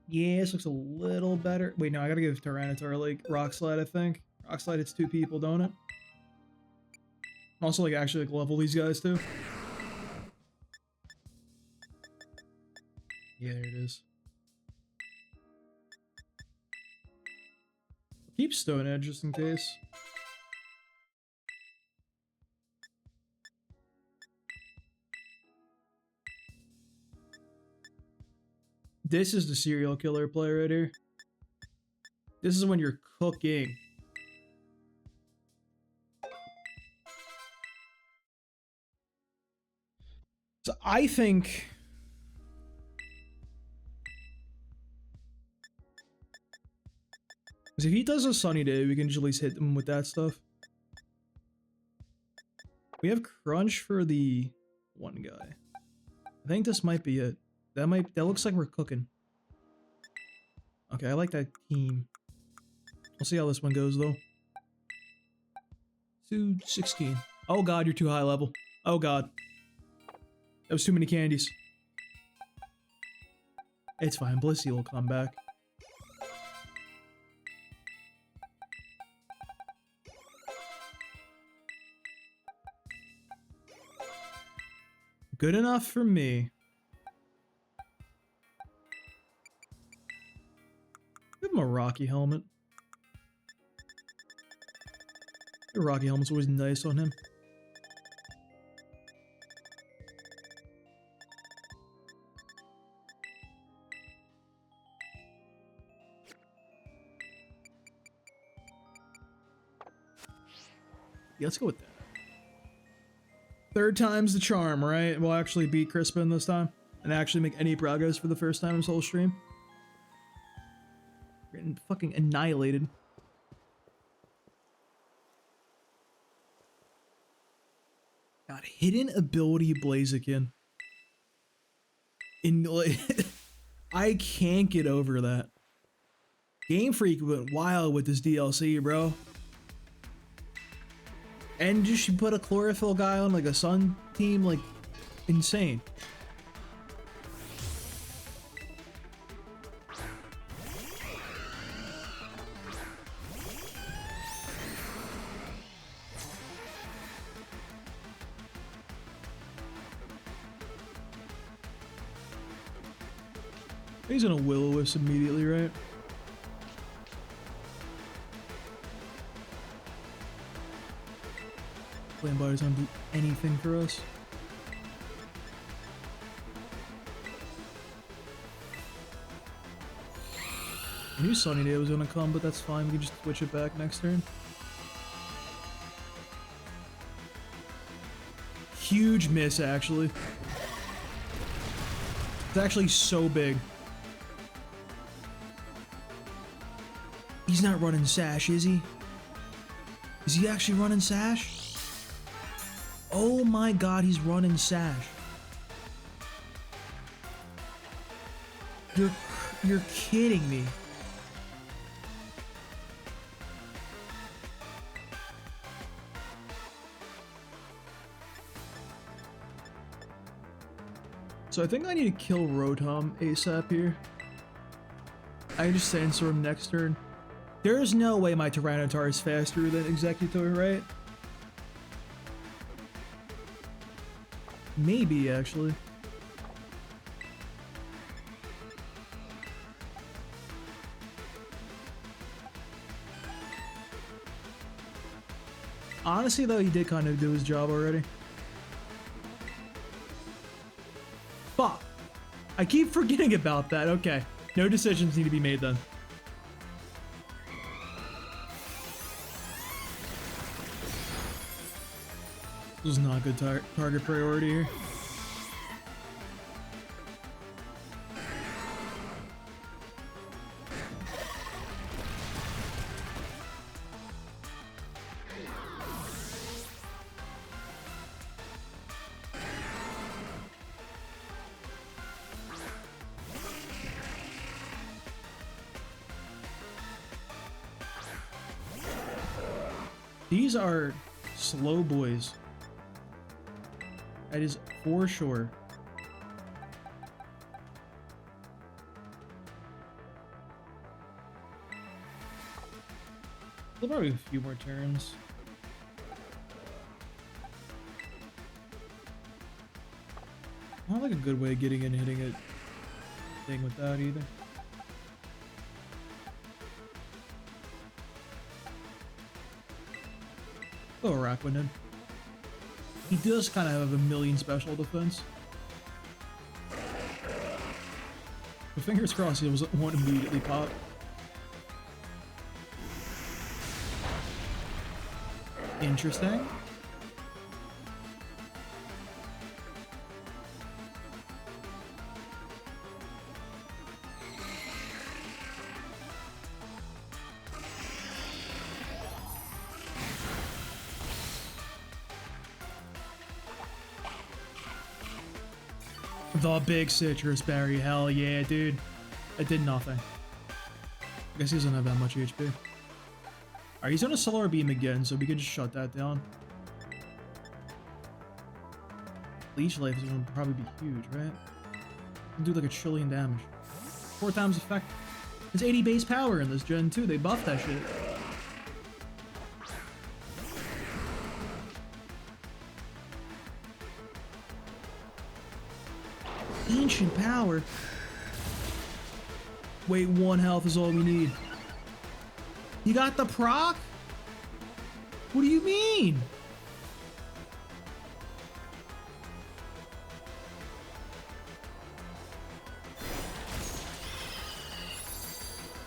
Yeah, this looks a little better. Wait, no, I gotta give Tyranitar like Rock Slide, I think. Rock Slide hits 2 people, don't it? Also, like, actually, like, level these guys, too. Yeah, there it is. Keep Stone Edge just in case. This is the serial killer play right here. This is when you're cooking. So I think... because if he does a sunny day, we can just at least hit him with that stuff. We have Crunch for the one guy. I think this might be it. That looks like we're cooking. Okay, I like that team. We'll see how this one goes though. 216. Oh god, you're too high level. Oh god. That was too many candies. It's fine, Blissey will come back. Good enough for me. Give him a Rocky helmet. The Rocky helmet's always nice on him. Yeah, let's go with that. Third time's the charm, right? We'll actually beat Crispin this time and actually make any progress for the first time in this whole stream. We're getting fucking annihilated. God, hidden ability Blaziken. In like, I can't get over that. Game Freak went wild with this DLC, bro. And just you put a chlorophyll guy on like a sun team, like insane. He's gonna Will-O-Wisp immediately, right? Flame Bite doesn't do anything for us. I knew Sunny Day was gonna come, but that's fine. We can just switch it back next turn. Huge miss, actually. It's actually so big. He's not running Sash, is he? Is he actually running Sash? Oh my god, he's running Sash. You're kidding me. So I think I need to kill Rotom ASAP here. I can just Sandstorm next turn. There is no way my Tyranitar is faster than Executor, right? Maybe, actually. Honestly, though, he did kind of do his job already. Fuck. I keep forgetting about that. Okay. No decisions need to be made then. This is not good target priority here. These are slow boys. That is for sure. There'll probably be a few more turns. Not like a good way of getting in, hitting it thing with that either. Oh, Araquanid. He does kind of have a million special defense. But fingers crossed he won't immediately pop. Interesting. The big citrus berry, hell yeah, dude. It did nothing. I guess he doesn't have that much HP. Alright, he's on a Solar Beam again, so we can just shut that down. Leech Life is going to probably be huge, right? Do like 1 trillion damage. 4 times effect. It's 80 base power in this gen too. They buffed that shit. Ancient power. Wait, 1 health is all we need. You got the proc? What do you mean?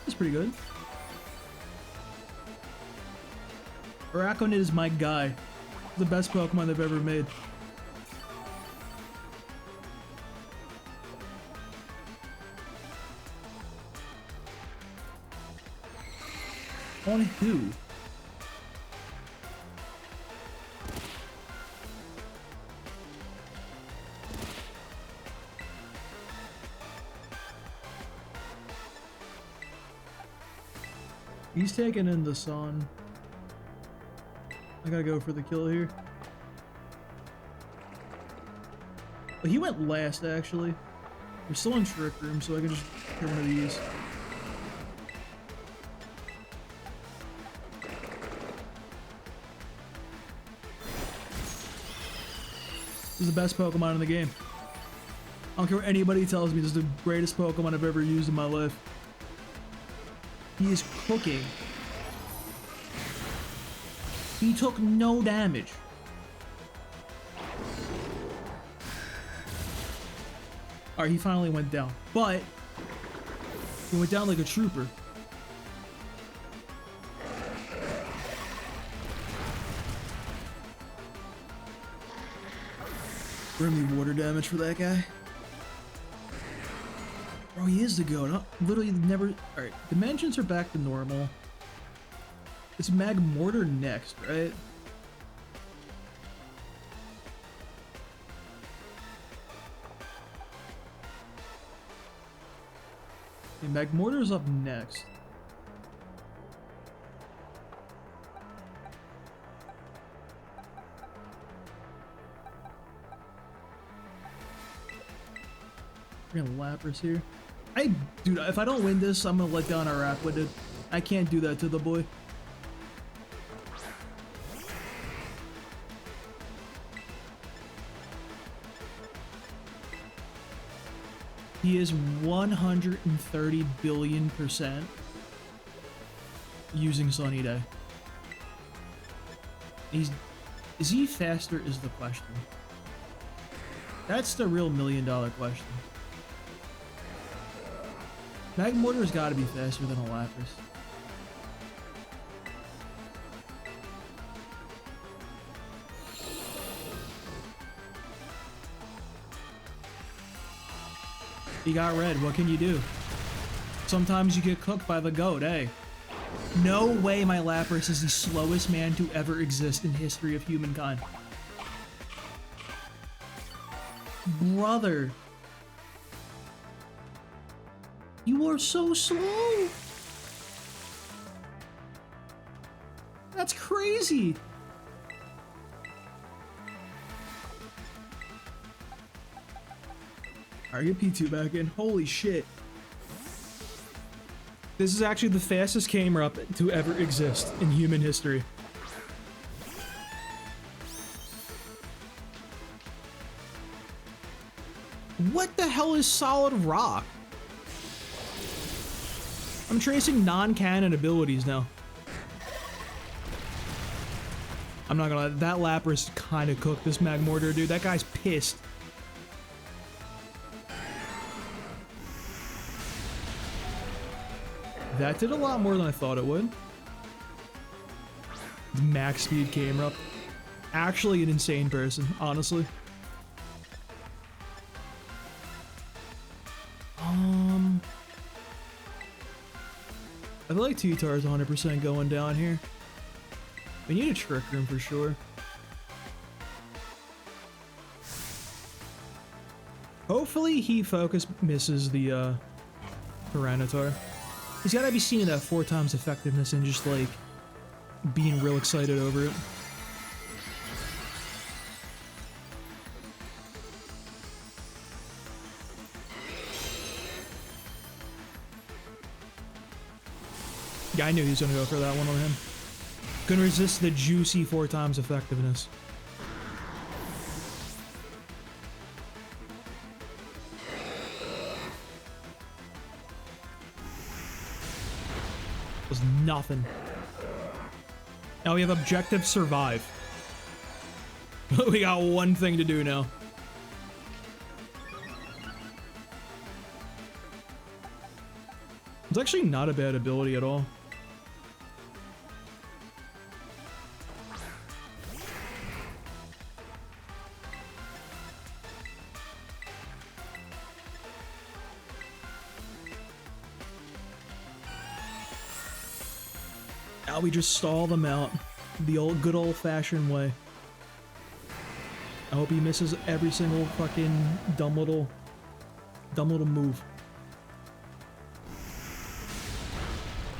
That's pretty good. Araquanid is my guy. The best Pokemon they've ever made. On who? He's taking in the sun. I gotta go for the kill here. But he went last, actually. We're still in Trick Room, so I can just get one of these. This is the best Pokemon in the game. I don't care what anybody tells me, this is the greatest Pokemon I've ever used in my life. He is cooking. He took no damage. Alright, he finally went down. But he went down like a trooper. Bring me water damage for that guy. Oh, he is the goat. Huh? Literally never. All right, dimensions are back to normal. It's Magmortar next, right? Okay, Magmortar's up next. We're gonna Lapras here. Dude, if I don't win this, I'm gonna let down our Rapid. I can't do that to the boy. He is 130 billion% using Sunny Day. Is he faster is the question. That's the real $1 million question. Magmortar's gotta be faster than a Lapras. He got red, what can you do? Sometimes you get cooked by the goat, eh? No way my Lapras is the slowest man to ever exist in history of humankind. Brother. You are so slow. That's crazy. Alright, get P2 back in. Holy shit. This is actually the fastest camera up to ever exist in human history. What the hell is Solid Rock? I'm tracing non-canon abilities now. I'm not gonna lie, that Lapras kind of cooked this Magmortar, dude. That guy's pissed. That did a lot more than I thought it would. Max speed came up. Actually an insane person, honestly. I feel like T-Tar is 100% going down here. We need a Trick Room for sure. Hopefully Heat Focus misses the Tyranitar. He's gotta be seeing that 4 times effectiveness and just like being real excited over it. Yeah, I knew he was gonna go for that one on him. Couldn't resist the juicy 4 times effectiveness. Was nothing. Now we have objective survive. We got one thing to do now. It's actually not a bad ability at all. Now we just stall them out the good old-fashioned way. I hope he misses every single fucking dumb little move.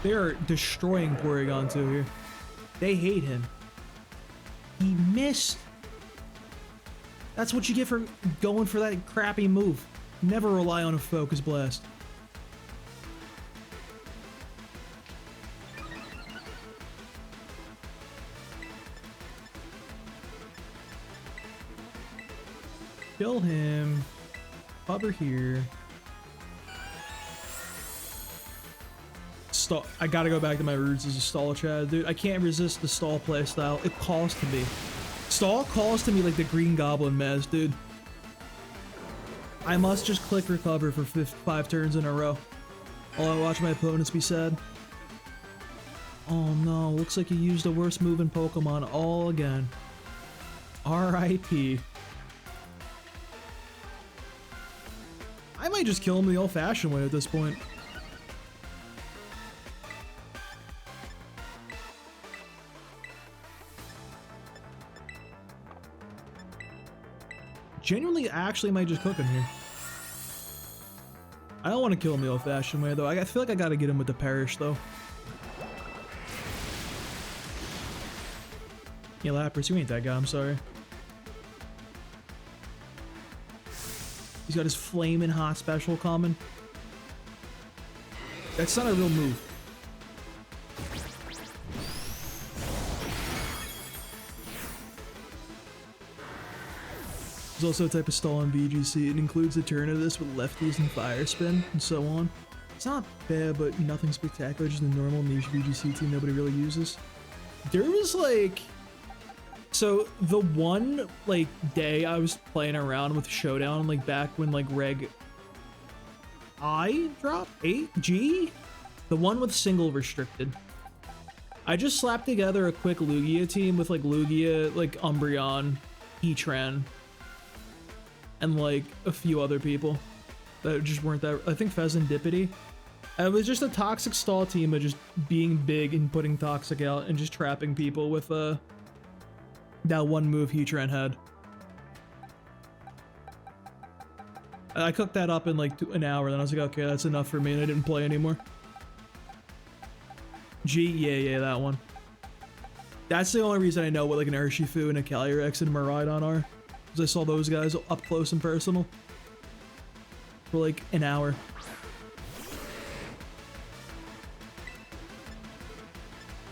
They are destroying Porygon 2 here. They hate him. He missed. That's what you get for going for that crappy move. Never rely on a Focus Blast. Kill him. Hover here. Stall. I gotta go back to my roots as a stall Chad, dude. I can't resist the stall playstyle. It calls to me. Stall calls to me like the Green Goblin mess, dude. I must just click recover for 5 turns in a row. While I watch my opponents be sad. Oh no, looks like he used the worst move in Pokemon all again. R.I.P. might just kill him the old-fashioned way at this point. Genuinely, actually might just cook him here. I don't want to kill him the old-fashioned way, though. I feel like I gotta get him with the parish, though. Yeah, Lapras, you ain't that guy, I'm sorry. He's got his flaming hot special coming. That's not a real move. There's also a type of stall in VGC. It includes Eternatus with lefties and fire spin and so on. It's not bad, but nothing spectacular. Just a normal niche VGC team nobody really uses. There was like... So the one like day I was playing around with Showdown, like back when like Reg I dropped 8G, the one with single restricted. I just slapped together a quick Lugia team with like Lugia, like Umbreon, Heatran, and like a few other people that just weren't that. I think Pheasantipity. It was just a toxic stall team of just being big and putting toxic out and just trapping people with that one move Heatran had. I cooked that up in like an hour, then I was like, okay, that's enough for me, and I didn't play anymore. G, yeah, that one. That's the only reason I know what like an Urshifu and a Calyrex and Miraidon are, because I saw those guys up close and personal for like an hour.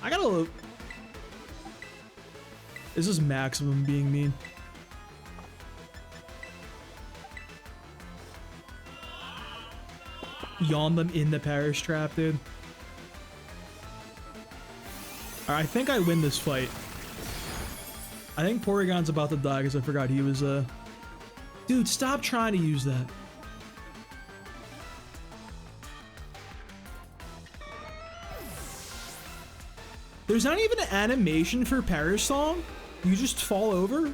I gotta look. This is maximum being mean. Yawn them in the parish trap, dude. Alright, I think I win this fight. I think Porygon's about to die because I forgot he was, Dude, stop trying to use that. There's not even an animation for Parish Song? You just fall over?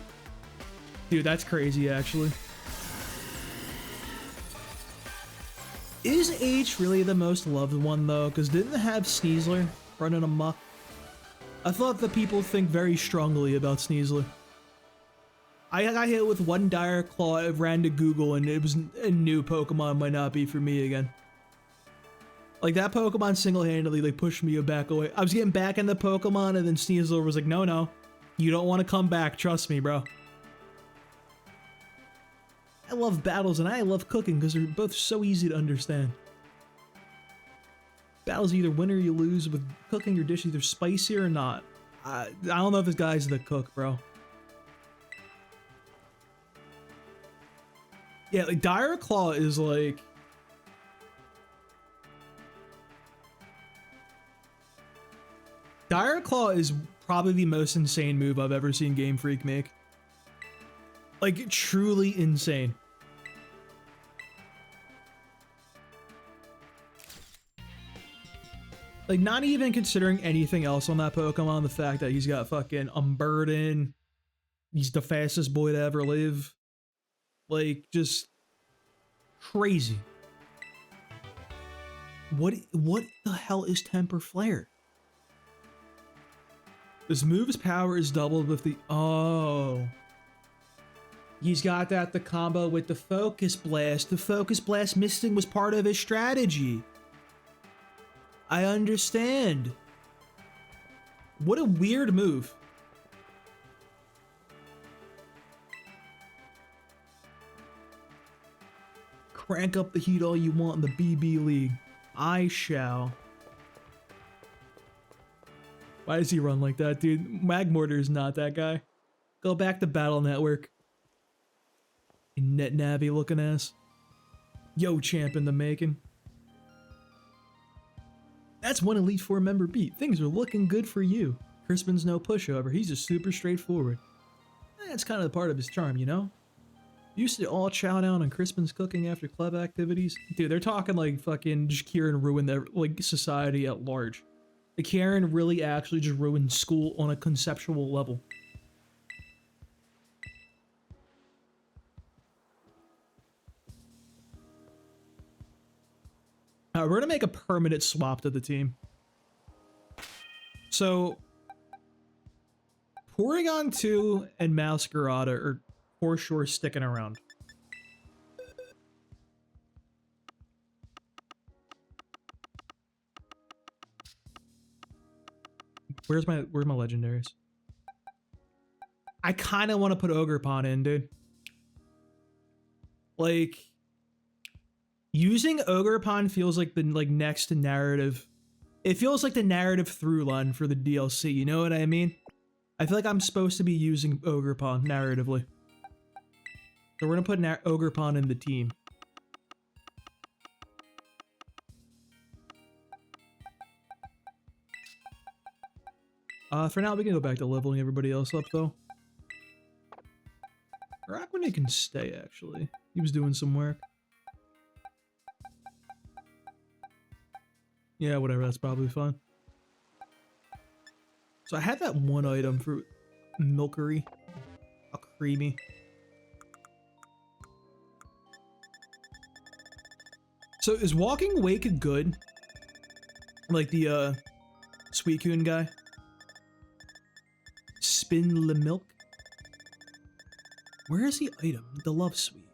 Dude, that's crazy, actually. Is H really the most loved one, though? Because didn't it have Sneasler running amok? I thought that people think very strongly about Sneasler. I got hit with one Dire Claw, I ran to Google, and it was a new Pokemon might not be for me again. Like, that Pokemon single-handedly, like, pushed me back away. I was getting back into Pokemon, and then Sneasler was like, no, you don't want to come back, trust me, bro. I love battles, and I love cooking, because they're both so easy to understand. Battles either win or you lose. With cooking, your dish either spicy or not. I don't know if this guy's the cook, bro. Yeah, like, Dire Claw is, like... Dire Claw is probably the most insane move I've ever seen Game Freak make. Like, truly insane. Like, not even considering anything else on that Pokemon, the fact that he's got fucking Unburden, he's the fastest boy to ever live. Like, just crazy. What the hell is Temper Flare? This move's power is doubled with the... Oh. He's got the combo with the Focus Blast. The Focus Blast missing was part of his strategy. I understand. What a weird move. Crank up the heat all you want in the BB League. I shall. Why does he run like that, dude? Magmortar is not that guy. Go back to Battle Network. You net navvy looking ass. Yo, champ in the making. That's one Elite Four member beat. Things are looking good for you. Crispin's no pushover. He's just super straightforward. That's kind of the part of his charm, you know? Used to all chow down on Crispin's cooking after club activities. Dude, they're talking like fucking just Kieran ruined their like society at large. The Karen really actually just ruined school on a conceptual level. We're gonna make a permanent swap to the team. So, Porygon 2 and Masquerada are for sure sticking around. Where's my legendaries? I kind of want to put Ogerpon in, dude. Like, using Ogerpon feels like the next narrative. It feels like the narrative through line for the DLC, you know what I mean? I feel like I'm supposed to be using Ogerpon narratively. So we're gonna put Ogerpon in the team. For now, we can go back to leveling everybody else up, though. Araquanid can stay, actually. He was doing some work. Yeah, whatever, that's probably fine. So I had that one item for Milkery. A creamy. So is Walking Wake good? Like the Suicune guy? Spin Le Milk? Where is the item? The Love Sweet.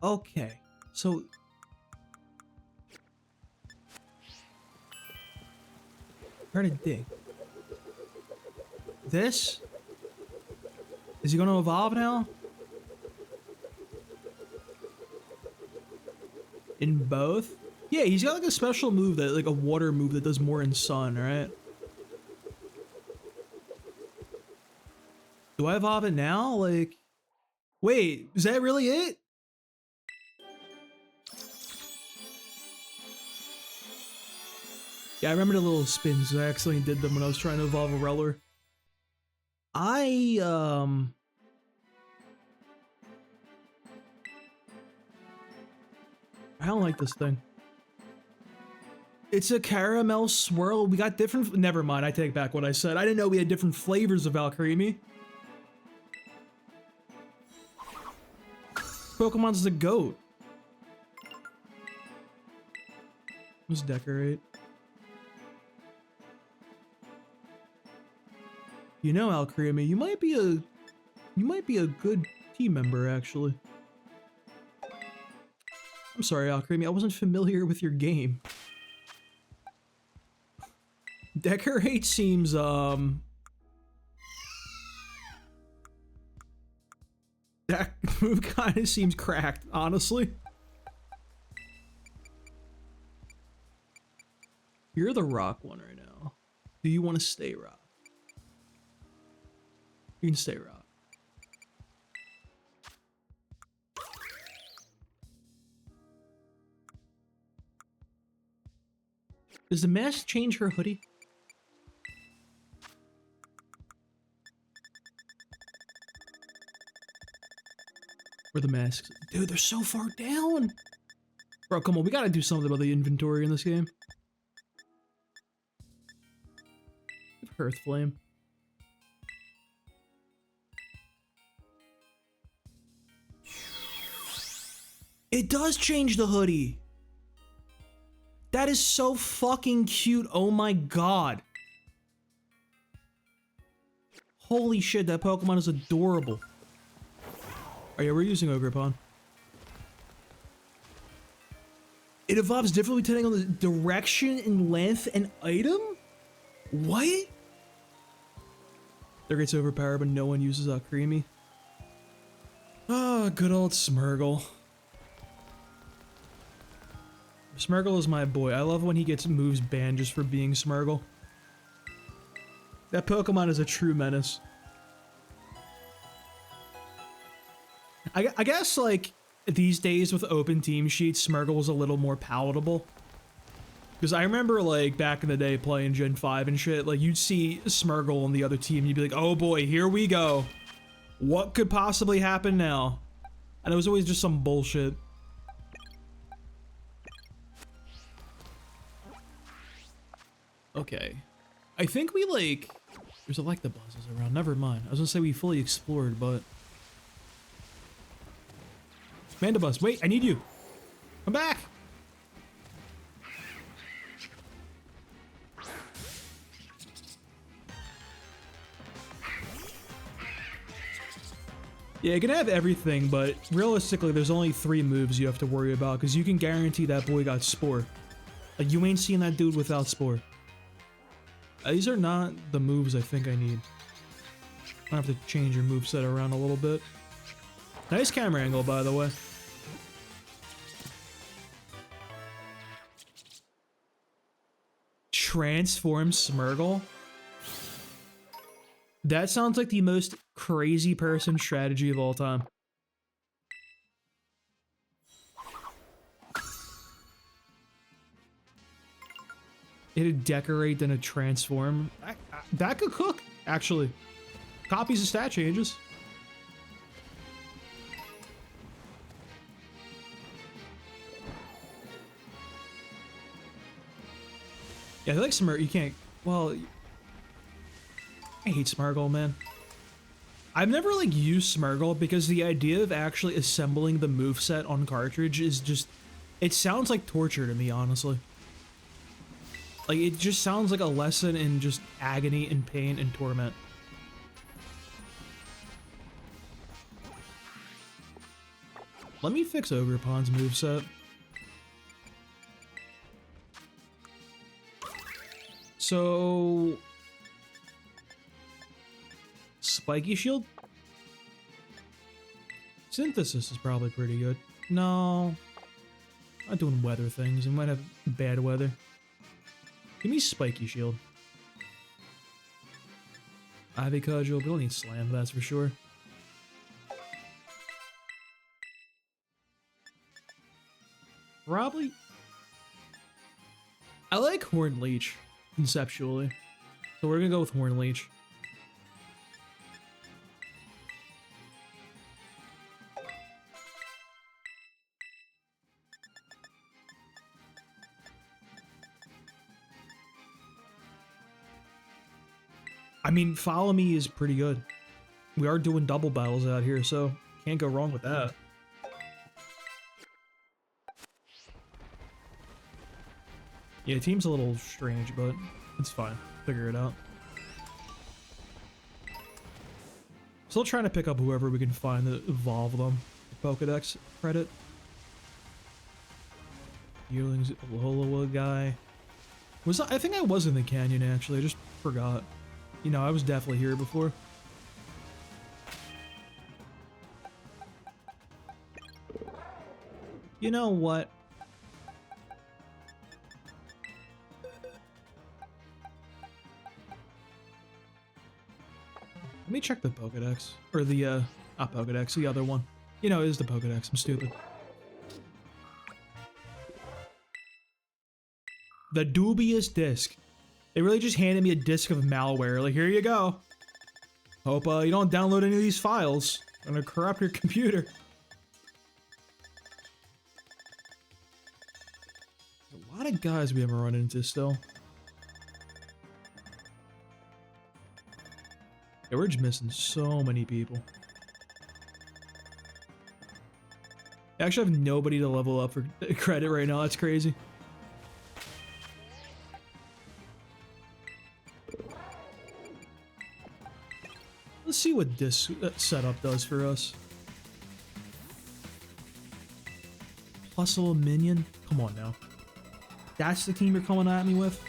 Okay, so trying to dig. This? Is he gonna evolve now? In both? Yeah, he's got like a special move that, like a water move that does more in sun, right? Do I evolve it now? Like, wait, is that really it? Yeah, I remember the little spins. I accidentally did them when I was trying to evolve a Reller. I don't like this thing. It's a caramel swirl. We got different. Never mind. I take back what I said. I didn't know we had different flavors of Alcremie. Pokemon's the goat. Let's decorate. You know, Alcremie, you might be a good team member, actually. I'm sorry, Alcremie, I wasn't familiar with your game. Decorate seems, that move kind of seems cracked, honestly. You're the rock one right now. Do you want to stay rock? You can stay rock. Does the mask change her hoodie? Where the masks? Dude, they're so far down. Bro, come on, we gotta do something about the inventory in this game. Earth Flame. It does change the hoodie. That is so fucking cute. Oh my god. Holy shit, that Pokemon is adorable. Oh yeah, we're using Ogerpon. It evolves differently depending on the direction and length and item? What? There gets overpowered, but no one uses Alcremie. Ah, good old Smeargle. Smeargle is my boy. I love when he gets moves banned just for being Smeargle. That Pokemon is a true menace. I guess, like, these days with open team sheets, Smeargle is a little more palatable. Because I remember, like, back in the day playing Gen 5 and shit, like, you'd see Smeargle on the other team, you'd be like, oh boy, here we go. What could possibly happen now? And it was always just some bullshit. Okay. I think we, like... There's Electabuzzes around. Never mind. I was gonna say we fully explored, but... Mandibus, wait, I need you. Come back. Yeah, you can have everything, but realistically, there's only 3 moves you have to worry about, because you can guarantee that boy got Spore. Like, you ain't seen that dude without Spore. These are not the moves I think I need. I have to change your moveset around a little bit. Nice camera angle, by the way. Transform Smeargle? That sounds like the most crazy person strategy of all time. It'd decorate, then a transform. That could cook, actually. Copies of stat changes. Yeah, I feel like Smeargle, you can't, well, I hate Smeargle, man. I've never, like, used Smeargle because the idea of actually assembling the moveset on cartridge is just, it sounds like torture to me, honestly. Like, it just sounds like a lesson in just agony and pain and torment. Let me fix Ogerpon's moveset. So... Spiky Shield? Synthesis is probably pretty good. No. I'm not doing weather things. We might have bad weather. Give me Spiky Shield. Ivy Cudgel. We don't need Slam, that's for sure. Probably. I like Horn Leech, conceptually. So we're gonna go with Horn Leech. I mean, Follow Me is pretty good. We are doing double battles out here, so can't go wrong with that. Yeah, team's a little strange, but it's fine. Figure it out. Still trying to pick up whoever we can find to evolve them. Pokedex credit. Yearlings, Alola guy. I think I was in the canyon, actually. I just forgot. You know, I was definitely here before. You know what? Let me check the Pokedex. Or the, not Pokedex, the other one. You know, it is the Pokedex. I'm stupid. The dubious disc. They really just handed me a disc of malware. Like, here you go. Hope you don't download any of these files. I'm gonna corrupt your computer. A lot of guys we haven't run into still. Yeah, we're just missing so many people. I actually have nobody to level up for credit right now. That's crazy. Let's see what this setup does for us. Plus a little minion? Come on now. That's the team you're coming at me with?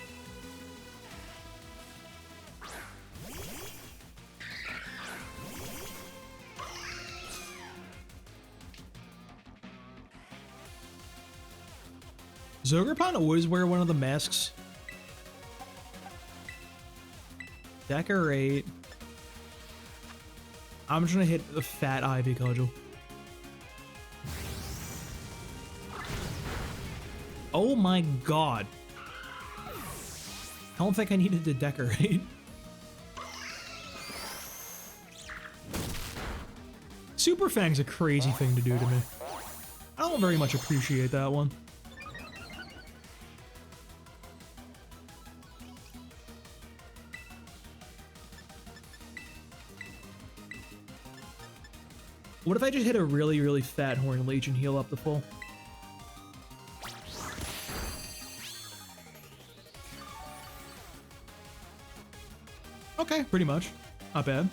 Does Ogerpon always wear one of the masks? Decorate. I'm just gonna hit the fat Ivy Cudgel. Oh my god. I don't think I needed to decorate. Super Fang's a crazy thing to do to me. I don't very much appreciate that one. What if I just hit a really, really fat Horn Leech and heal up the full? Okay, pretty much. Not bad.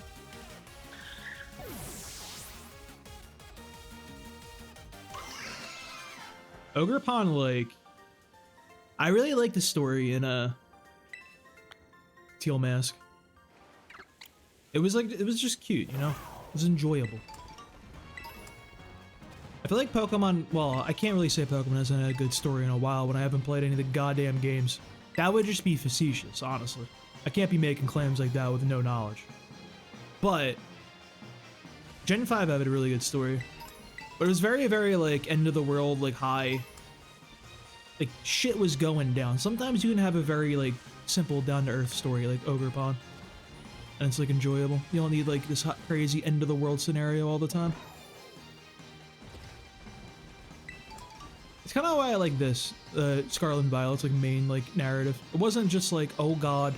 Ogre Pond Lake. I really like the story in Teal Mask. It was just cute, you know? It was enjoyable. I feel like Pokemon, well, I can't really say Pokemon hasn't had a good story in a while when I haven't played any of the goddamn games. That would just be facetious, honestly. I can't be making claims like that with no knowledge. But Gen 5 had a really good story. But it was very, very, like, end of the world, like, high. Like, shit was going down. Sometimes you can have a very, like, simple, down-to-earth story, like Ogre Pond. And it's, like, enjoyable. You don't need, like, this hot, crazy end of the world scenario all the time. It's kind of why I like this, Scarlet and Violet's, like, main, like, narrative. It wasn't just like, oh god,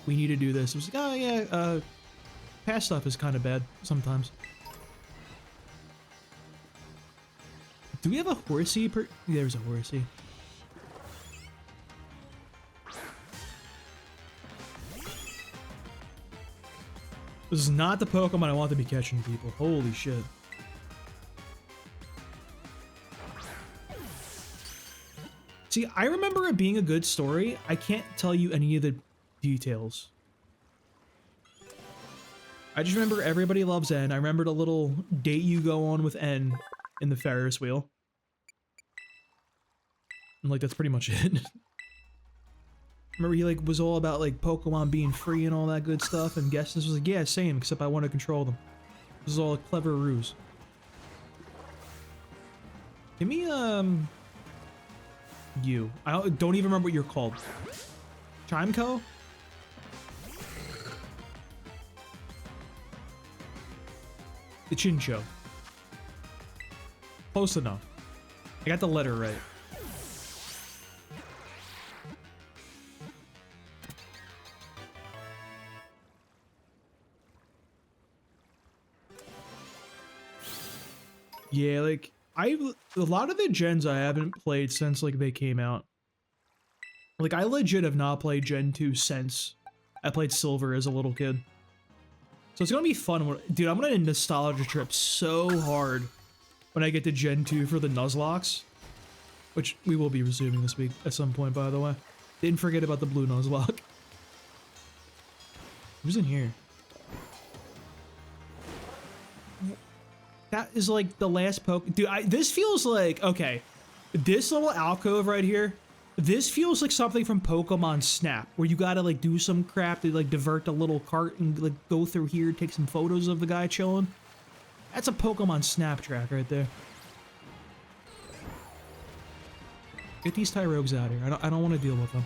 we need to do this. It was like, oh yeah, past stuff is kind of bad sometimes. Do we have a horsey per— there's a horsey. This is not the Pokemon I want to be catching, people. Holy shit. See, I remember it being a good story. I can't tell you any of the details. I just remember everybody loves N. I remember the little date you go on with N in the Ferris wheel. And like, that's pretty much it. Remember he like was all about like Pokemon being free and all that good stuff, and Guestus was like, yeah, same, except I want to control them. This is all a clever ruse. Give me, you. I don't even remember what you're called. Chimeco? The Chincho. Close enough. I got the letter right. Yeah, like, a lot of the gens I haven't played since, like, they came out. Like, I legit have not played Gen 2 since I played Silver as a little kid. So it's gonna be fun. Dude, I'm gonna nostalgia trip so hard when I get to Gen 2 for the Nuzlocke. Which we will be resuming this week at some point, by the way. Didn't forget about the blue Nuzlocke. Who's in here? That is like the last poke. Dude, this feels like, okay, this little alcove right here, this feels like something from Pokemon Snap, where you gotta like do some crap to like divert a little cart and like go through here, take some photos of the guy chilling. That's a Pokemon Snap track right there. Get these Tyrogues out of here. I don't want to deal with them.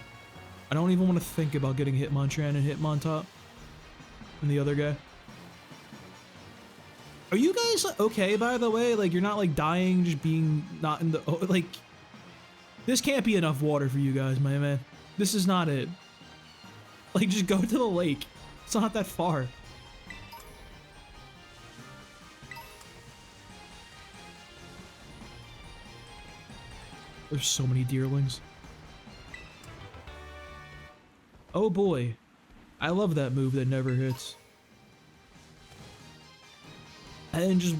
I don't even want to think about getting Hitmonchan and Hitmontop and the other guy. Are you guys okay, by the way? Like, you're not, like, dying, just being not in the— oh, like, this can't be enough water for you guys, my man. This is not it. Like, just go to the lake. It's not that far. There's so many deerlings. Oh boy. I love that move that never hits. I didn't just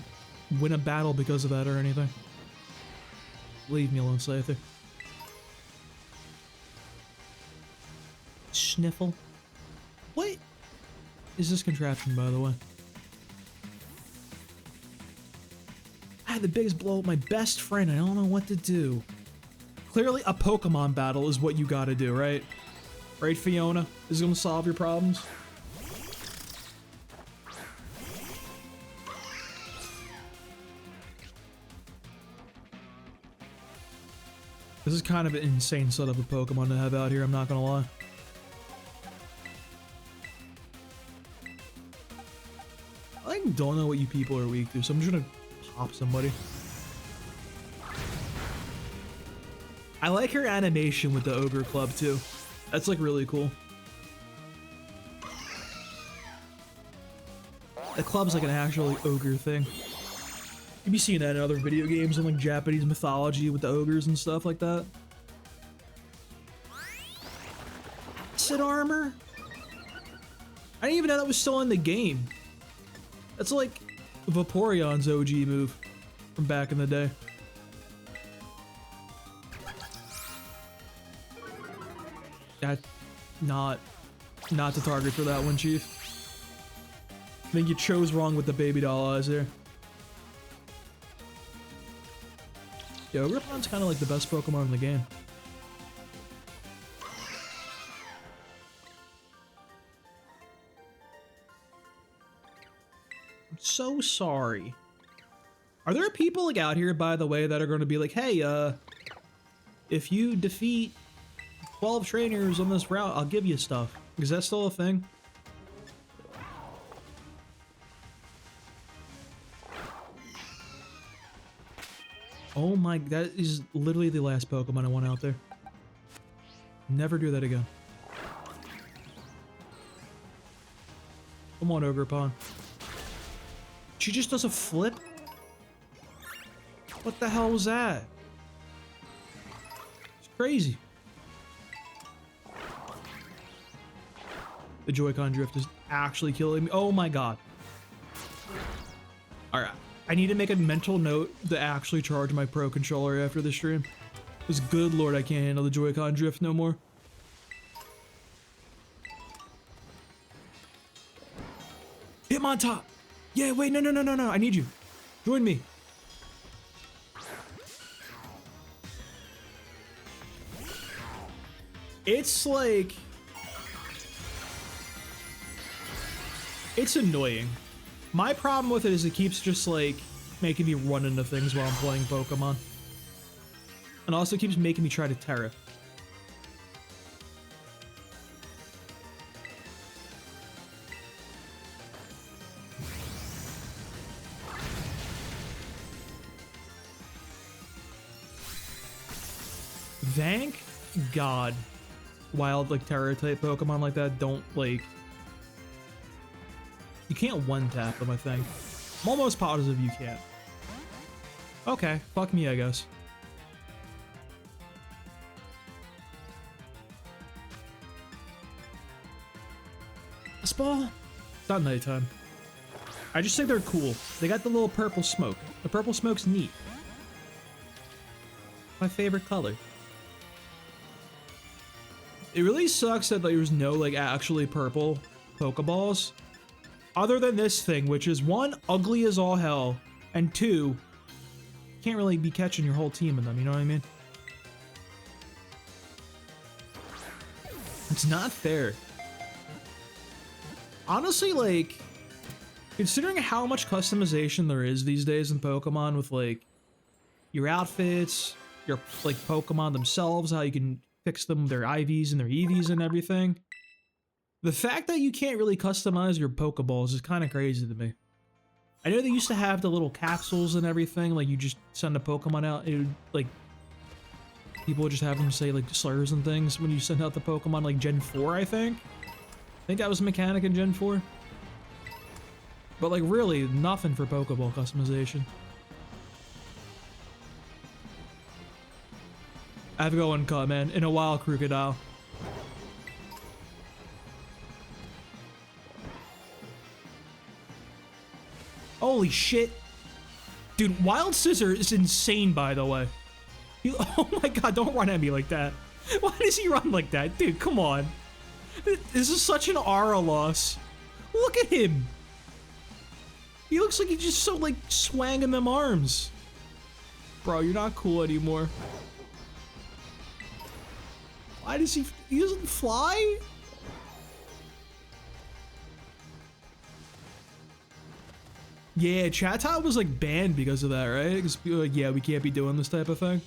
win a battle because of that or anything. Leave me alone, Scyther. Sniffle? What is this contraption, by the way? I had the biggest blow up my best friend. I don't know what to do. Clearly, a Pokemon battle is what you gotta do, right? Right, Fiona? This is gonna solve your problems? This is kind of an insane setup of Pokemon to have out here, I'm not gonna lie. I don't know what you people are weak to, so I'm just gonna pop somebody. I like her animation with the Ogre Club too. That's like really cool. The club's like an actual ogre thing. You be seeing that in other video games and like Japanese mythology with the ogres and stuff like that. Acid armor? I didn't even know that was still in the game. That's like Vaporeon's OG move from back in the day. That not the target for that one, Chief. I think you chose wrong with the baby doll eyes there. Yo, Ripon's kind of like the best Pokemon in the game. I'm so sorry. Are there people like out here, by the way, that are going to be like, hey, if you defeat 12 trainers on this route, I'll give you stuff? Is that still a thing? Oh my, that is literally the last Pokemon I want out there. Never do that again. Come on, Ogerpon. She just does a flip? What the hell was that? It's crazy. The Joy-Con drift is actually killing me. Oh my god. Alright. I need to make a mental note to actually charge my Pro Controller after the stream. Because good lord, I can't handle the Joy-Con drift no more. Hitmontop! Yeah, wait, no, I need you. Join me. It's like... It's annoying. My problem with it is it keeps just like making me run into things while I'm playing Pokemon. And also keeps making me try to Terra. Thank God wild like Terra type Pokemon like that don't like... You can't one-tap them, I think. I'm almost positive you can't. Okay, fuck me, I guess. This ball? It's not nighttime. I just think they're cool. They got the little purple smoke. The purple smoke's neat. My favorite color. It really sucks that there's no, like, actually purple Pokeballs. Other than this thing, which is one, ugly as all hell, and two, can't really be catching your whole team in them, you know what I mean? It's not fair. Honestly, like, considering how much customization there is these days in Pokemon with, like, your outfits, your, like, Pokemon themselves, how you can fix them, their IVs and their EVs and everything. The fact that you can't really customize your Pokeballs is kind of crazy to me. I know they used to have the little capsules and everything, like you just send a Pokemon out, it would, like, people would just have them say, like, slurs and things when you send out the Pokemon, like Gen 4, I think. I think that was a mechanic in Gen 4. But, like, really, nothing for Pokeball customization. I have to go uncut, man. In a while, Crocodile. Holy shit. Dude, Wild Scissor is insane, by the way. Oh my god, don't run at me like that. Why does he run like that? Dude, come on. This is such an aura loss. Look at him. He looks like he's just so, like, swanging them arms. Bro, you're not cool anymore. Why does he doesn't fly? Yeah, Chatot was like banned because of that, right? Because people were like, yeah, we can't be doing this type of thing.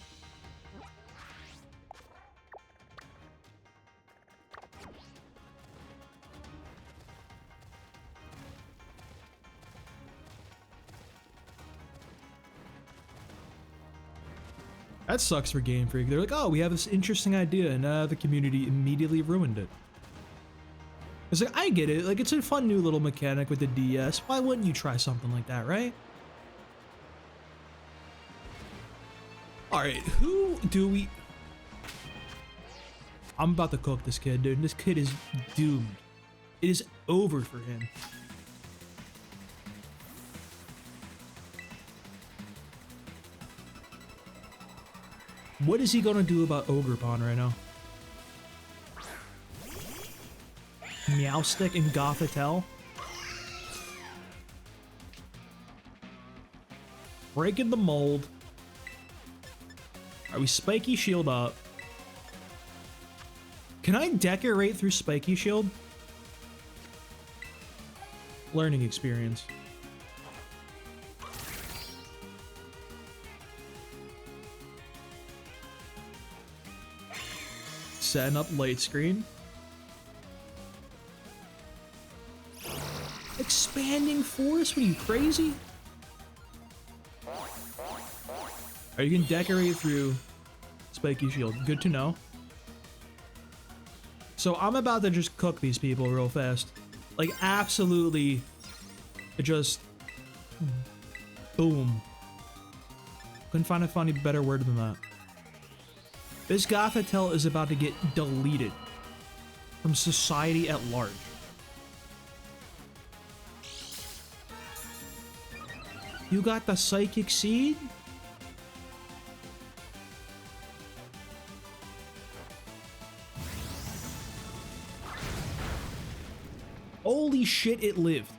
That sucks for Game Freak. They're like, oh, we have this interesting idea, and the community immediately ruined it. It's like, I get it. Like, it's a fun new little mechanic with the DS. Why wouldn't you try something like that, right? All right, who do we... I'm about to cook this kid, dude. This kid is doomed. It is over for him. What is he gonna do about Ogre Pond right now? Meowstick and Gothitelle? Breaking the mold. Are we Spiky Shield up? Can I decorate through Spiky Shield? Learning experience. Setting up light screen. Expanding forest? What are you, crazy? Are you gonna decorate through Spiky Shield? Good to know. So I'm about to just cook these people real fast. Like, absolutely just boom. Couldn't find a funny better word than that. This Gothitelle is about to get deleted from society at large. You got the Psychic Seed? Holy shit, it lived.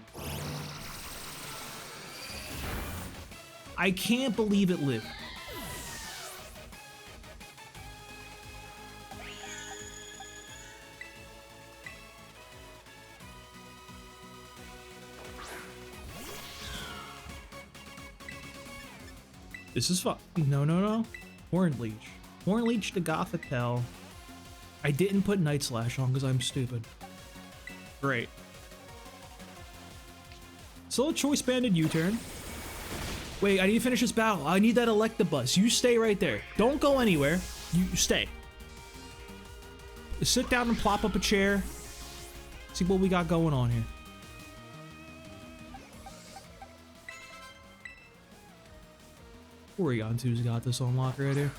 I can't believe it lived. This is fun. No. Horn Leech. Horn Leech to Gothitelle. I didn't put Night Slash on because I'm stupid. Great. Still a Choice Banded U-turn. Wait, I need to finish this battle. I need that Electabuzz. You stay right there. Don't go anywhere. You stay. Sit down and plop up a chair. See what we got going on here. Porygon 2's got this on lock right here.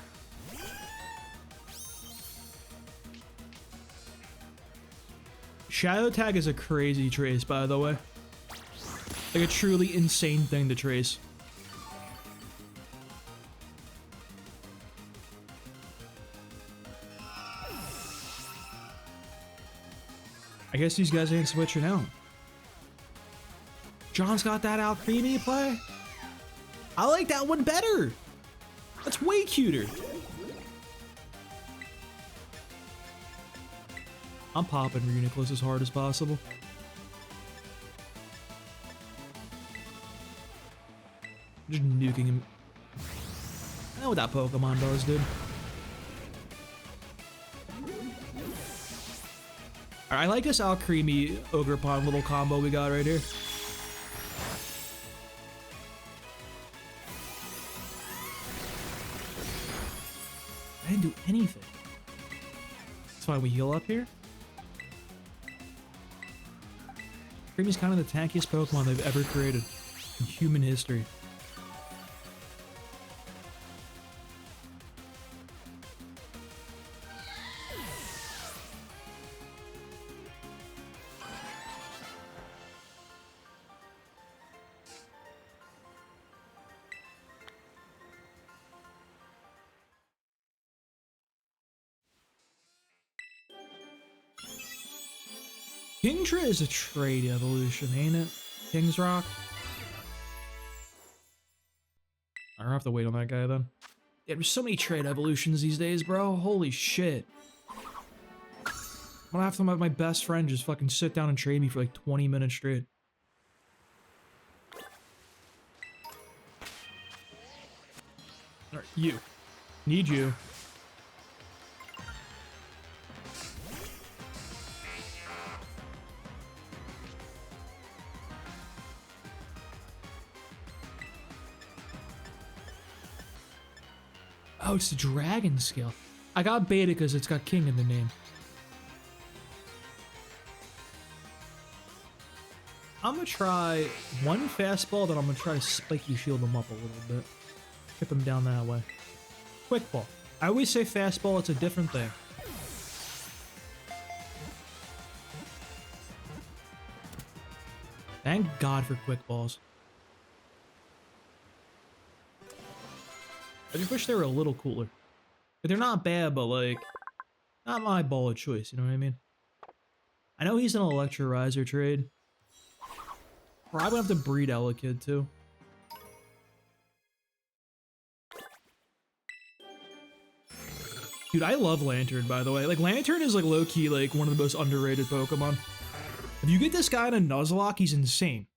Shadow Tag is a crazy trace, by the way. Like a truly insane thing to trace. I guess these guys ain't switching out. John's got that Alcremie play. I like that one better. That's way cuter. I'm popping Reuniclus as hard as possible. Just nuking him. I know what that Pokemon does, dude. Alright, I like this Alcremie Ogre Pond little combo we got right here. I didn't do anything. It's fine, we heal up here. Creamy's kind of the tankiest Pokemon they've ever created in human history. Kingdra is a trade evolution, ain't it? King's Rock? I don't have to wait on that guy then. Yeah, there's so many trade evolutions these days, bro. Holy shit. I'm gonna have to have my best friend just fucking sit down and trade me for like 20 minutes straight. Alright, you. Need you. Oh, it's the dragon skill. I got beta because it's got king in the name. I'm gonna try one fastball, then I'm gonna try to spiky shield him up a little bit. Chip him down that way. Quick ball. I always say fastball, it's a different thing. Thank God for quick balls. I just wish they were a little cooler. But they're not bad, but like, not my ball of choice, you know what I mean? I know he's an electrorizer trade. Probably have to breed Elekid too. Dude, I love Lantern, by the way. Like, Lantern is like low-key like one of the most underrated Pokemon. If you get this guy in a Nuzlocke, he's insane.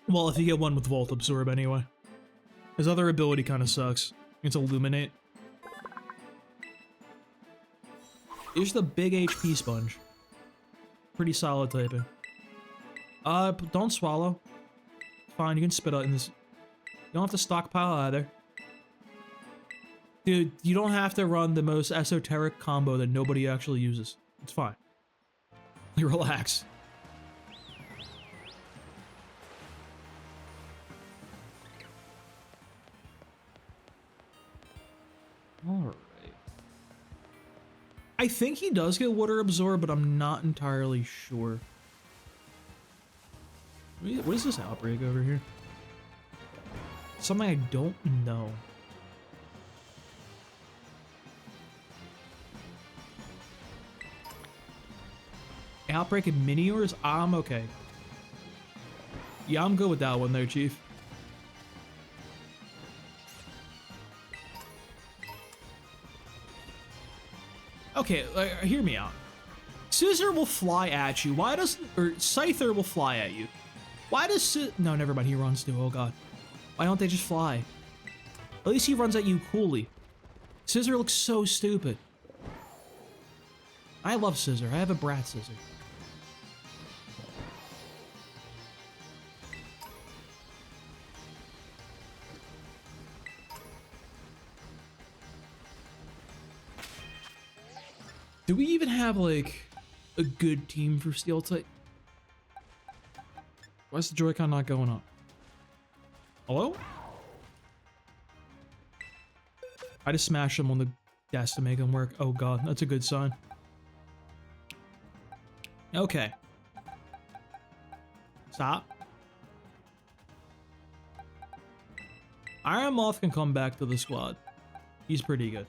Well, if you get one with Volt Absorb anyway. His other ability kind of sucks. It's Illuminate. Here's the big HP sponge. Pretty solid typing. Don't swallow. Fine, you can spit out in this. You don't have to stockpile either. Dude, you don't have to run the most esoteric combo that nobody actually uses. It's fine. You relax. Alright. I think he does get Water Absorb, but I'm not entirely sure. What is this outbreak over here? Something I don't know. Outbreak and Miniors? I'm okay. Yeah, I'm good with that one there, Chief. Okay, hear me out. Scissor will fly at you. Why does... Or Scyther will fly at you. Why does... No, never mind. He runs too. Oh, God. Why don't they just fly? At least he runs at you coolly. Scissor looks so stupid. I love Scissor. I have a Brat Scissor. Do we even have, like, a good team for Steel type? Why's the Joy-Con not going up? Hello? I just smashed him on the desk to make him work. Oh god, that's a good sign. Okay. Stop. Iron Moth can come back to the squad. He's pretty good.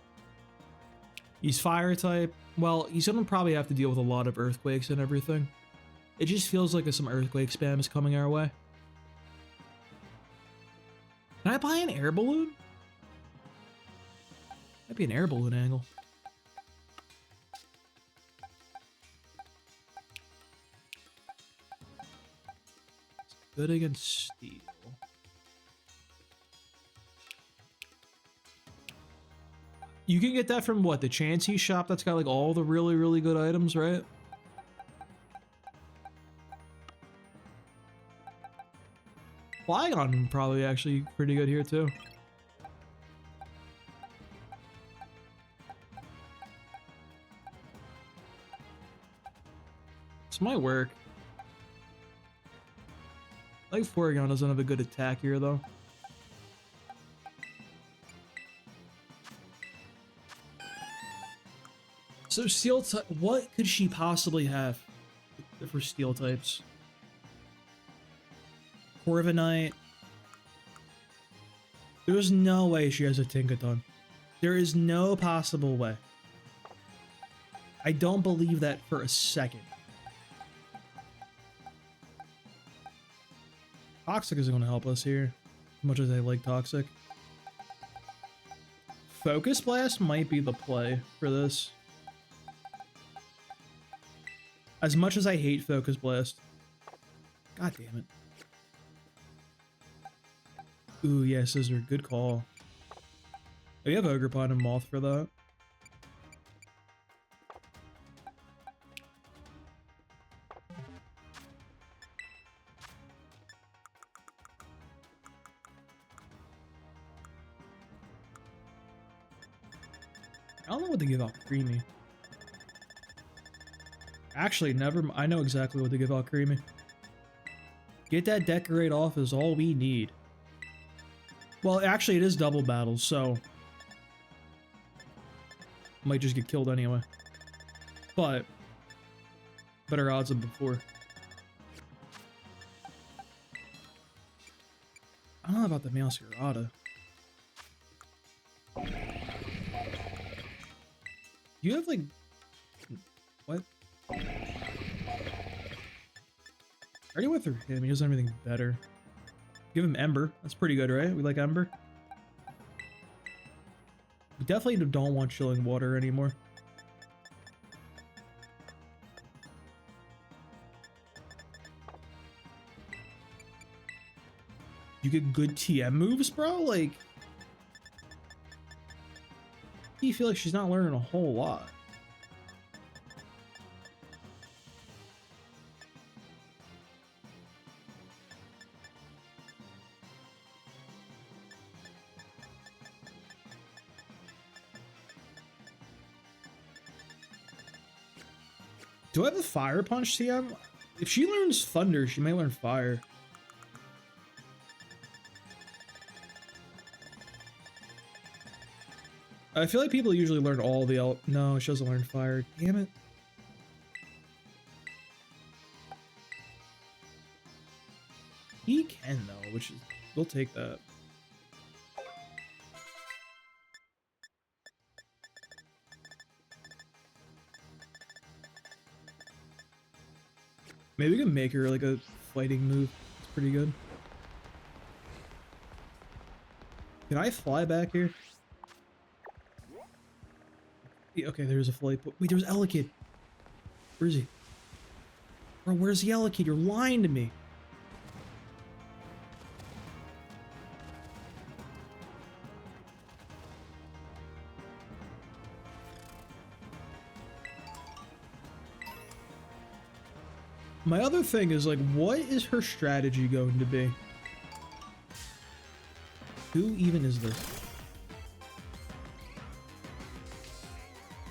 He's fire type. Well, he's gonna probably have to deal with a lot of earthquakes and everything. It just feels like some earthquake spam is coming our way. Can I buy an air balloon? Might be an air balloon angle. It's good against steel. You can get that from what, the Chansey shop that's got like all the really, really good items, right? Flygon probably actually pretty good here too. This might work. I think Porygon doesn't have a good attack here though. So steel type, what could she possibly have for steel types? Corviknight. There's no way she has a Tinkaton. There is no possible way. I don't believe that for a second. Toxic isn't going to help us here, as much as I like Toxic. Focus Blast might be the play for this. As much as I hate Focus Blast. God damn it. Ooh, yeah, Scissor. Good call. We have Ogerpon and Moth for that. I don't know what to give out Creamy. Actually, I know exactly what to give out Creamy. Get that Decorate off is all we need. Well, actually, it is double battles, so might just get killed anyway. But better odds than before. I don't know about the Masquerada. You have like what? I already went through him. He doesn't have anything better. Give him Ember. That's pretty good, right? We like Ember. We definitely don't want Chilling Water anymore. You get good TM moves, bro? Like, you feel like she's not learning a whole lot. Do I have a Fire Punch TM? If she learns Thunder, she may learn Fire. I feel like people usually learn all the no, she doesn't learn Fire. Damn it. He can though, which is we'll take that. Maybe we can make her like a fighting move. It's pretty good. Can I fly back here? Yeah, okay, there's a flight. Wait, there's Elekid. Where is he? Bro, where's the Elekid? You're lying to me. My other thing is, like, what is her strategy going to be? Who even is this?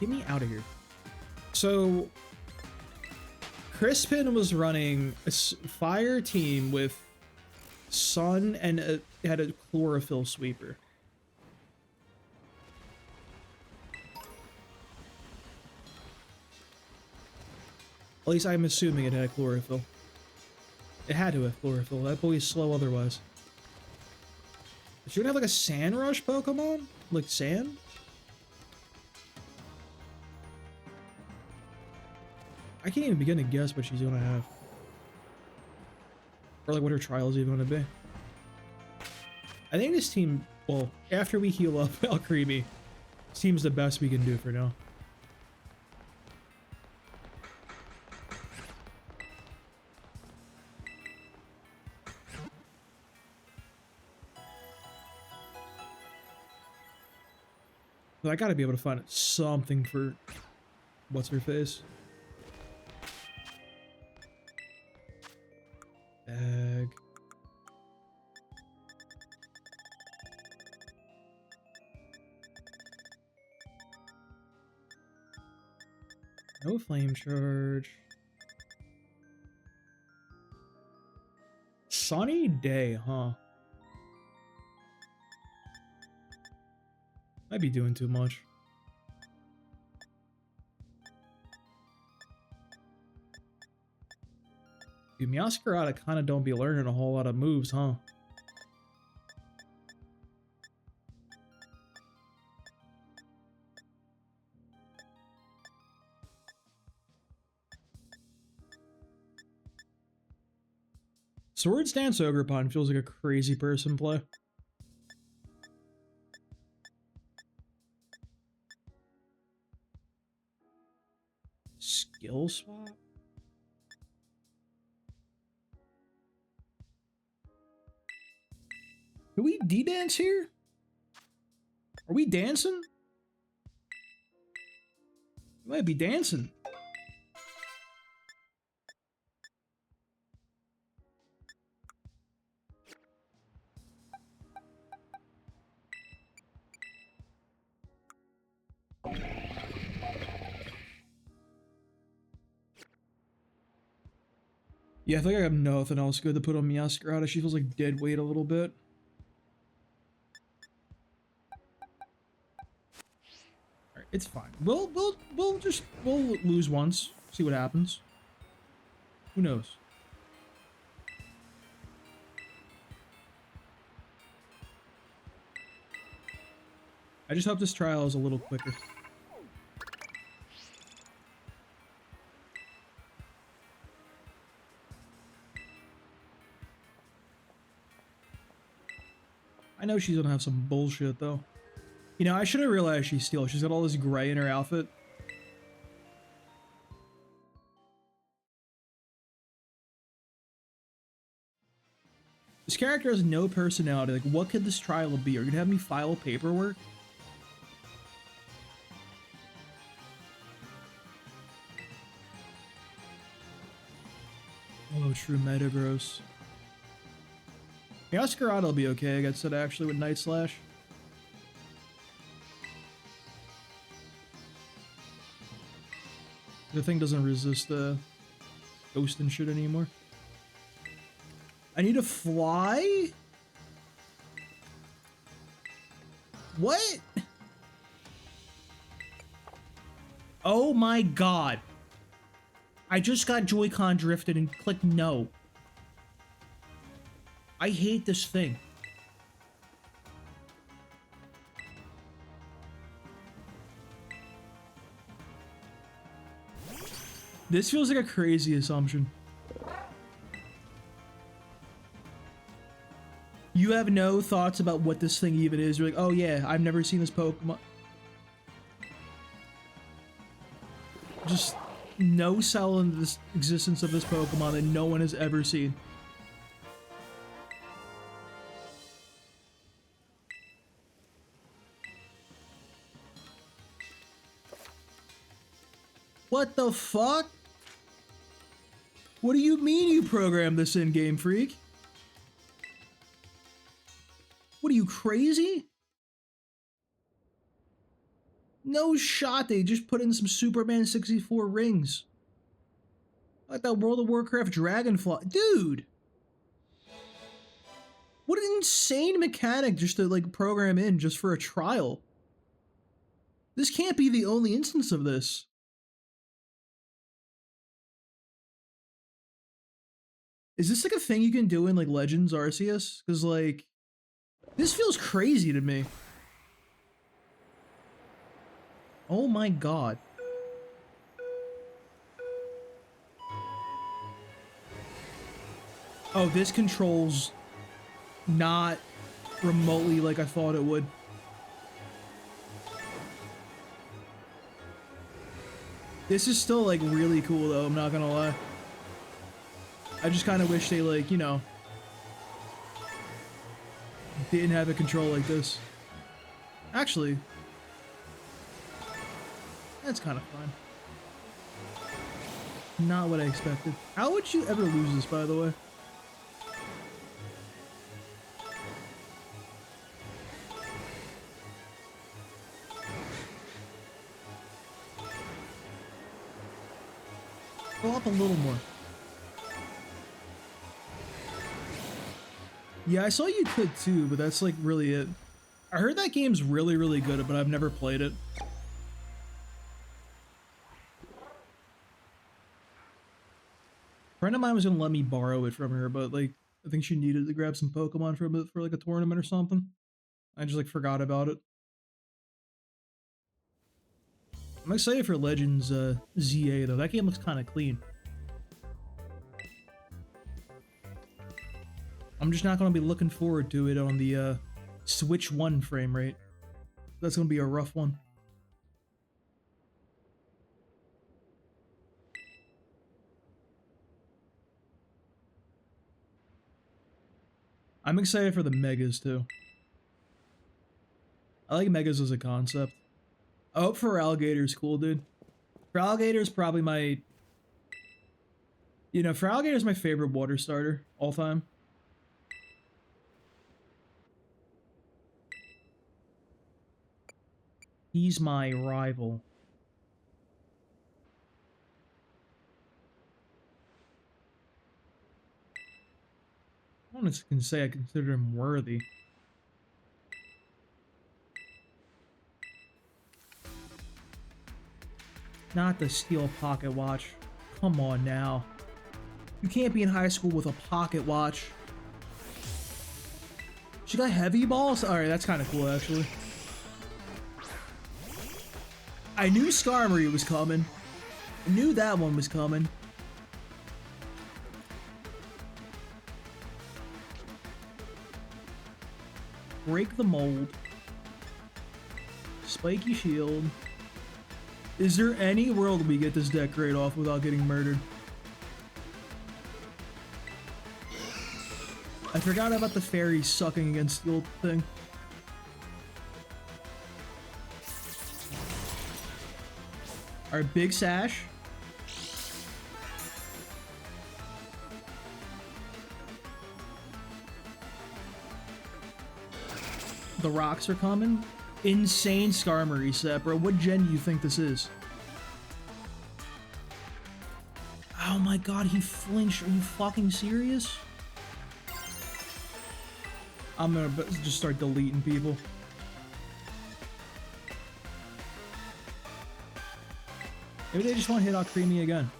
Get me out of here. So, Crispin was running a fire team with Sun and had a chlorophyll sweeper. At least I'm assuming it had chlorophyll. It had to have chlorophyll. That boy's slow otherwise. Is she gonna have like a Sand Rush Pokemon? Like sand? I can't even begin to guess what she's gonna have. Or like what her trial is even gonna be. I think this team, well, after we heal up Alcremie, seems the best we can do for now. But I gotta be able to find something for what's her face. Bag. No flame charge. Sunny day, huh? Might be doing too much. Dude, Meowscarada kind of don't be learning a whole lot of moves, huh? Swords Dance Ogerpon feels like a crazy person play. Skill swap? Do we D-dance here? Are we dancing? We might be dancing. Yeah, I think I have nothing else good to put on Meowscarada. She feels like dead weight a little bit. I think I have nothing else good to put on Meowscarada. She feels like dead weight a little bit. Yeah, I think I have nothing else good to put on Meowscarada. She feels like dead weight a little bit. Yeah, I think I have nothing else good to put on Meowscarada. She feels like dead weight a little bit. It's fine. We'll lose once. See what happens. Who knows? I just hope this trial is a little quicker. I know she's gonna have some bullshit though. You know, I should have realized she's steel. She's got all this gray in her outfit. This character has no personality. Like, what could this trial be? Are you gonna have me file paperwork? Oh, true Metagross. Yeah, Scarlet will be okay against it actually with Night Slash. The thing doesn't resist ghost and shit anymore. I need to fly? What? Oh my god. I just got Joy-Con drifted and clicked no. I hate this thing. This feels like a crazy assumption. You have no thoughts about what this thing even is. You're like, oh yeah, I've never seen this Pokemon. Just no sell in the existence of this Pokemon that no one has ever seen. What the fuck? What do you mean you programmed this in, Game Freak? What are you, crazy? No shot, they just put in some Superman 64 rings. Like that World of Warcraft Dragonfly. Dude! What an insane mechanic just to like program in just for a trial. This can't be the only instance of this. Is this like a thing you can do in like Legends Arceus? Because like, this feels crazy to me. Oh my god. Oh, this controls not remotely like I thought it would. This is still like really cool though, I'm not gonna lie. I just kind of wish they like, you know, didn't have a control like this. Actually, that's kind of fun. Not what I expected. How would you ever lose this, by the way? Go up a little more. Yeah, I saw you could too, but that's like really it. I heard that game's really, really good, but I've never played it. A friend of mine was gonna let me borrow it from her, but like, I think she needed to grab some Pokemon from it for like a tournament or something. I just like forgot about it. I'm excited for Legends ZA though. That game looks kind of clean. I'm just not going to be looking forward to it on the Switch 1 frame rate. That's going to be a rough one. I'm excited for the Megas too. I like Megas as a concept. I hope Feraligator's cool, dude. Feraligator's probably my... You know, Feraligator's my favorite water starter all time. He's my rival. I don't can say I consider him worthy. Not the steel pocket watch. Come on now. You can't be in high school with a pocket watch. She got heavy balls? Alright, that's kind of cool, actually. I knew Skarmory was coming. I knew that one was coming. Break the mold. Spiky shield. Is there any world we get this deck right off without getting murdered? I forgot about the fairy sucking against the old thing. Our big sash. The rocks are coming. Insane Skarmory set, bro. What gen do you think this is? Oh my god, he flinched. Are you fucking serious? I'm gonna just start deleting people. Maybe they just want to hit out Creamy again.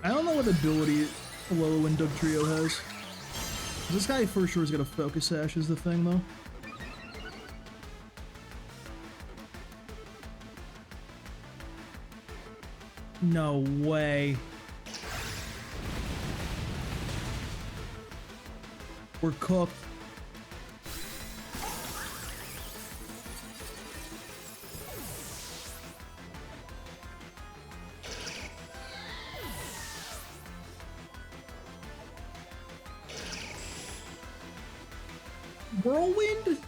I don't know what ability Low and Doug Trio has. This guy for sure is gonna focus sash is the thing though. No way. We're cooked. Whirlwind?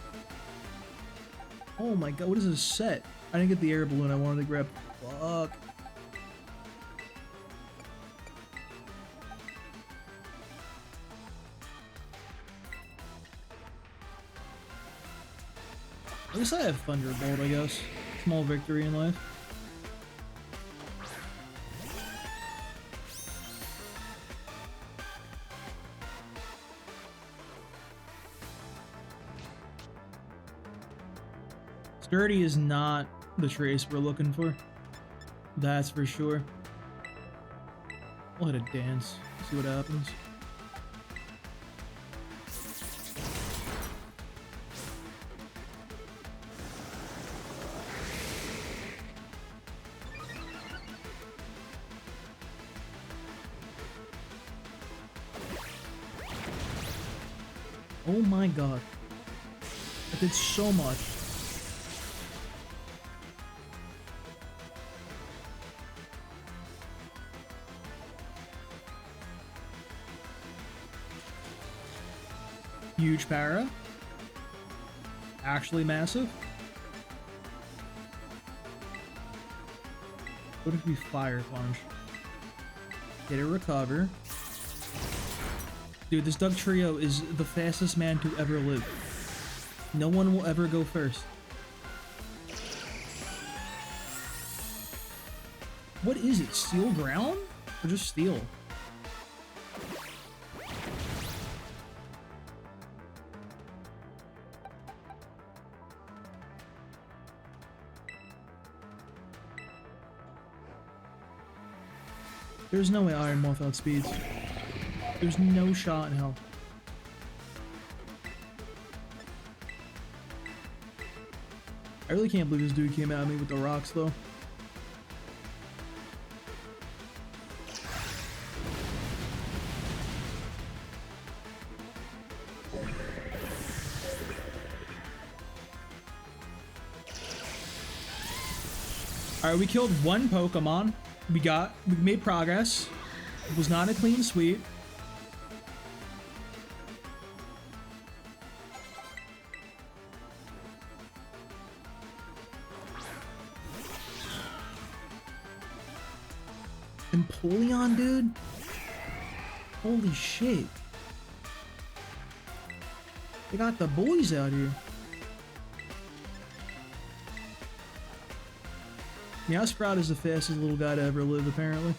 Oh my god, what is this set? I didn't get the air balloon I wanted to grab. Fuck. At least I have Thunderbolt, I guess. Small victory in life. Sturdy is not the trace we're looking for. That's for sure. We'll hit a dance. See what happens. Oh my god. I did so much. Huge para. Actually massive. What if we fire punch? Get a recover. Dude, this Doug Trio is the fastest man to ever live. No one will ever go first. What is it? Steel ground? Or just steel? There's no way Iron Moth outspeeds. There's no shot in hell. I really can't believe this dude came at me with the rocks though. Alright, we killed one Pokemon. We made progress. It was not a clean sweep. Empoleon, dude? Holy shit. They got the boys out here. Meowsprout is the fastest little guy to ever live, apparently.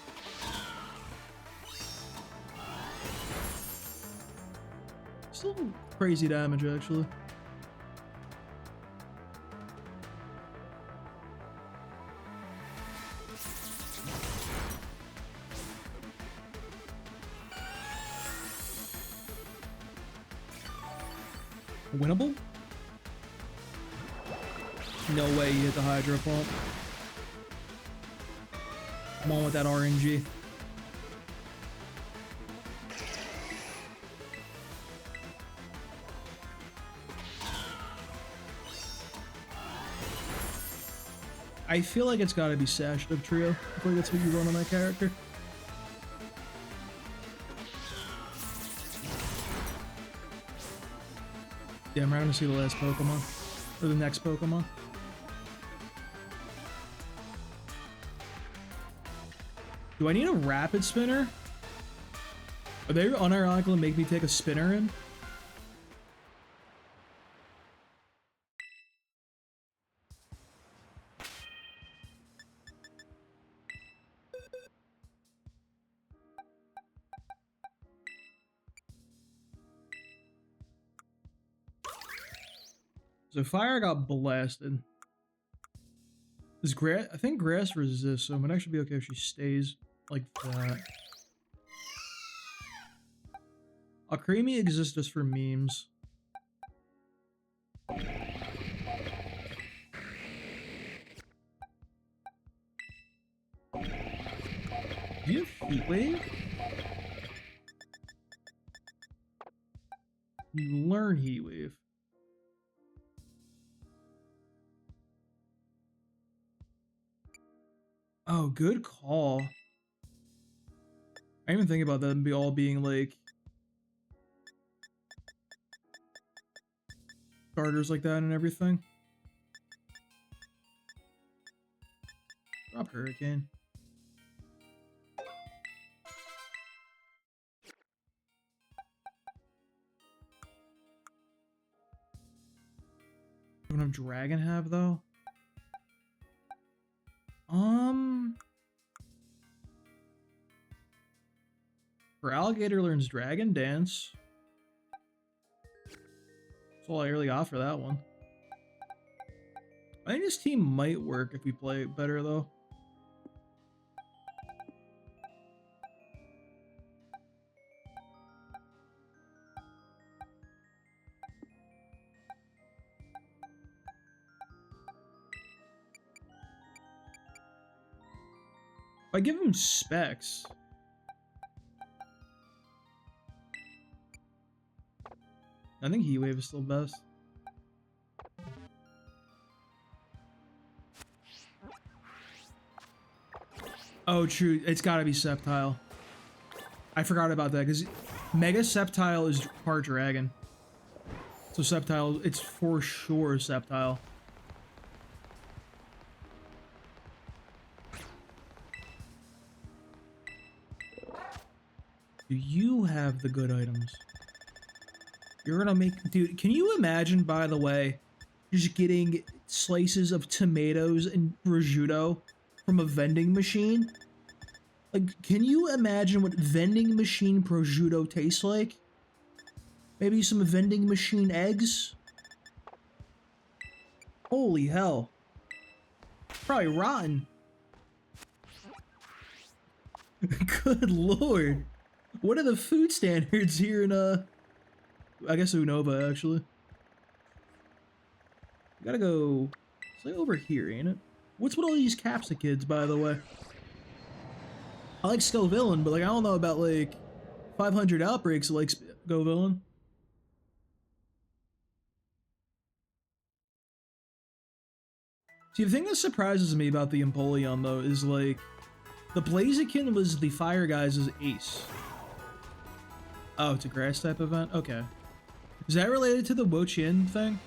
Still crazy damage, actually. Winnable? No way you hit the Hydro Pump. Come on with that RNG. I feel like it's gotta be Sash of Trio. I feel like that's what you run on that character. Yeah, I'm around to see the last Pokemon. Or the next Pokemon. Do I need a Rapid Spinner? Are they unironically make me take a spinner in? So fire got blasted. Is grass? I think grass resists, so it might actually be okay if she stays like that. Alcremie exists just for memes. Do you have Heat Wave? You learn Heat Wave. Oh, good call. I didn't even think about them all being like starters like that and everything. Drop Hurricane. What does Dragon have though? For Alligator learns Dragon Dance. That's all I really got for that one. I think this team might work if we play it better though. If I give him specs. I think Heat Wave is still best. Oh, true. It's gotta be Sceptile. I forgot about that because Mega Sceptile is part Dragon. So Sceptile, it's for sure Sceptile. Do you have the good items? You're gonna make... Dude, can you imagine, by the way, just getting slices of tomatoes and prosciutto from a vending machine? Like, can you imagine what vending machine prosciutto tastes like? Maybe some vending machine eggs? Holy hell. Probably rotten. Good lord. What are the food standards here in, I guess Unova, actually. Gotta go... It's like over here, ain't it? What's with all these Capsa kids, by the way? I like Scovillain, but, like, I don't know about, like, 500 Outbreaks like Scovillain. See, the thing that surprises me about the Empoleon, though, is, like, the Blaziken was the Fire Guys' ace. Oh, it's a grass type event? Okay. Is that related to the Wo-Chien thing?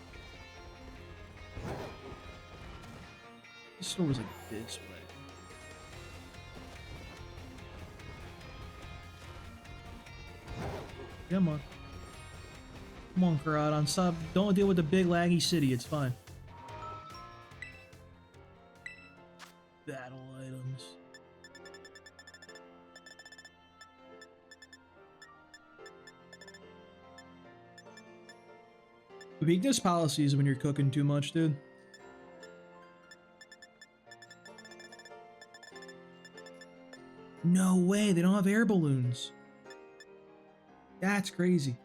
This store was like this way. Come on. Come on, Caradon. Stop. Don't deal with the big laggy city. It's fine. Battle items. Weakness policies when you're cooking too much, dude. No way, they don't have air balloons. That's crazy.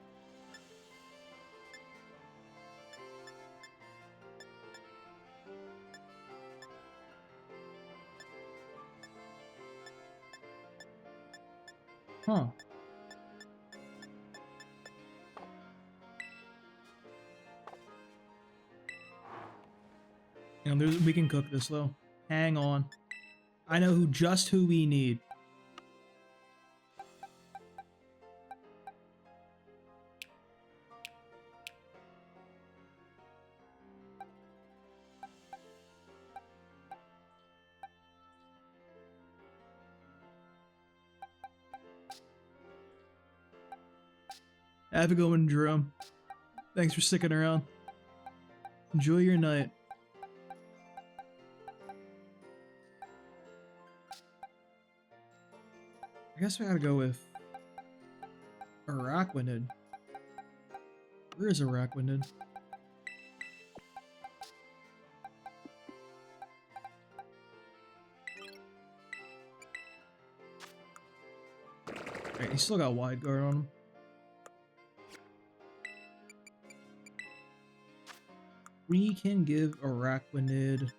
Huh. And we can cook this though. Hang on. I know who we need. Have a good one, Jerome. Thanks for sticking around. Enjoy your night. I guess we gotta go with Araquanid. Where is Araquanid? Alright, he's still got wide guard on him. We can give Araquanid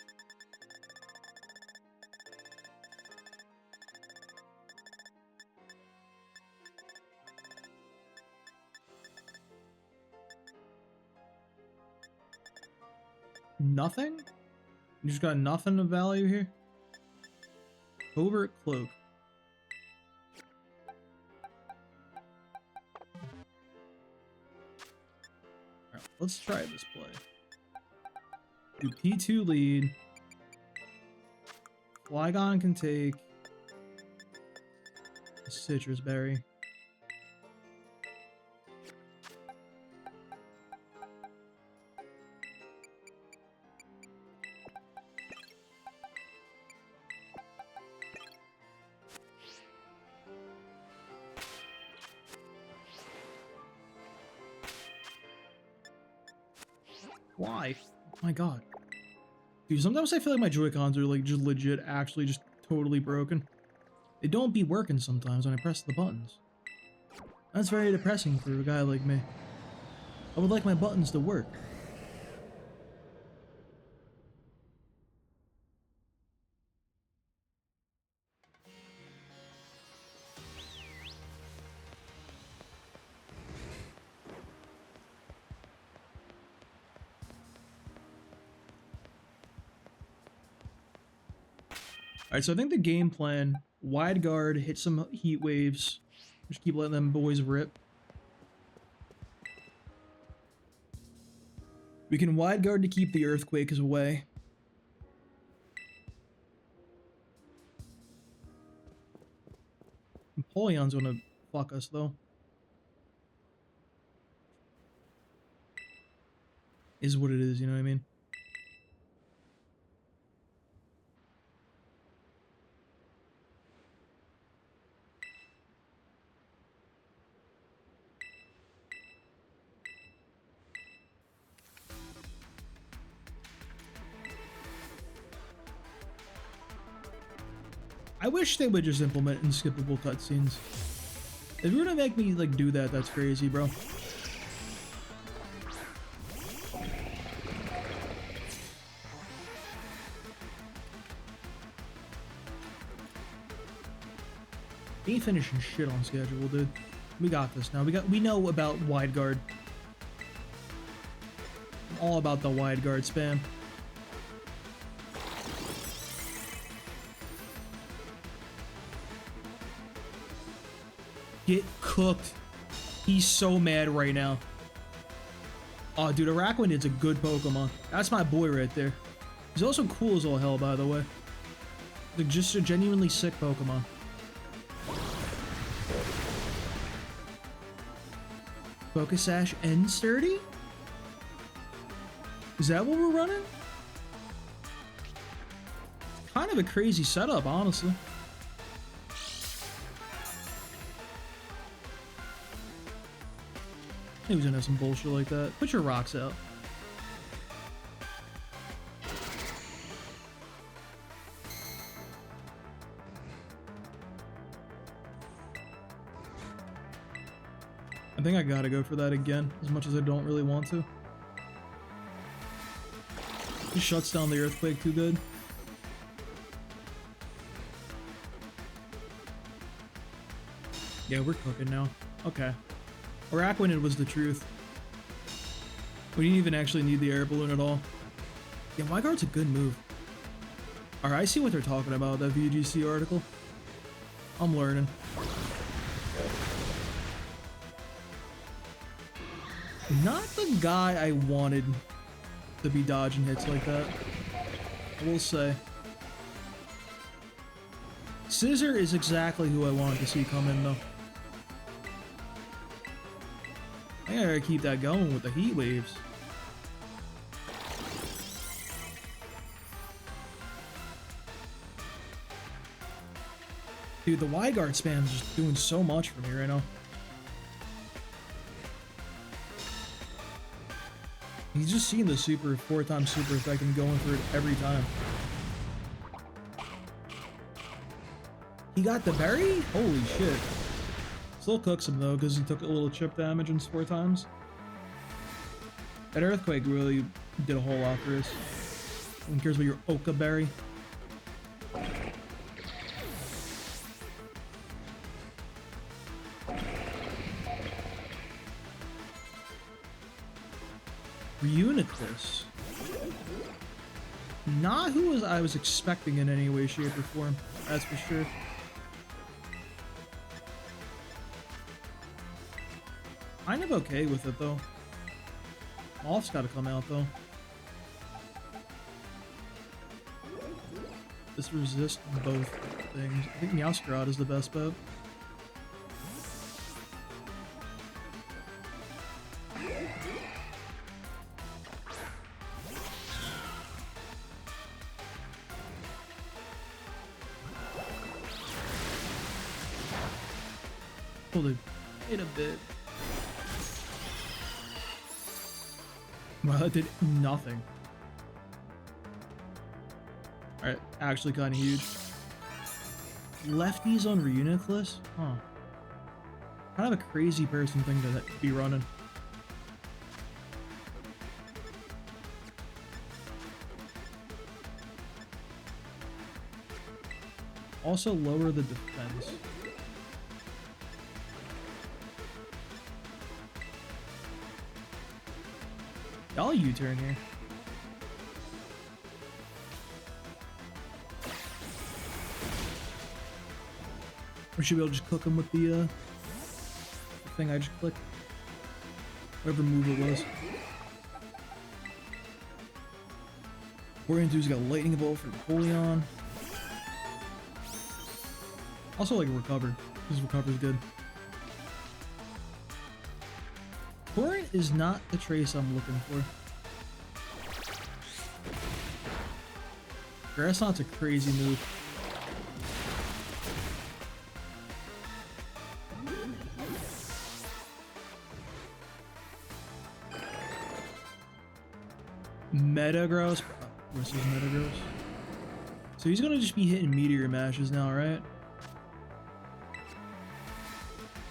nothing? You just got nothing of value here? Covert Cloak. Alright, let's try this play. Do P2 lead. Flygon can take a Citrus Berry. Why? Oh my god. Dude, sometimes I feel like my Joy-Cons are like just legit actually just totally broken. They don't be working sometimes when I press the buttons. That's very depressing for a guy like me. I would like my buttons to work. Alright, so I think the game plan, wide guard, hit some heat waves, just keep letting them boys rip. We can wide guard to keep the earthquakes away. Empoleon's gonna fuck us though. Is what it is, you know what I mean? I wish they would just implement unskippable cutscenes. If you're gonna make me like do that, that's crazy, bro. Ain't finishing shit on schedule, dude. We got this now. We know about wide guard. I'm all about the wide guard spam. Get cooked. He's so mad right now. Oh, dude, Araquanid's a good Pokemon. That's my boy right there. He's also cool as all hell, by the way. Like, just a genuinely sick Pokemon. Focus Sash and Sturdy? Is that what we're running? It's kind of a crazy setup, honestly. He was gonna have some bullshit like that. Put your rocks out. think I gotta go for that again, as much as I don't really want to. He shuts down the earthquake too good. Yeah, we're cooking now. Okay. Araquanid was the truth. We didn't even actually need the air balloon at all. Yeah, Wyguard's a good move. Alright, I see what they're talking about, that VGC article. I'm learning. Not the guy I wanted to be dodging hits like that, I will say. Scissor is exactly who I wanted to see come in, though. I gotta keep that going with the heat waves. Dude, the Wyguard spam is just doing so much for me right now. He's just seeing the super 4x super effect and going for it every time. He got the berry? Holy shit. Still cooks him though, because he took a little chip damage and 4x. That earthquake really did a whole lot for us. No one cares about your Oka berry. Reuniclus. Not who I was expecting in any way, shape, or form. That's for sure. Kind of okay with it though. Moth's got to come out though. This resists both things. I think Meowscarlet is the best bet. Hold it in a bit. Wow, that did nothing. Alright, actually kind of huge. Lefties on Reuniclus? Huh. Kind of a crazy person thing to be running. Also lower the defense. I'll U-turn here. Or should we just cook him with the thing I just clicked? Whatever move it was. Orientu's got lightning bolt for Napoleon. Also like recover. His recover's good. Torrent is not the trace I'm looking for. Grass Knot's a crazy move. Metagross. Where's his Metagross? So he's gonna just be hitting Meteor Mashes now, right?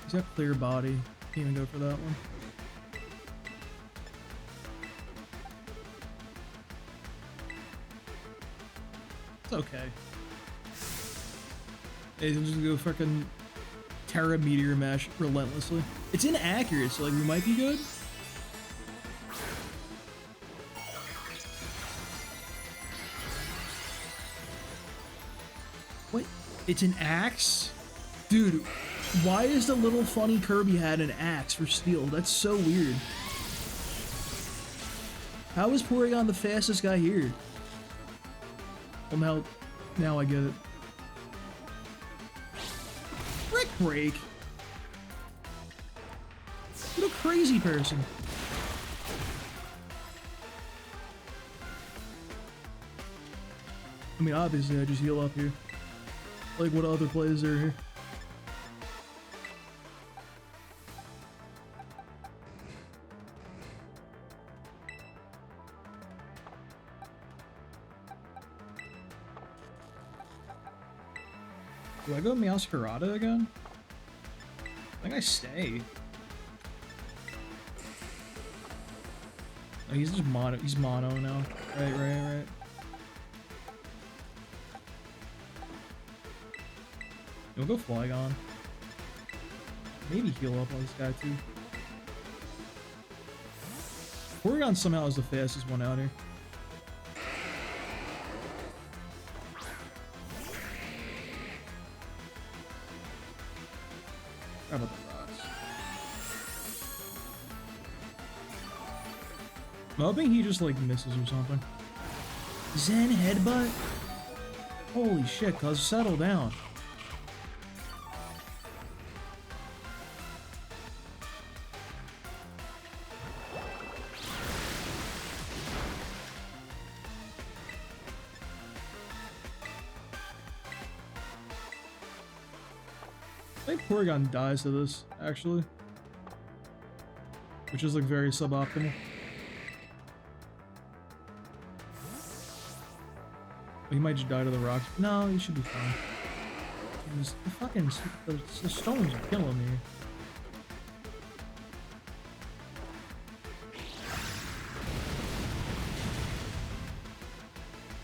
He's got clear body. Can't even go for that one. It's okay. Hey, he'll just go fucking Terra Meteor Mash relentlessly. It's inaccurate, so like we might be good. What? It's an axe? Dude, why is the little funny Kirby hat an axe for steel? That's so weird. How is Porygon the fastest guy here? Well, now I get it. Brick Break! What a crazy person. I mean, obviously I just heal up here. Like what other plays are here? Do I go Meowscarlet again? I think I stay. Oh, he's just mono. He's mono now. Right. We'll go Flygon. Maybe heal up on this guy too. Porygon somehow is the fastest one out here. How about the rocks? I'm hoping he just like misses or something. Zen headbutt? Holy shit, cuz settle down. I think Porygon dies to this, actually. Which is like very suboptimal. He might just die to the rocks. No, he should be fine. The stones are killing me.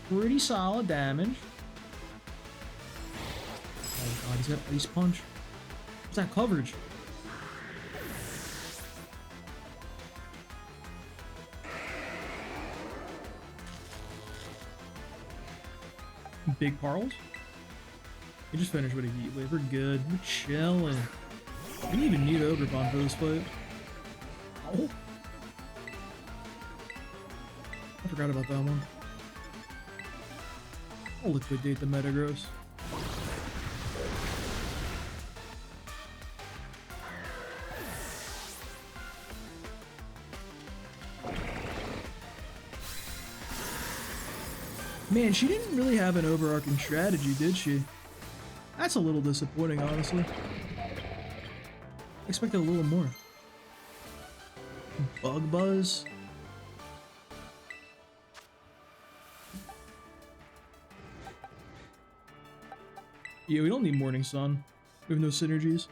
Pretty solid damage. Oh god, he's got Ice Punch. What's that coverage? Big Parles? We just finished with a Heat Wave. We're good. We're chilling. We didn't even need Ogre Bomb for this fight. Oh. I forgot about that one. I'll liquidate the Metagross. Man, she didn't really have an overarching strategy, did she? That's a little disappointing, honestly. I expected a little more. Bug Buzz? Yeah, we don't need Morning Sun. We have no synergies.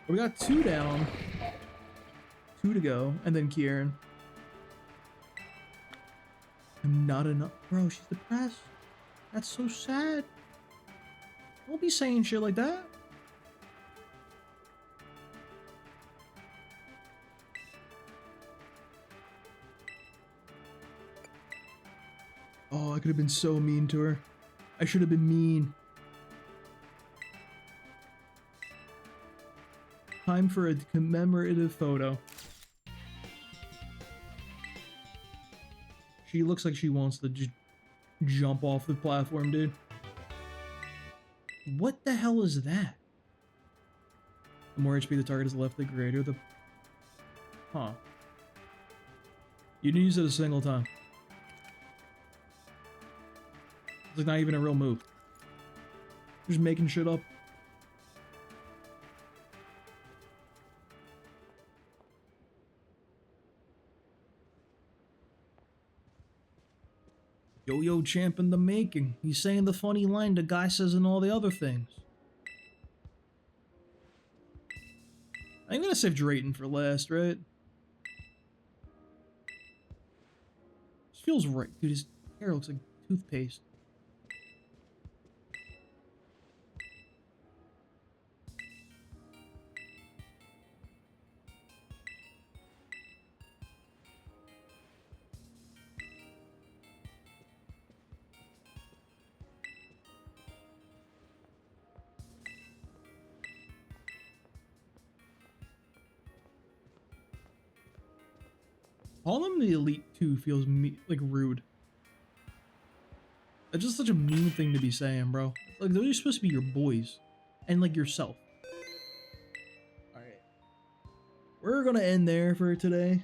We got 2 down. 2 to go, and then Kieran. I'm not enough. Bro, she's depressed. That's so sad. Don't be saying shit like that. Oh, I could have been so mean to her. I should have been mean. Time for a commemorative photo. She looks like she wants to jump off the platform, dude. What the hell is that? The more HP the target is left, the greater the... Huh. You didn't use it a single time. It's like not even a real move. Just making shit up. Yo-Yo champ in the making. He's saying the funny line the guy says in all the other things. I'm gonna save Drayton for last, right? This feels right. Dude, his hair looks like toothpaste. Calling him the Elite 2 feels like rude. That's just such a mean thing to be saying, bro. Like, those are supposed to be your boys. And, like, yourself. Alright. We're gonna end there for today.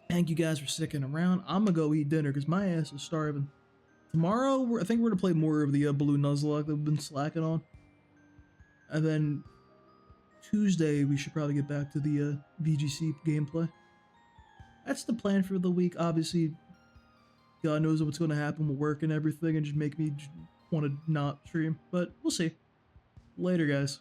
Thank you guys for sticking around. I'm gonna go eat dinner because my ass is starving. Tomorrow, I think we're gonna play more of the Blue Nuzlocke that we've been slacking on. And then Tuesday, we should probably get back to the VGC gameplay. That's the plan for the week. Obviously, God knows what's going to happen with work and everything and just make me want to not stream. But we'll see. Later, guys.